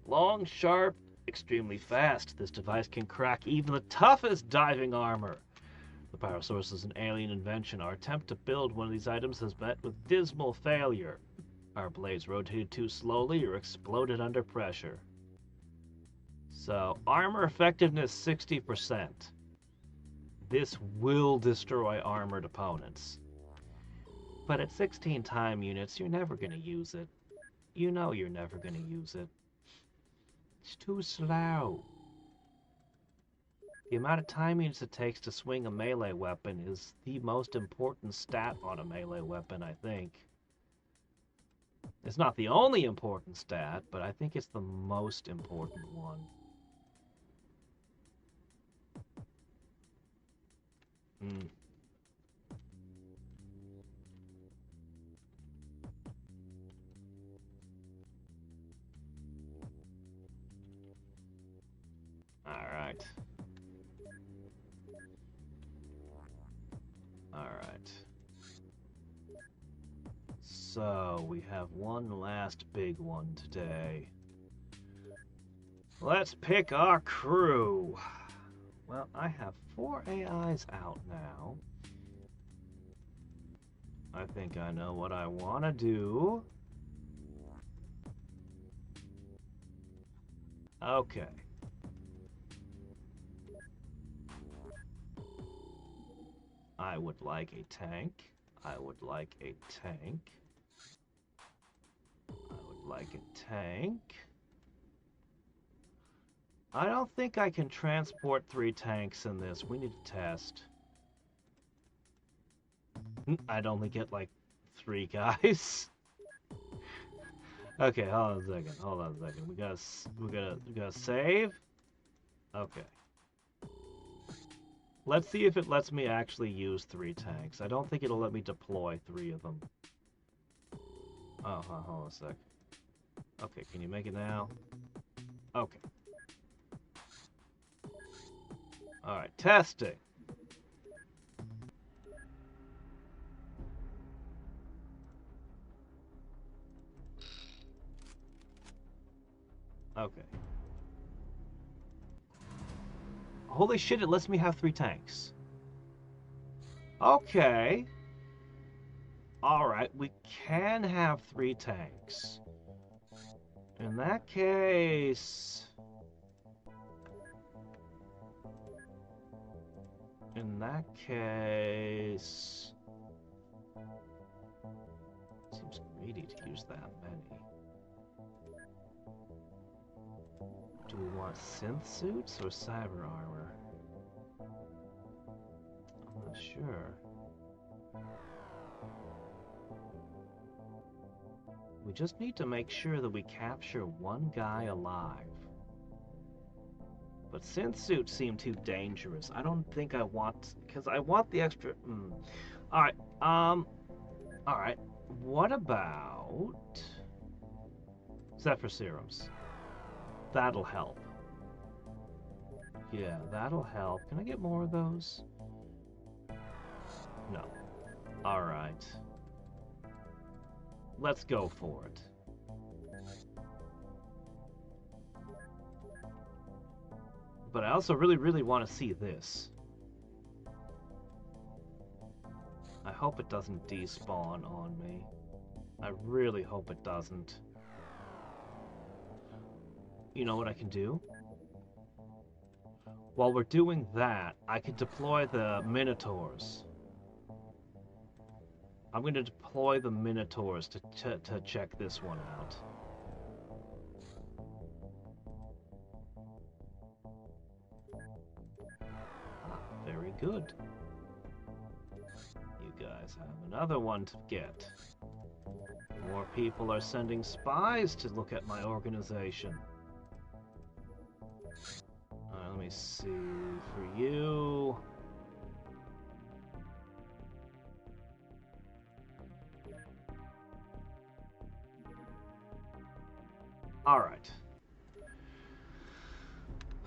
S1: Long, sharp, extremely fast. This device can crack even the toughest diving armor. The power source is an alien invention. Our attempt to build one of these items has met with dismal failure. Our blades rotated too slowly or exploded under pressure. So, armor effectiveness 60%. This will destroy armored opponents. But at 16 time units, you're never going to use it. You know you're never going to use it. It's too slow. The amount of time units it takes to swing a melee weapon is the most important stat on a melee weapon, I think. It's not the only important stat, but I think it's the most important one. Alright. Alright. So, we have one last big one today. Let's pick our crew. Well, I have 4 AIs out now. I think I know what I want to do. Okay. I would like a tank. I would like a tank. I would like a tank. I don't think I can transport 3 tanks in this. We need to test. I'd only get like 3 guys. Okay, hold on a second. Hold on a second. We gotta save. Okay. Let's see if it lets me actually use 3 tanks. I don't think it'll let me deploy 3 of them. Oh, hold on a sec. Okay, can you make it now? Okay. Alright, testing. Okay. Holy shit, it lets me have 3 tanks. Okay. Alright, we can have 3 tanks. In that case... Seems greedy to use that many. Do we want synth suits or cyber armor? I'm not sure. We just need to make sure that we capture 1 guy alive. But synth suits seem too dangerous. I don't think I want... Because I want the extra... Alright, Alright, what about... Zephyr serums? That'll help. Yeah, that'll help. Can I get more of those? No. Alright. Let's go for it. But I also really want to see this. I hope it doesn't despawn on me. I really hope it doesn't. You know what I can do? While we're doing that, I can deploy the Minotaurs. I'm going to deploy the Minotaurs to check this one out. Ah, very good. You guys have another one to get. More people are sending spies to look at my organization. Alright, let me see. For you... Alright.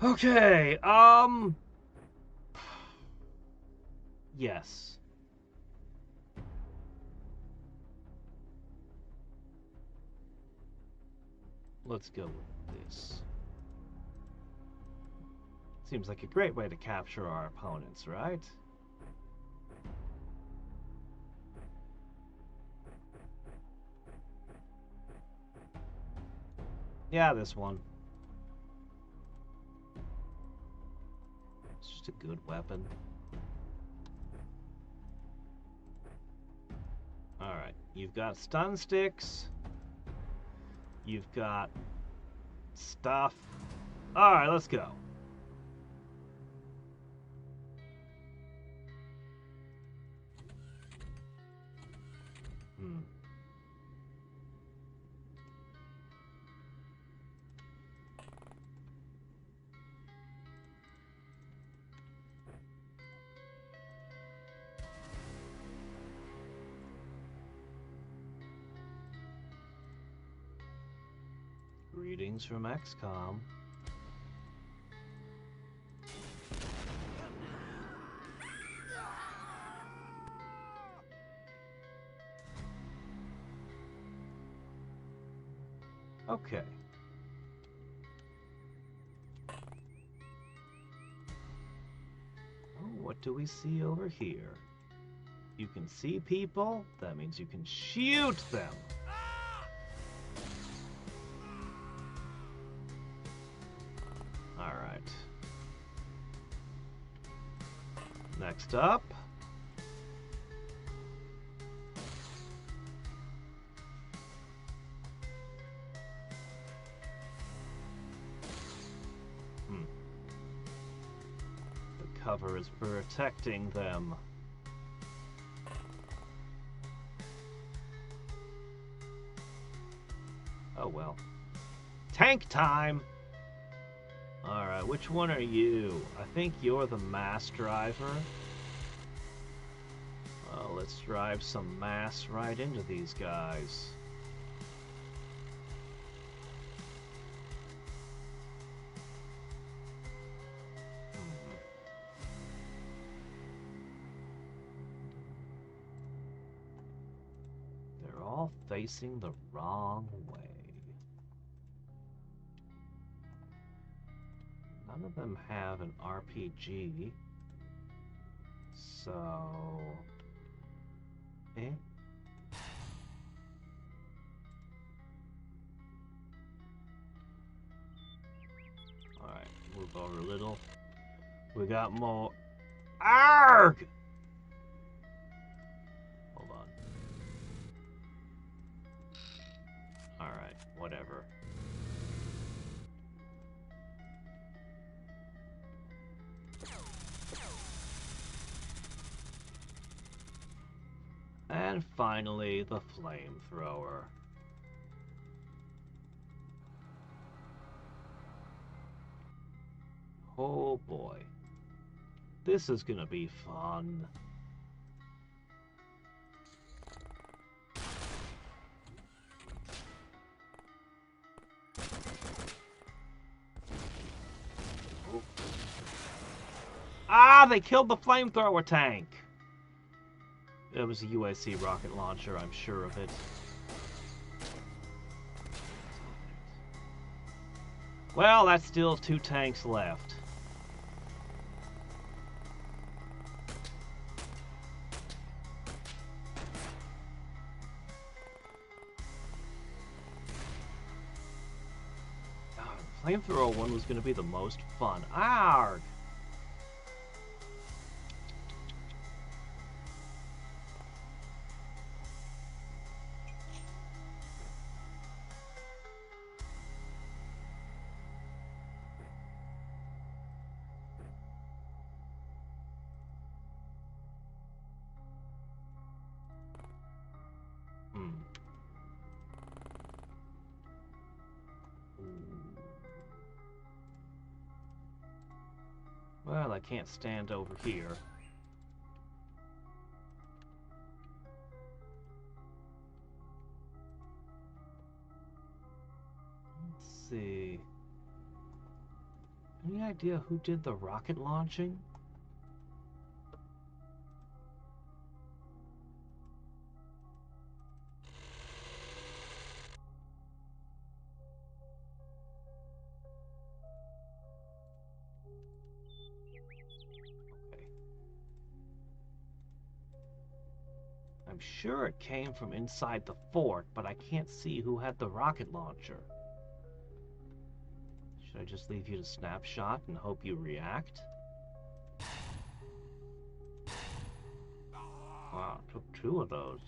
S1: Okay, yes. Let's go with this. Seems like a great way to capture our opponents, right? Yeah, this one. It's just a good weapon. Alright, you've got stun sticks. You've got stuff. Alright, let's go. Greetings from Xcom. Okay. Oh, what do we see over here? You can see people, that means you can shoot them. Alright. Next up. The cover is protecting them. Oh well. Tank time! Alright, which one are you? I think you're the mass driver. Well, let's drive some mass right into these guys. They're all facing the wrong way. None of them have an RPG, so... Eh? Alright, move over a little. We got more... ARG! Hold on. Alright, whatever. And finally, the flamethrower. Oh boy. This is gonna be fun. Ah, they killed the flamethrower tank! It was a UAC rocket launcher, I'm sure of it. Well, that's still 2 tanks left. Flamethrower one was going to be the most fun. Arrgh! Well, I can't stand over here. Let's see. Any idea who did the rocket launching? I'm sure it came from inside the fort, but I can't see who had the rocket launcher. Should I just leave you to snapshot and hope you react? Wow, took 2 of those.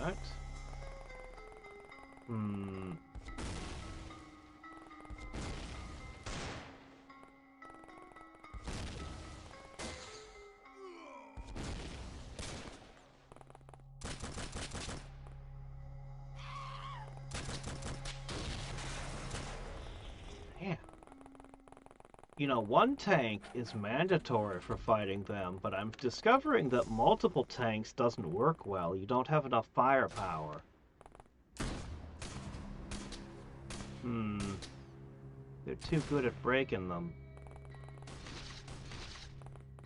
S1: Alright. Yeah. You know, 1 tank is mandatory for fighting them, but I'm discovering that multiple tanks doesn't work well. You don't have enough firepower. They're too good at breaking them.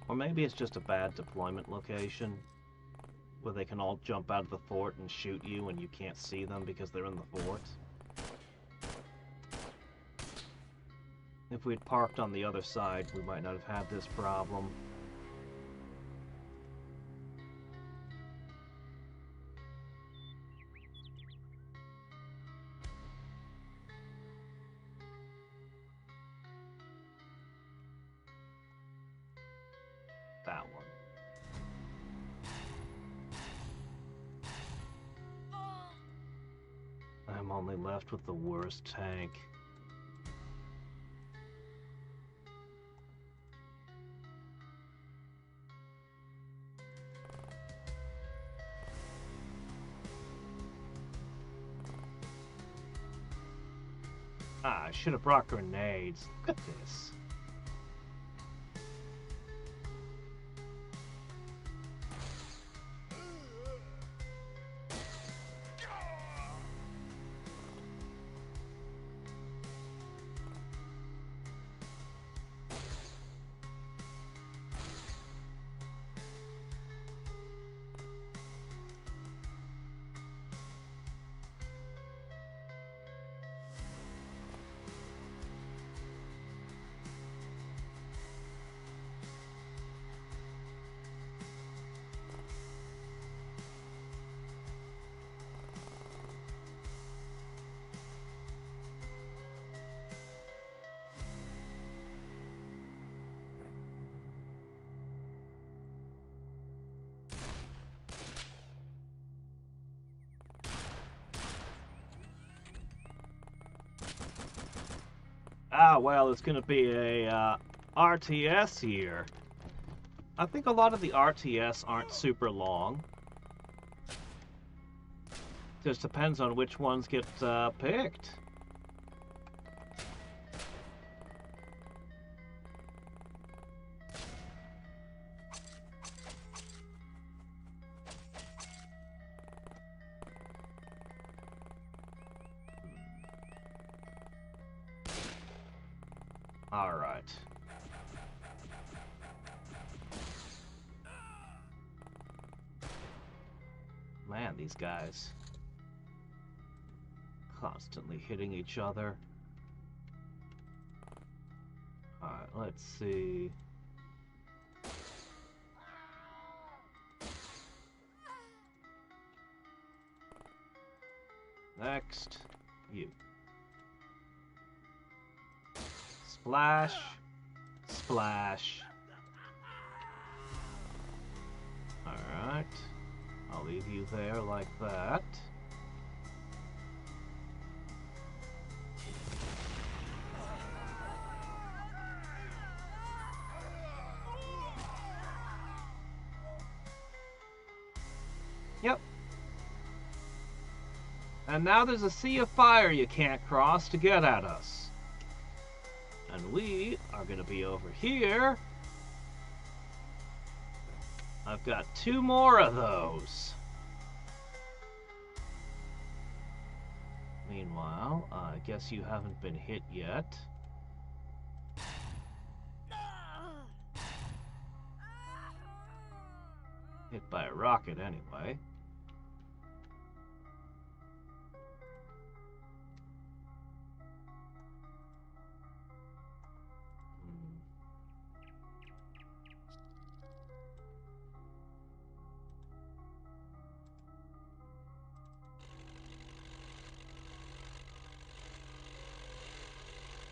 S1: Or maybe it's just a bad deployment location, where they can all jump out of the fort and shoot you and you can't see them because they're in the fort. If we'd parked on the other side, we might not have had this problem. That one. I'm only left with the worst tank. Ah, I should have brought grenades. Look at this. well, it's going to be a RTS year. I think a lot of the RTS aren't super long. Just depends on which ones get picked. All right. Man, these guys constantly hitting each other. All right, let's see. Next, you. Splash, splash. Alright. I'll leave you there like that. Yep. And now there's a sea of fire you can't cross to get at us. And we are going to be over here. I've got 2 more of those. Meanwhile, I guess you haven't been hit yet. Hit by a rocket anyway.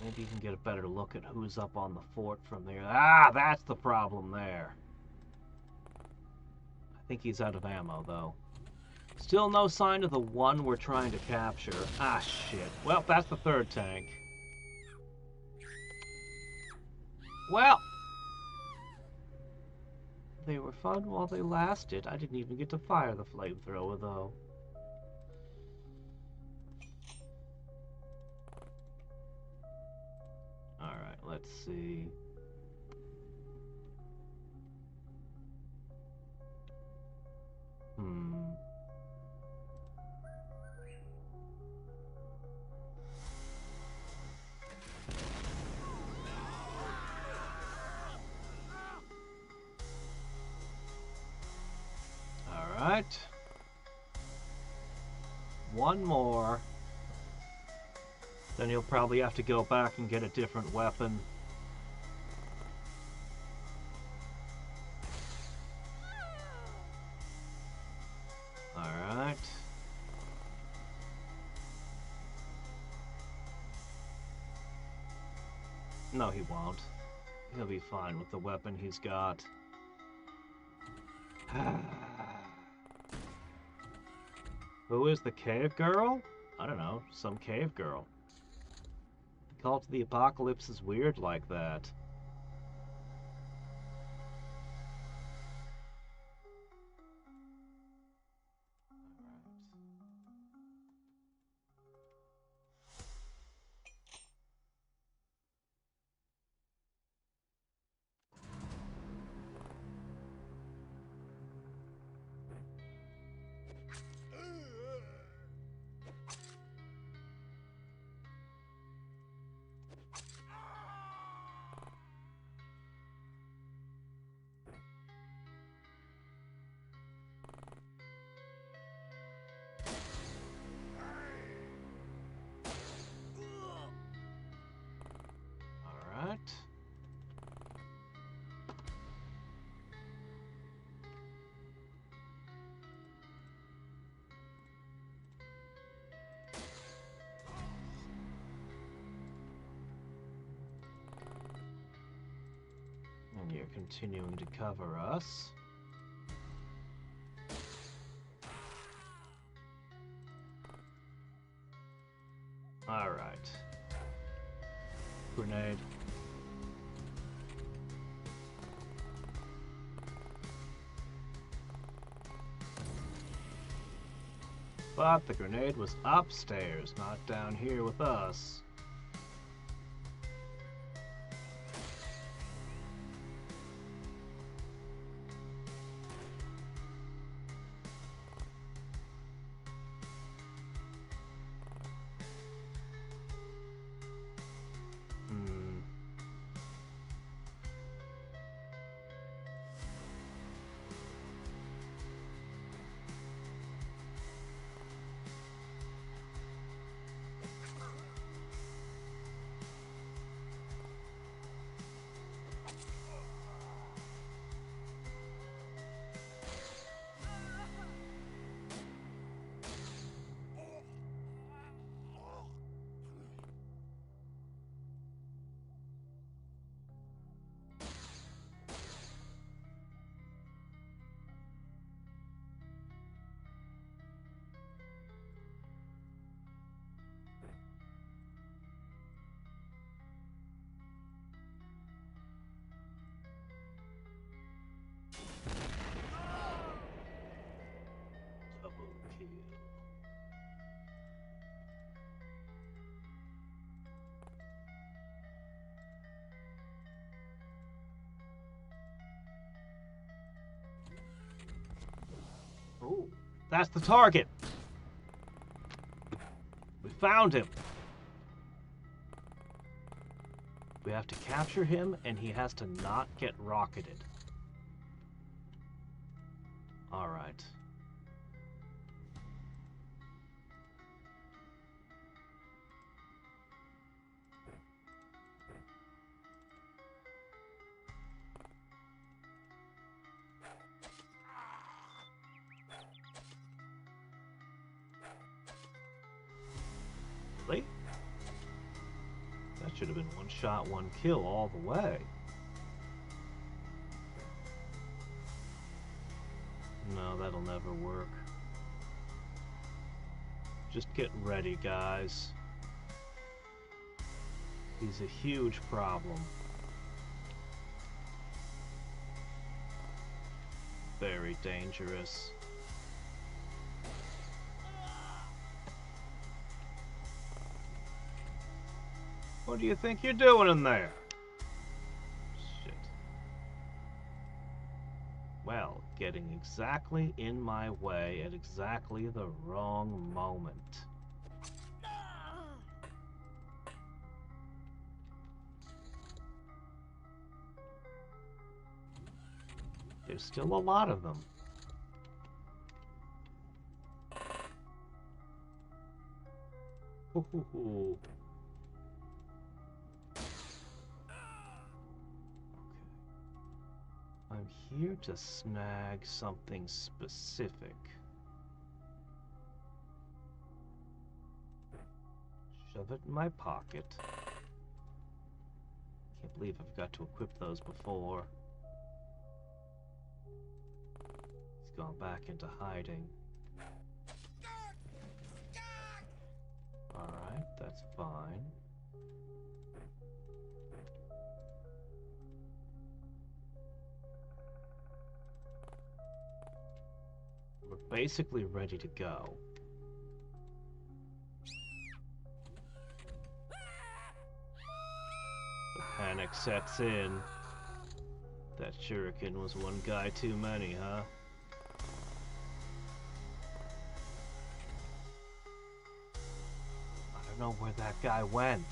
S1: Maybe you can get a better look at who's up on the fort from there. Ah, that's the problem there. I think he's out of ammo, though. Still no sign of the one we're trying to capture. Ah, shit. Well, that's the 3rd tank. Well, they were fun while they lasted. I didn't even get to fire the flamethrower, though. Alright, let's see. Alright. One more. Then you'll probably have to go back and get a different weapon. Alright. No, he won't. He'll be fine with the weapon he's got. Who is the cave girl? I don't know, some cave girl. The Call to the Apocalypse is weird like that. Alright. And you're continuing to cover us. Alright. grenade. But the grenade was upstairs, not down here with us. Oh, that's the target. We found him. We have to capture him, and he has to not get rocketed. All right. Really? That should have been one shot, one kill all the way. No, that'll never work. Just get ready, guys. He's a huge problem. Very dangerous. What do you think you're doing in there? Shit. Well, getting exactly in my way at exactly the wrong moment. There's still a lot of them. Ooh. I'm here to snag something specific. Shove it in my pocket. Can't believe I've got to equip those before. He's gone back into hiding. Alright, that's fine. We're basically ready to go. The panic sets in. That shuriken was one guy too many, huh? I don't know where that guy went.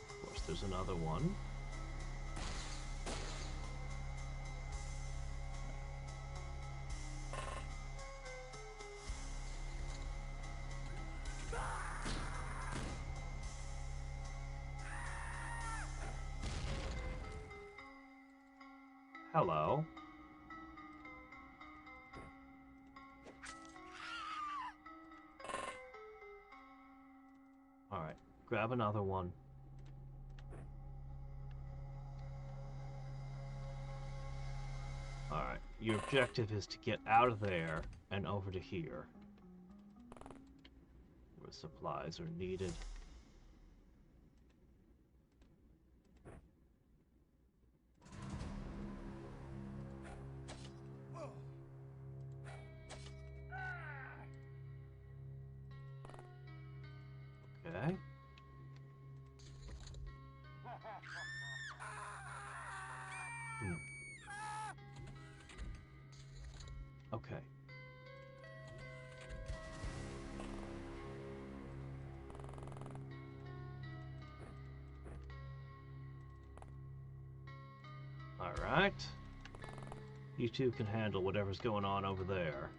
S1: Of course, there's another one. Hello. Alright, grab another one. Alright, your objective is to get out of there and over to here, where supplies are needed. Okay. Okay. All right. You two can handle whatever's going on over there.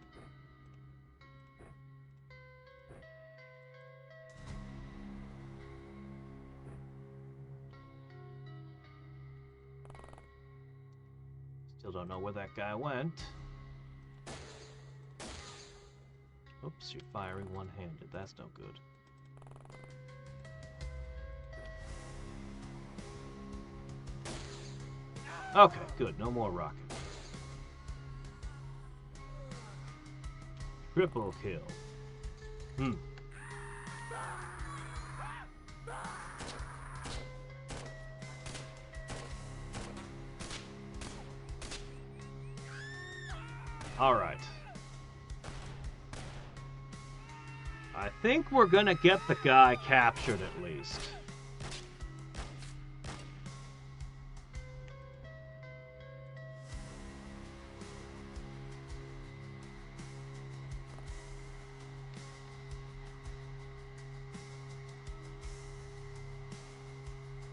S1: Still don't know where that guy went. Oops, you're firing one-handed. That's no good. Okay, good. No more rocket. Triple kill. All right. I think we're gonna get the guy captured at least.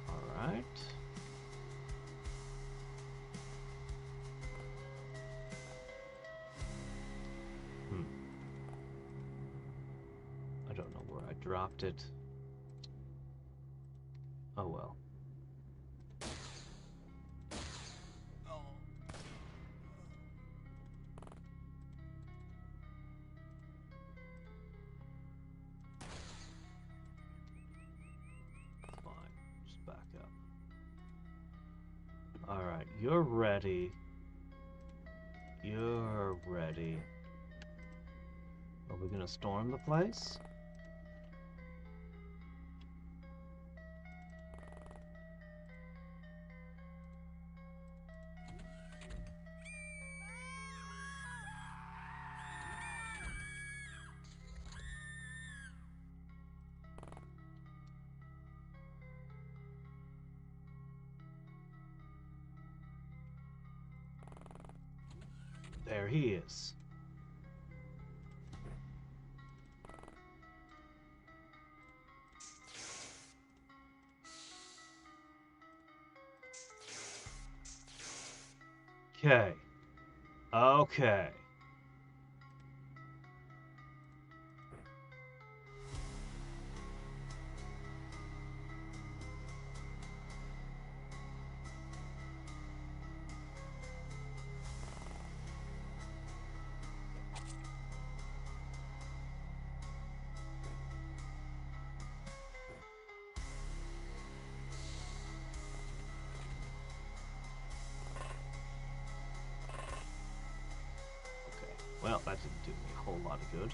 S1: All right. I don't know where I dropped it. Oh well. Fine. Just back up. Alright, you're ready. You're ready. Are we gonna storm the place? There he is. Okay. Okay. Well, that didn't do me a whole lot of good.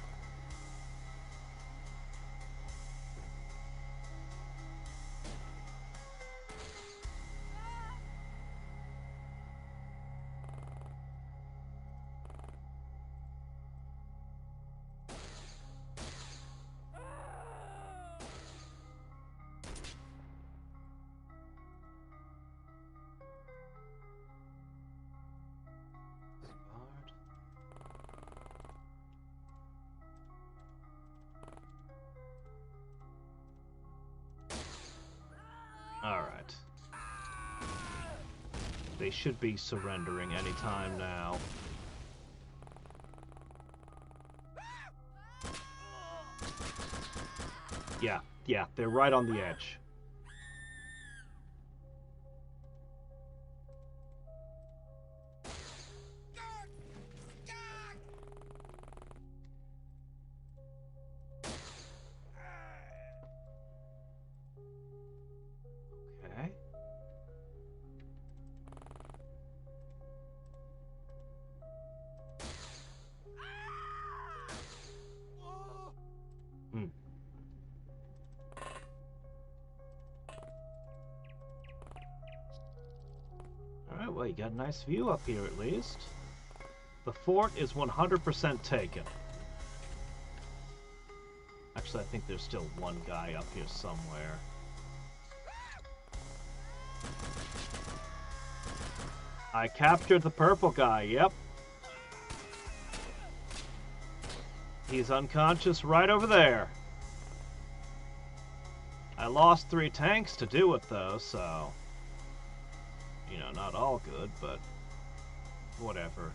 S1: Alright. They should be surrendering any time now. Yeah, they're right on the edge. Okay. Well, you got a nice view up here at least. The fort is 100% taken. Actually, I think there's still one guy up here somewhere. I captured the purple guy, yep. He's unconscious right over there. I lost 3 tanks to do it though, so... You know, not all good, but... whatever.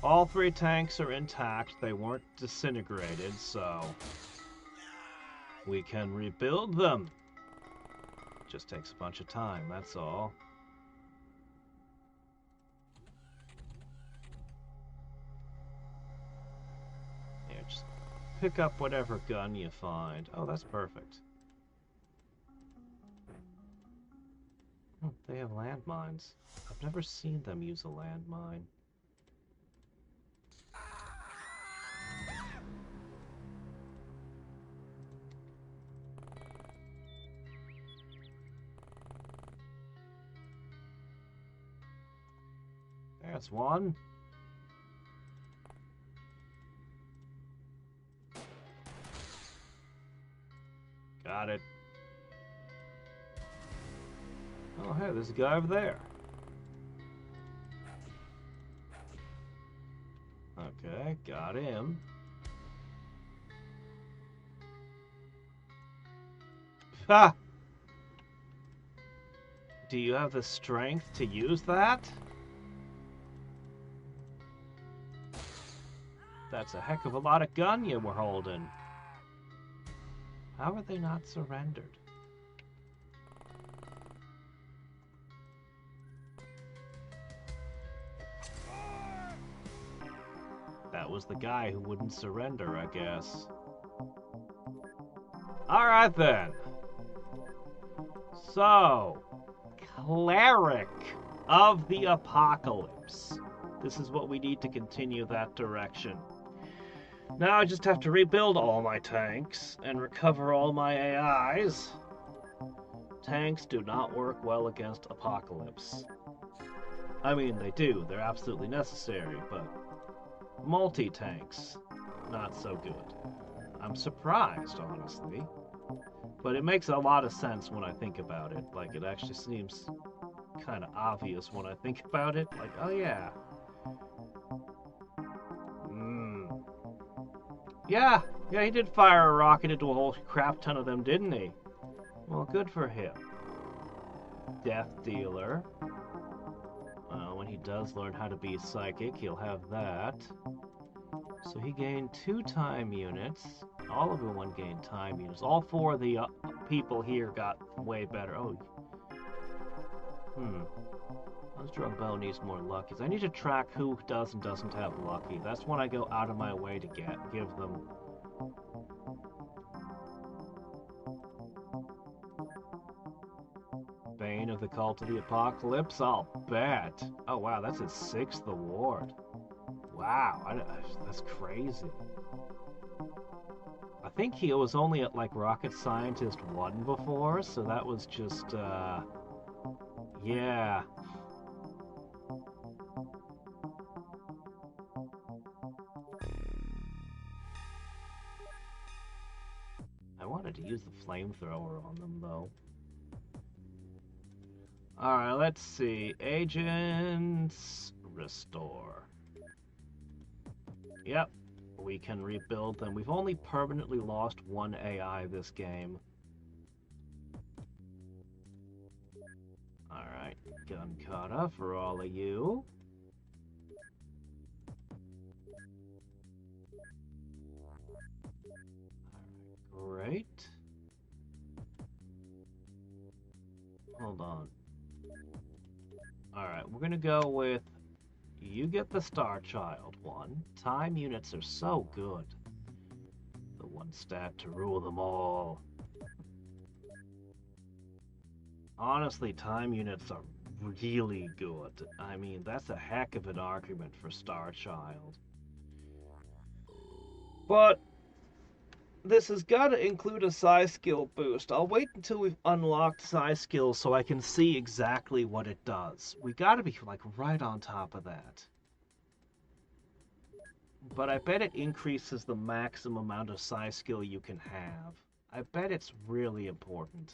S1: All 3 tanks are intact, they weren't disintegrated, so... we can rebuild them. Just takes a bunch of time, that's all. Here, just pick up whatever gun you find. Oh, that's perfect. Oh, they have landmines. I've never seen them use a landmine. There's one. Got it. Oh, hey, there's a guy over there. Okay, got him. Ha! Do you have the strength to use that? That's a heck of a lot of gun you were holding. How are they not surrendered? That was the guy who wouldn't surrender, I guess. Alright then. So, Cleric of the Apocalypse. This is what we need to continue that direction. Now I just have to rebuild all my tanks and recover all my AIs. Tanks do not work well against Apocalypse. I mean, they do. They're absolutely necessary, but multi-tanks, not so good. I'm surprised, honestly. But it makes a lot of sense when I think about it. Like, it actually seems kind of obvious when I think about it. Like, oh yeah. Yeah, he did fire a rocket into a whole crap ton of them, didn't he? Well, good for him. Death Dealer. When he does learn how to be psychic, he'll have that. So he gained 2 time units. All of them gained time units. All 4 of the people here got way better. Oh. Those Drumbo needs more luckies. I need to track who does and doesn't have lucky. That's when I go out of my way to give them. Bane of the Cult of the Apocalypse? I'll bet. Oh wow, that's his 6th award. Wow, that's crazy. I think he was only at like Rocket Scientist 1 before, so that was just, yeah. I wanted to use the flamethrower on them, though. Alright, let's see. Agents... Restore. Yep, we can rebuild them. We've only permanently lost 1 AI this game. Alright, gun kata for all of you. Great. Hold on. Alright, we're gonna go with... You get the Star Child one. Time units are so good. The 1 stat to rule them all. Honestly, time units are really good. I mean, that's a heck of an argument for Star Child. But this has got to include a psi skill boost. I'll wait until we've unlocked psi skills so I can see exactly what it does. We got to be like right on top of that. But I bet it increases the maximum amount of psi skill you can have. I bet it's really important.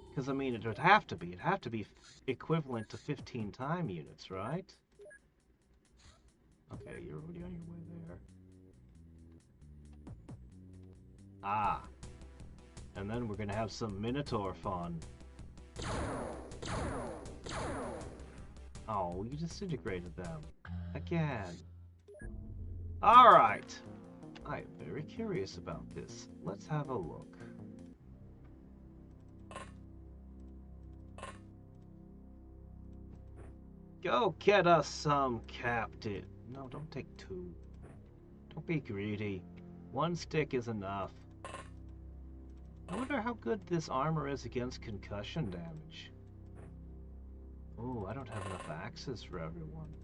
S1: Because, I mean, it would have to be. It'd have to be equivalent to 15 time units, right? Okay, you're already on your way there. Ah. And then we're going to have some Minotaur fun. Oh, you disintegrated them. Again. Alright. I'm very curious about this. Let's have a look. Go get us some, Captain. No, don't take two. Don't be greedy. One stick is enough. I wonder how good this armor is against concussion damage. Oh, I don't have enough axes for everyone.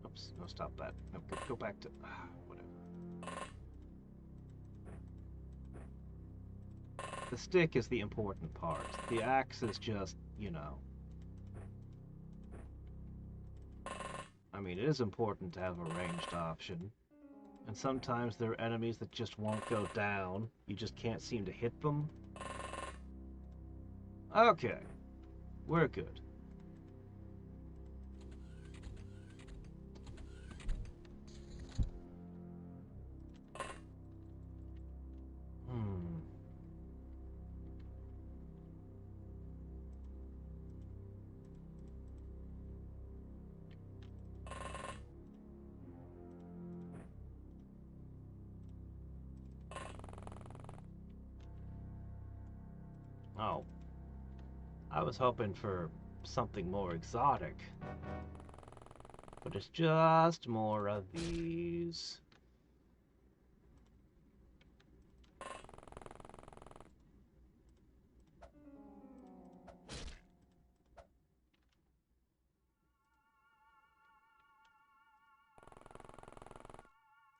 S1: Oops, no, stop that. No, go back to... whatever. The stick is the important part. The axe is just, you know... I mean, it is important to have a ranged option. And sometimes there are enemies that just won't go down. You just can't seem to hit them. Okay. We're good. Oh. I was hoping for something more exotic. But it's just more of these.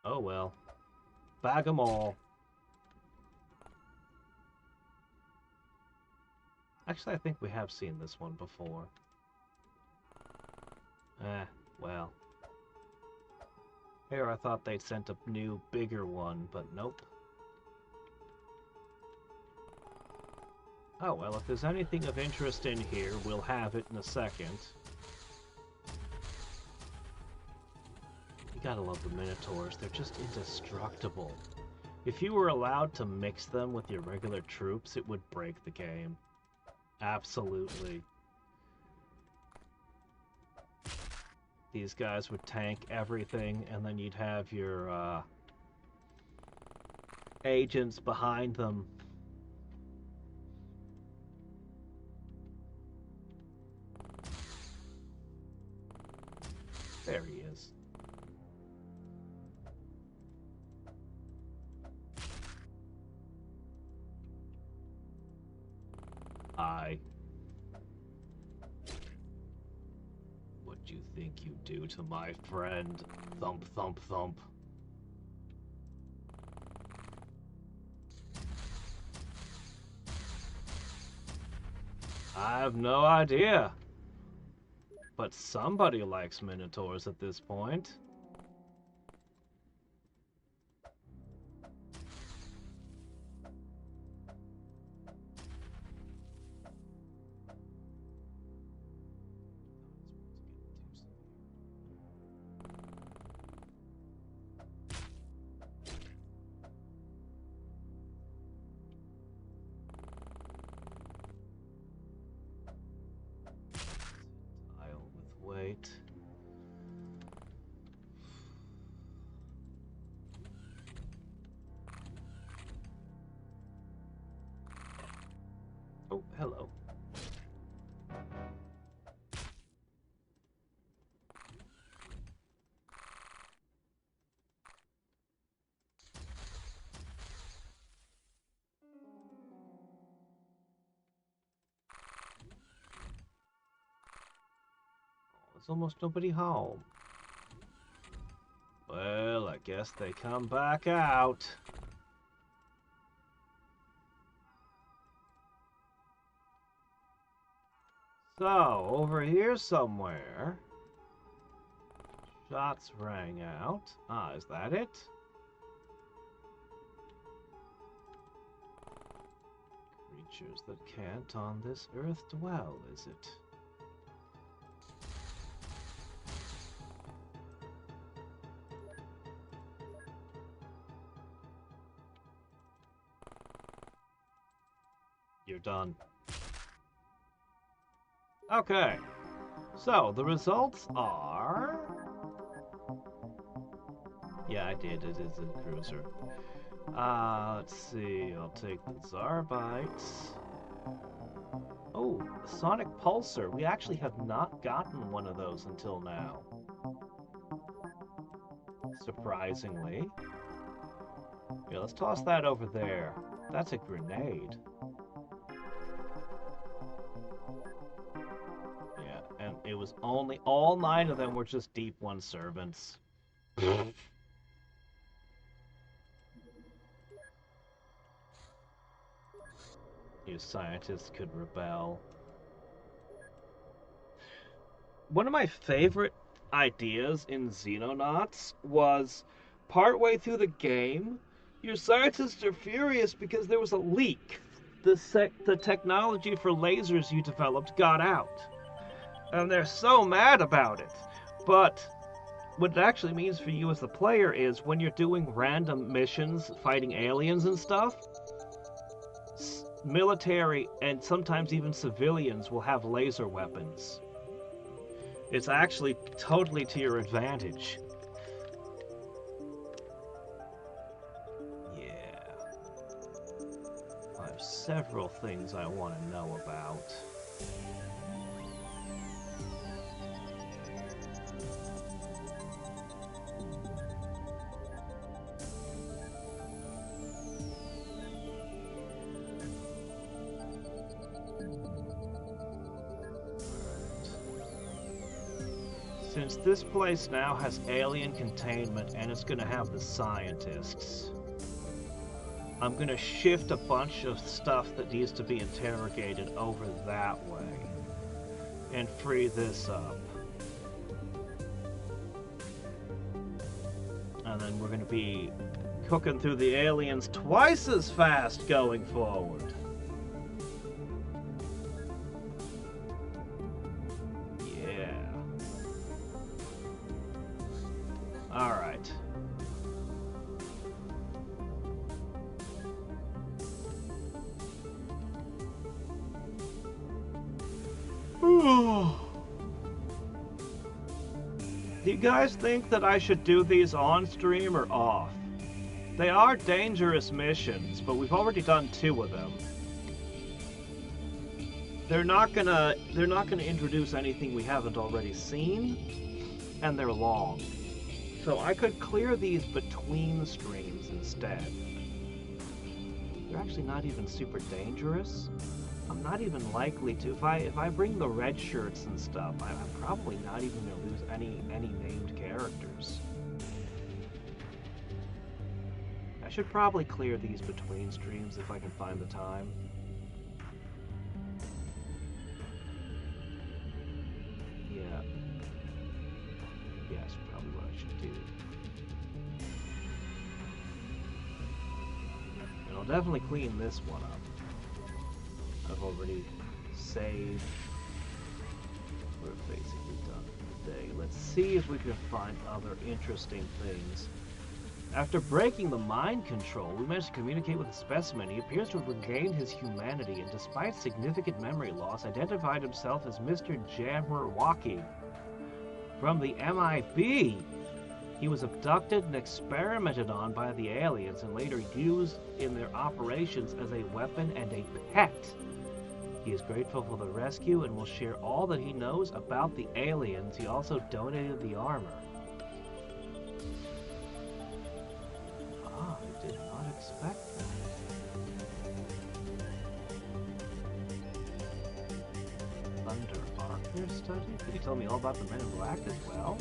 S1: Oh well. Bag 'em all. Actually, I think we have seen this one before. Well. Here I thought they'd sent a new, bigger one, but nope. Oh well, if there's anything of interest in here, we'll have it in a second. You gotta love the Minotaurs, they're just indestructible. If you were allowed to mix them with your regular troops, it would break the game. Absolutely. These guys would tank everything, and then you'd have your agents behind them. There he is. What do you think you do to my friend? Thump, thump, thump. I have no idea. But somebody likes Minotaurs at this point. Wait. Oh, hello. There's almost nobody home. Well, I guess they come back out. So, over here somewhere, shots rang out. Ah, is that it? Creatures that can't on this earth dwell, is it? You're done. Okay. So, the results are... Yeah, I did. It is a cruiser. Let's see. I'll take the Zarbites. Oh, a Sonic Pulsar. We actually have not gotten one of those until now. Surprisingly. Yeah, let's toss that over there. That's a grenade. Yeah, and it was only... All 9 of them were just Deep One servants. You scientists could rebel. One of my favorite ideas in Xenonauts was partway through the game, your scientists are furious because there was a leak. The technology for lasers you developed got out. And they're so mad about it. But what it actually means for you as the player is when you're doing random missions, fighting aliens and stuff, military and sometimes even civilians will have laser weapons. It's actually totally to your advantage. Yeah. I have several things I want to know about. Since this place now has alien containment and it's going to have the scientists, I'm going to shift a bunch of stuff that needs to be interrogated over that way and free this up. And then we're going to be cooking through the aliens twice as fast going forward. Alright. Do you guys think that I should do these on stream or off? They are dangerous missions, but we've already done 2 of them. They're not gonna introduce anything we haven't already seen, and they're long. So I could clear these between streams instead. They're actually not even super dangerous. I'm not even likely to. If I bring the red shirts and stuff, I'm probably not even gonna lose any named characters. I should probably clear these between streams if I can find the time. Yeah. Yes, probably what I should do. And I'll definitely clean this one up. I've already saved. We're basically done for the day. Let's see if we can find other interesting things. After breaking the mind control, we managed to communicate with the specimen. He appears to have regained his humanity and, despite significant memory loss, identified himself as Mr. Jabberwocky from the MIB. He was abducted and experimented on by the aliens and later used in their operations as a weapon and a pet. He is grateful for the rescue and will share all that he knows about the aliens. He also donated the armor. Ah, I did not expect that. Thunder Arthur study? Could you tell me all about the Men in Black as well?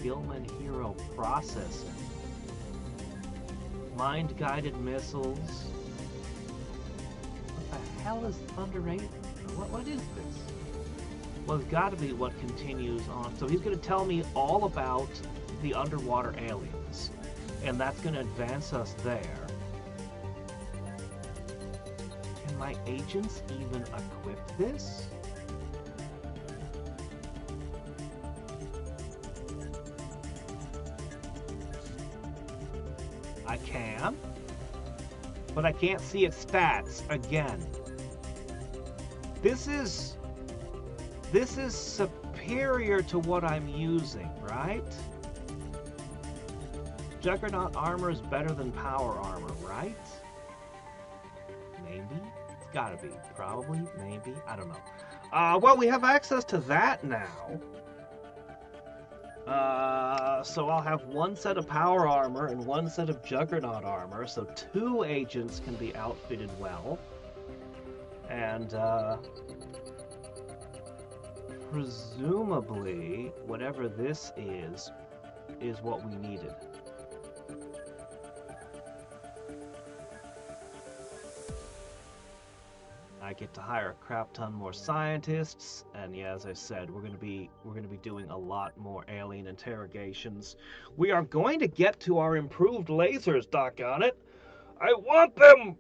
S1: Gilman Hero Processing. Mind-guided missiles. hell is under 8? What is this? Well, it's got to be what continues on. So he's going to tell me all about the underwater aliens. And that's going to advance us there. Can my agents even equip this? I can. But I can't see its stats again. This is superior to what I'm using, right? Juggernaut armor is better than power armor, right? Maybe? It's gotta be. Probably, maybe, I don't know. Well, we have access to that now. So I'll have one set of power armor and one set of Juggernaut armor, so 2 agents can be outfitted well. And, presumably, whatever this is what we needed. I get to hire a crap ton more scientists, and yeah, as I said, we're gonna be doing a lot more alien interrogations. We are going to get to our improved lasers, doggone it. I want them!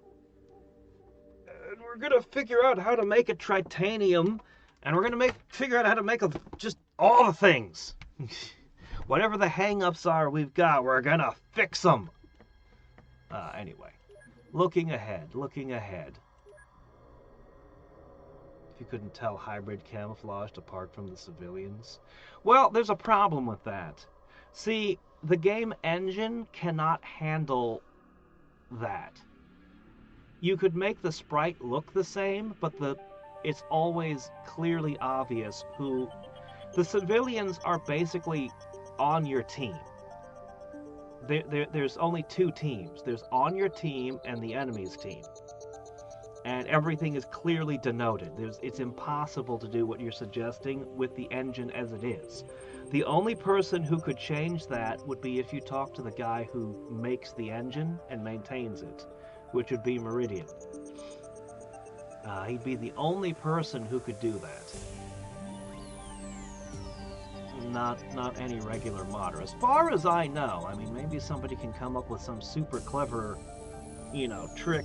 S1: And we're gonna figure out how to make a tritanium, and we're gonna figure out how to make just all the things. Whatever the hang-ups are we've got, we're gonna fix them. Anyway, looking ahead. If you couldn't tell, hybrid camouflaged apart from the civilians. Well, there's a problem with that. See, the game engine cannot handle that. You could make the sprite look the same, but it's always clearly obvious who... The civilians are basically on your team. There's only 2 teams. There's on your team and the enemy's team. And everything is clearly denoted. It's impossible to do what you're suggesting with the engine as it is. The only person who could change that would be if you talk to the guy who makes the engine and maintains it, which would be Meridian. He'd be the only person who could do that. Not any regular modder. As far as I know, I mean, maybe somebody can come up with some super clever, trick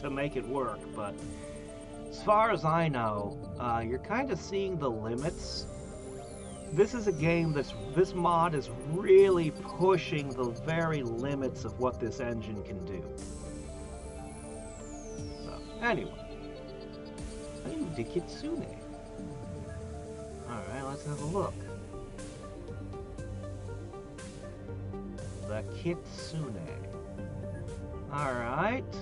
S1: to make it work, but as far as I know, you're kind of seeing the limits. This is a game this mod is really pushing the very limits of what this engine can do. So, anyway. Ooh, the Kitsune. Alright, let's have a look. The Kitsune. Alright.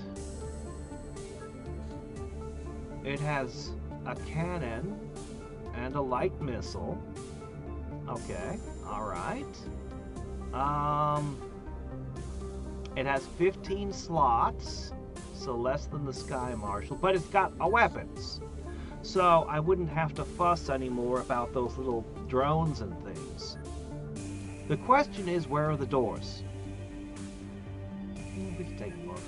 S1: It has a cannon and a light missile. Okay, alright. It has 15 slots, so less than the Sky Marshal, but it's got weapons. So I wouldn't have to fuss anymore about those little drones and things. The question is, where are the doors? We can take a look.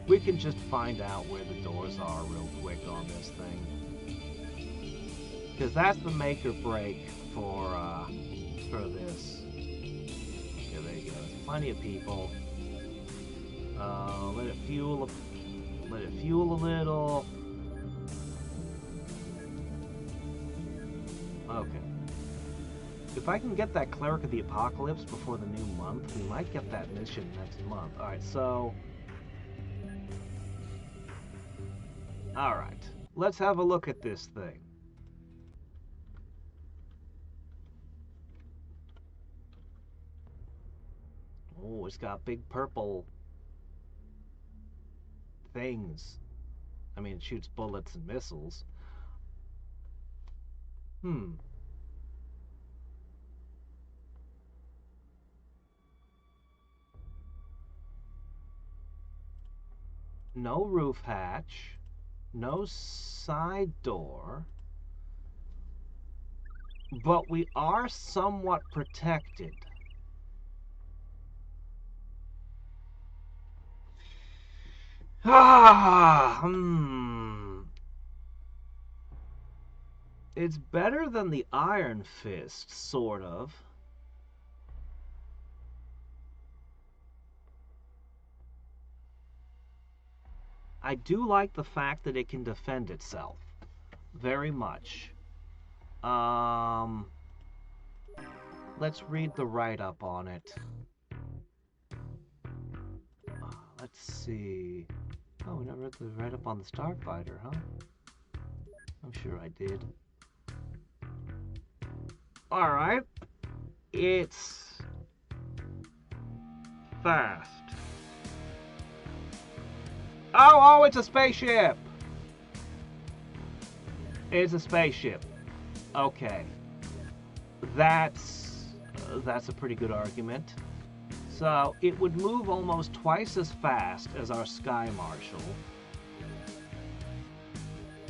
S1: We can just find out where the doors are real quick on this thing. Because that's the make or break for this. Yeah, there you go. There's plenty of people. Let it fuel a little. Okay. If I can get that Cleric of the Apocalypse before the new month, we might get that mission next month. Alright, so... Alright, let's have a look at this thing. Oh, it's got big purple things. I mean, it shoots bullets and missiles. No roof hatch. No side door. But we are somewhat protected. It's better than the Iron Fist, sort of. I do like the fact that it can defend itself. Very much. Let's read the write-up on it. Let's see. Oh, we never read the write-up on the Starfighter, huh? I'm sure I did. Alright. It's fast. Oh, it's a spaceship! It's a spaceship. Okay. That's a pretty good argument. So, it would move almost twice as fast as our Sky Marshal.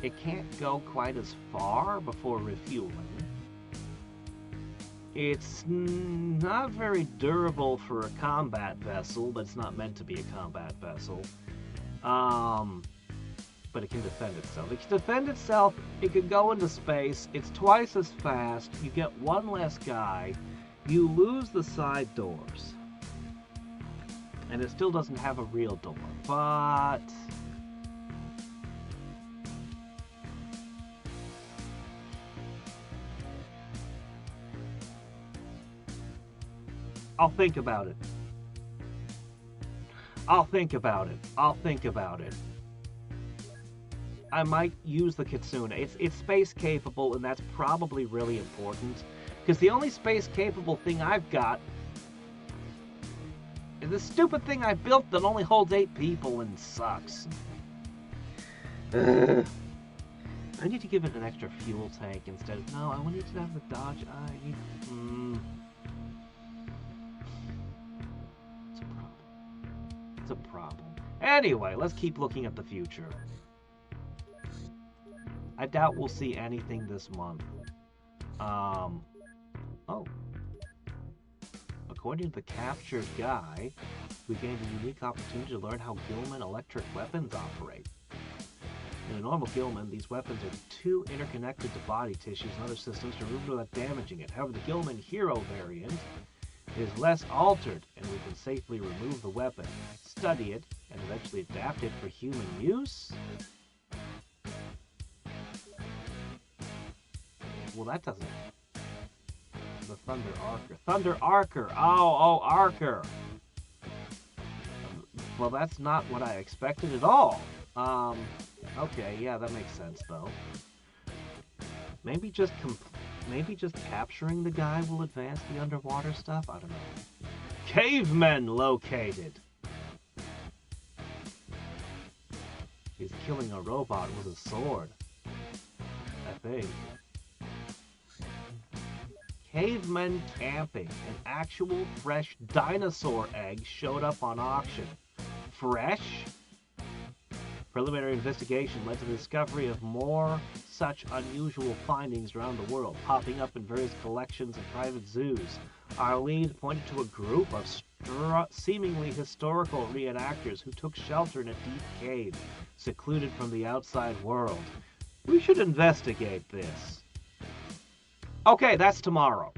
S1: It can't go quite as far before refueling. It's not very durable for a combat vessel, but it's not meant to be a combat vessel. But it can defend itself. It can defend itself, it can go into space, it's twice as fast, you get one less guy, you lose the side doors. And it still doesn't have a real door, but... I'll think about it. I'll think about it. I'll think about it. I might use the Kitsune. It's space capable, and that's probably really important. Because the only space capable thing I've got is this stupid thing I built that only holds 8 people and sucks. I need to give it an extra fuel tank instead. No, I want it to have the dodge. I need... It's a problem. It's a problem. Anyway, let's keep looking at the future. I doubt we'll see anything this month. Oh. According to the captured guy, we gained a unique opportunity to learn how Gilman electric weapons operate. In a normal Gilman, these weapons are too interconnected to body tissues and other systems to remove without damaging it. However, the Gilman Hero variant is less altered, and we can safely remove the weapon, study it, and eventually adapt it for human use? Well, that doesn't... The Thunder Archer. Thunder Archer! Oh, Archer! Well, that's not what I expected at all. Okay, yeah, that makes sense, though. Maybe just capturing the guy will advance the underwater stuff? I don't know. Cavemen located! He's killing a robot with a sword. I think. Cavemen camping. An actual fresh dinosaur egg showed up on auction. Fresh? Preliminary investigation led to the discovery of more such unusual findings around the world, popping up in various collections and private zoos. Our lead pointed to a group of seemingly historical reenactors who took shelter in a deep cave, secluded from the outside world. We should investigate this. Okay, that's tomorrow.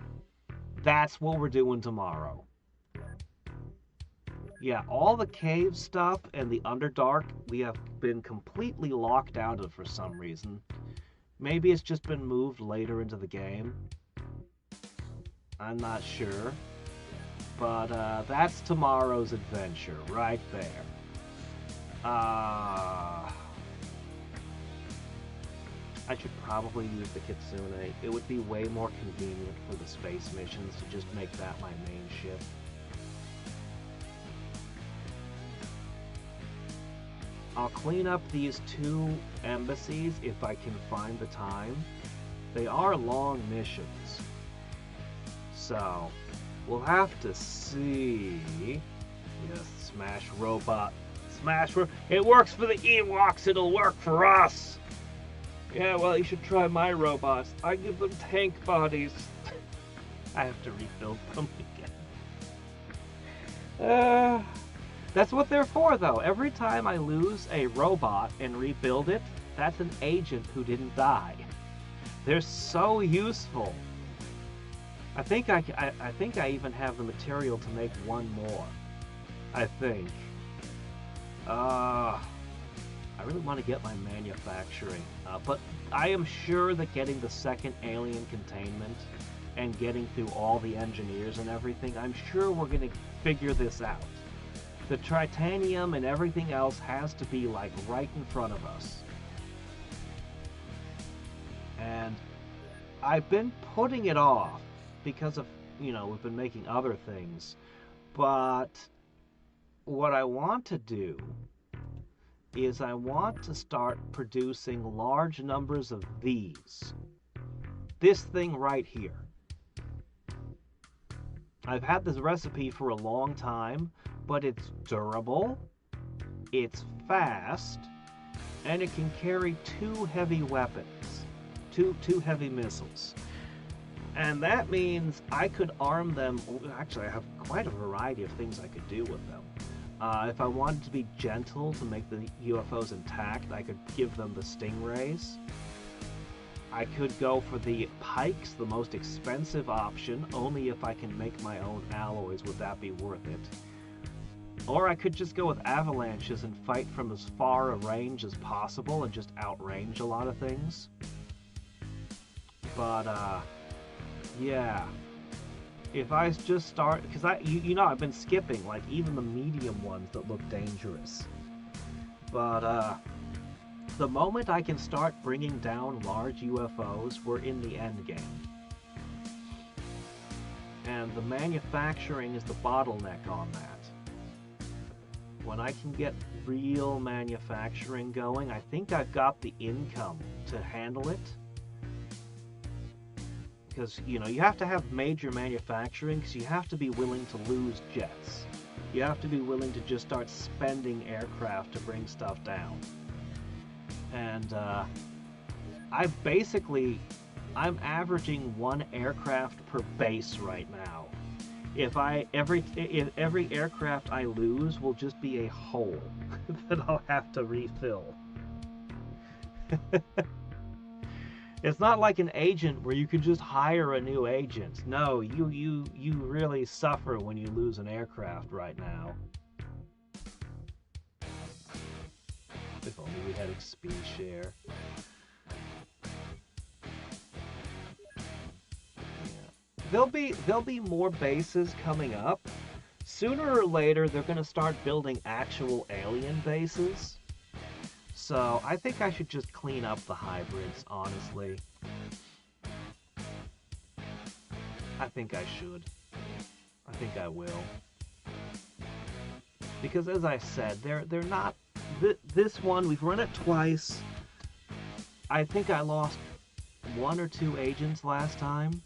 S1: That's what we're doing tomorrow. Yeah, all the cave stuff and the Underdark, we have been completely locked out of for some reason. Maybe it's just been moved later into the game. I'm not sure. But that's tomorrow's adventure, right there. I should probably use the Kitsune. It would be way more convenient for the space missions to just make that my main ship. I'll clean up these 2 embassies if I can find the time. They are long missions. So, we'll have to see. Yes, smash robot. It works for the Ewoks, it'll work for us! Yeah, well, you should try my robots. I give them tank bodies. I have to rebuild them again. That's what they're for, though. Every time I lose a robot and rebuild it, that's an agent who didn't die. They're so useful. I think I think I even have the material to make one more. I think. I really want to get my manufacturing, but I am sure that getting the second alien containment and getting through all the engineers and everything, I'm sure we're going to figure this out. The tritanium and everything else has to be like right in front of us. And I've been putting it off because of, we've been making other things. But what I want to do is I want to start producing large numbers of these. This thing right here. I've had this recipe for a long time, but it's durable, it's fast, and it can carry 2 heavy weapons, two heavy missiles. And that means I could arm them. Actually, I have quite a variety of things I could do with them. If I wanted to be gentle to make the UFOs intact, I could give them the stingrays. I could go for the pikes, the most expensive option, only if I can make my own alloys would that be worth it. Or I could just go with avalanches and fight from as far a range as possible and just outrange a lot of things. But, yeah. If I just start, because I've been skipping like even the medium ones that look dangerous. But the moment I can start bringing down large UFOs, we're in the end game. And the manufacturing is the bottleneck on that. When I can get real manufacturing going, I think I've got the income to handle it. Because, you have to have major manufacturing because you have to be willing to lose jets. You have to be willing to just start spending aircraft to bring stuff down. And I'm averaging 1 aircraft per base right now. If every aircraft I lose will just be a hole that I'll have to refill. It's not like an agent where you can just hire a new agent. No, you really suffer when you lose an aircraft right now. If only we had XP share. Yeah. There'll be more bases coming up. Sooner or later, they're going to start building actual alien bases. So I think I should just clean up the hybrids, honestly. I think I should. I think I will. Because as I said, they're not... This one, we've run it twice. I think I lost 1 or 2 agents last time.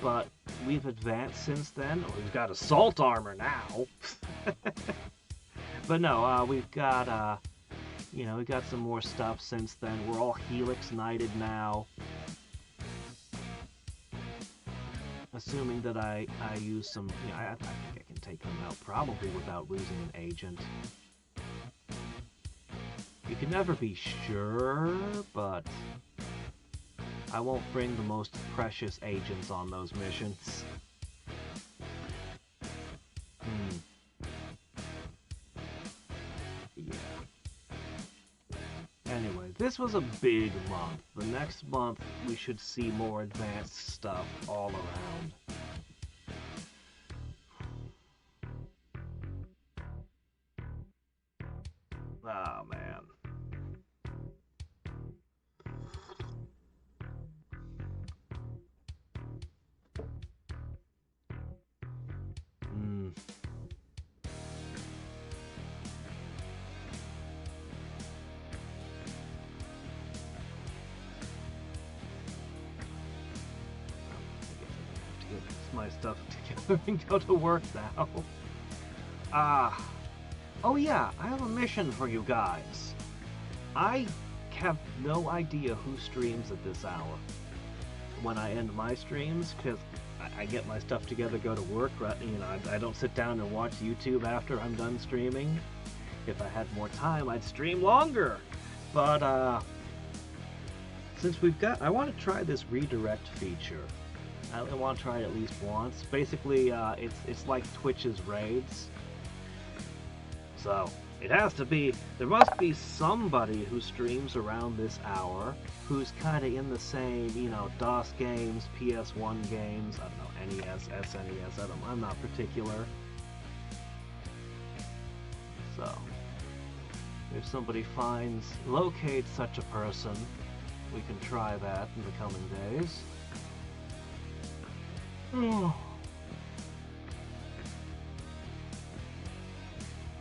S1: But we've advanced since then. We've got assault armor now. But no, we've got... we got some more stuff since then. We're all Helix Knighted now. Assuming that I use some... I think I can take them out probably without losing an agent. You can never be sure, but... I won't bring the most precious agents on those missions. Anyway, this was a big month. The next month, we should see more advanced stuff all around. Oh, man. My stuff together and go to work now. Oh yeah, I have a mission for you guys. I have no idea who streams at this hour when I end my streams, because I get my stuff together, go to work, I don't sit down and watch YouTube after I'm done streaming. If I had more time, I'd stream longer. But since I want to try this redirect feature. I want to try it at least once. Basically, it's like Twitch's raids. So it has to be. There must be somebody who streams around this hour who's kind of in the same, DOS games, PS1 games. I don't know, NES, SNES. I'm not particular. So if somebody locates such a person, we can try that in the coming days.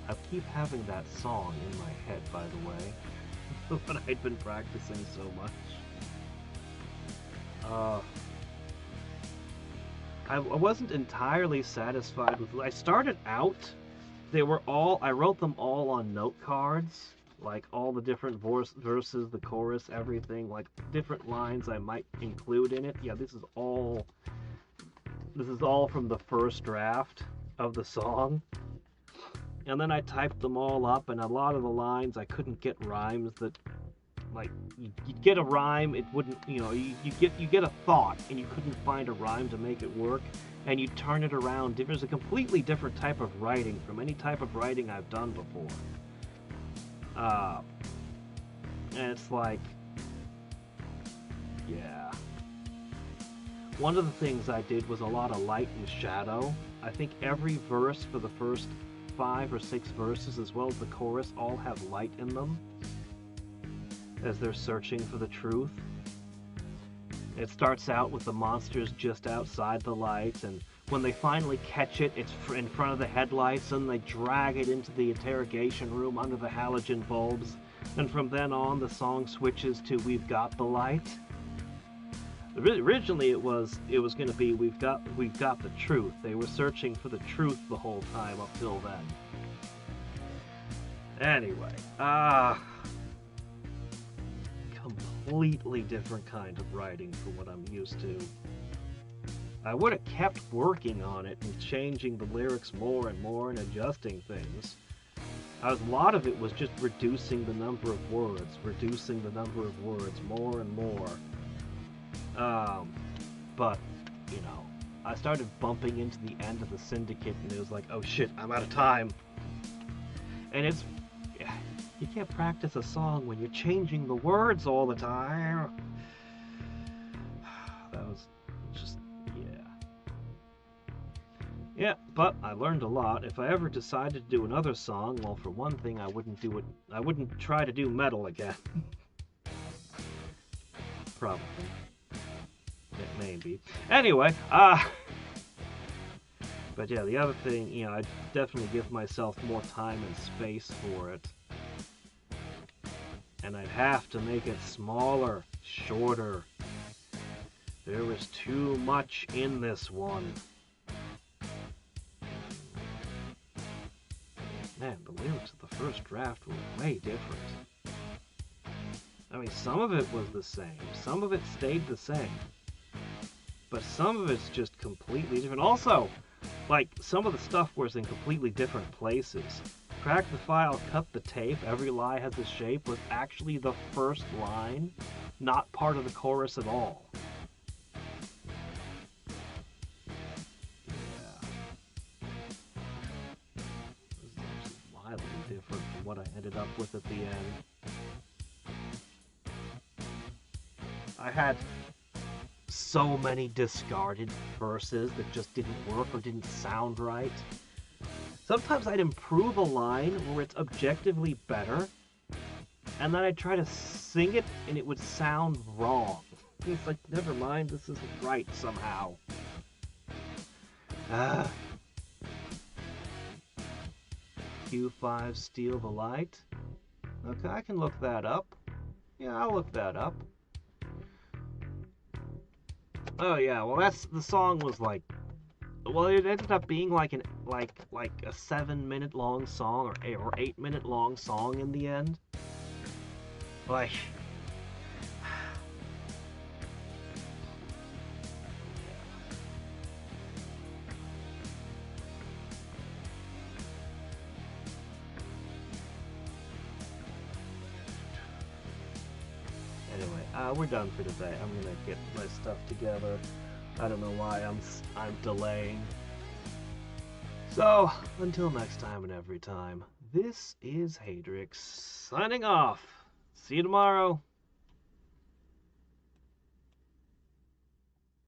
S1: I keep having that song in my head, by the way, but I'd been practicing so much. I wasn't entirely satisfied with. I started out. I wrote them all on note cards, like all the different verses, the chorus, everything, like different lines I might include in it. Yeah, this is all from the first draft of the song. And then I typed them all up, and a lot of the lines I couldn't get rhymes that, like, you'd get a rhyme, it wouldn't, you get a thought, and you couldn't find a rhyme to make it work, and you turn it around. There's a completely different type of writing from any type of writing I've done before. And it's like, yeah. One of the things I did was a lot of light and shadow. I think every verse for the first 5 or 6 verses, as well as the chorus, all have light in them as they're searching for the truth. It starts out with the monsters just outside the lights, and when they finally catch it, it's in front of the headlights, and they drag it into the interrogation room under the halogen bulbs, and from then on the song switches to "We've Got the Light." Originally it was going to be we've got the truth. They were searching for the truth the whole time up till then. Anyway, completely different kind of writing from what I'm used to. I would have kept working on it and changing the lyrics more and more and adjusting things. A lot of it was just reducing the number of words more and more. But, I started bumping into the end of the Syndicate, and it was like, oh shit, I'm out of time. And you can't practice a song when you're changing the words all the time. That was just, yeah, but I learned a lot. If I ever decided to do another song, well, for one thing, I wouldn't try to do metal again. Probably. It may be. Anyway, but yeah, the other thing, I definitely give myself more time and space for it. And I'd have to make it smaller, shorter. There was too much in this one. Man, the lyrics of the first draft were way different. I mean, some of it was the same. Some of it stayed the same. But some of it's just completely different. Also, like, some of the stuff was in completely different places. Crack the file, cut the tape, every lie has a shape was actually the first line, not part of the chorus at all. Yeah. This is wildly different from what I ended up with at the end. I had so many discarded verses that just didn't work or didn't sound right. Sometimes I'd improve a line where it's objectively better, and then I'd try to sing it and it would sound wrong. It's like, never mind, this isn't right somehow. Q5 Steal the Light. Okay, I can look that up. Yeah, I'll look that up. Oh yeah, well the song was like, well, it ended up being like a 7-minute long song or 8-minute long song in the end. Like, anyway, we're done for today. I'm gonna get my stuff together. I don't know why I'm delaying. So, until next time and every time, this is Hadriex signing off. See you tomorrow.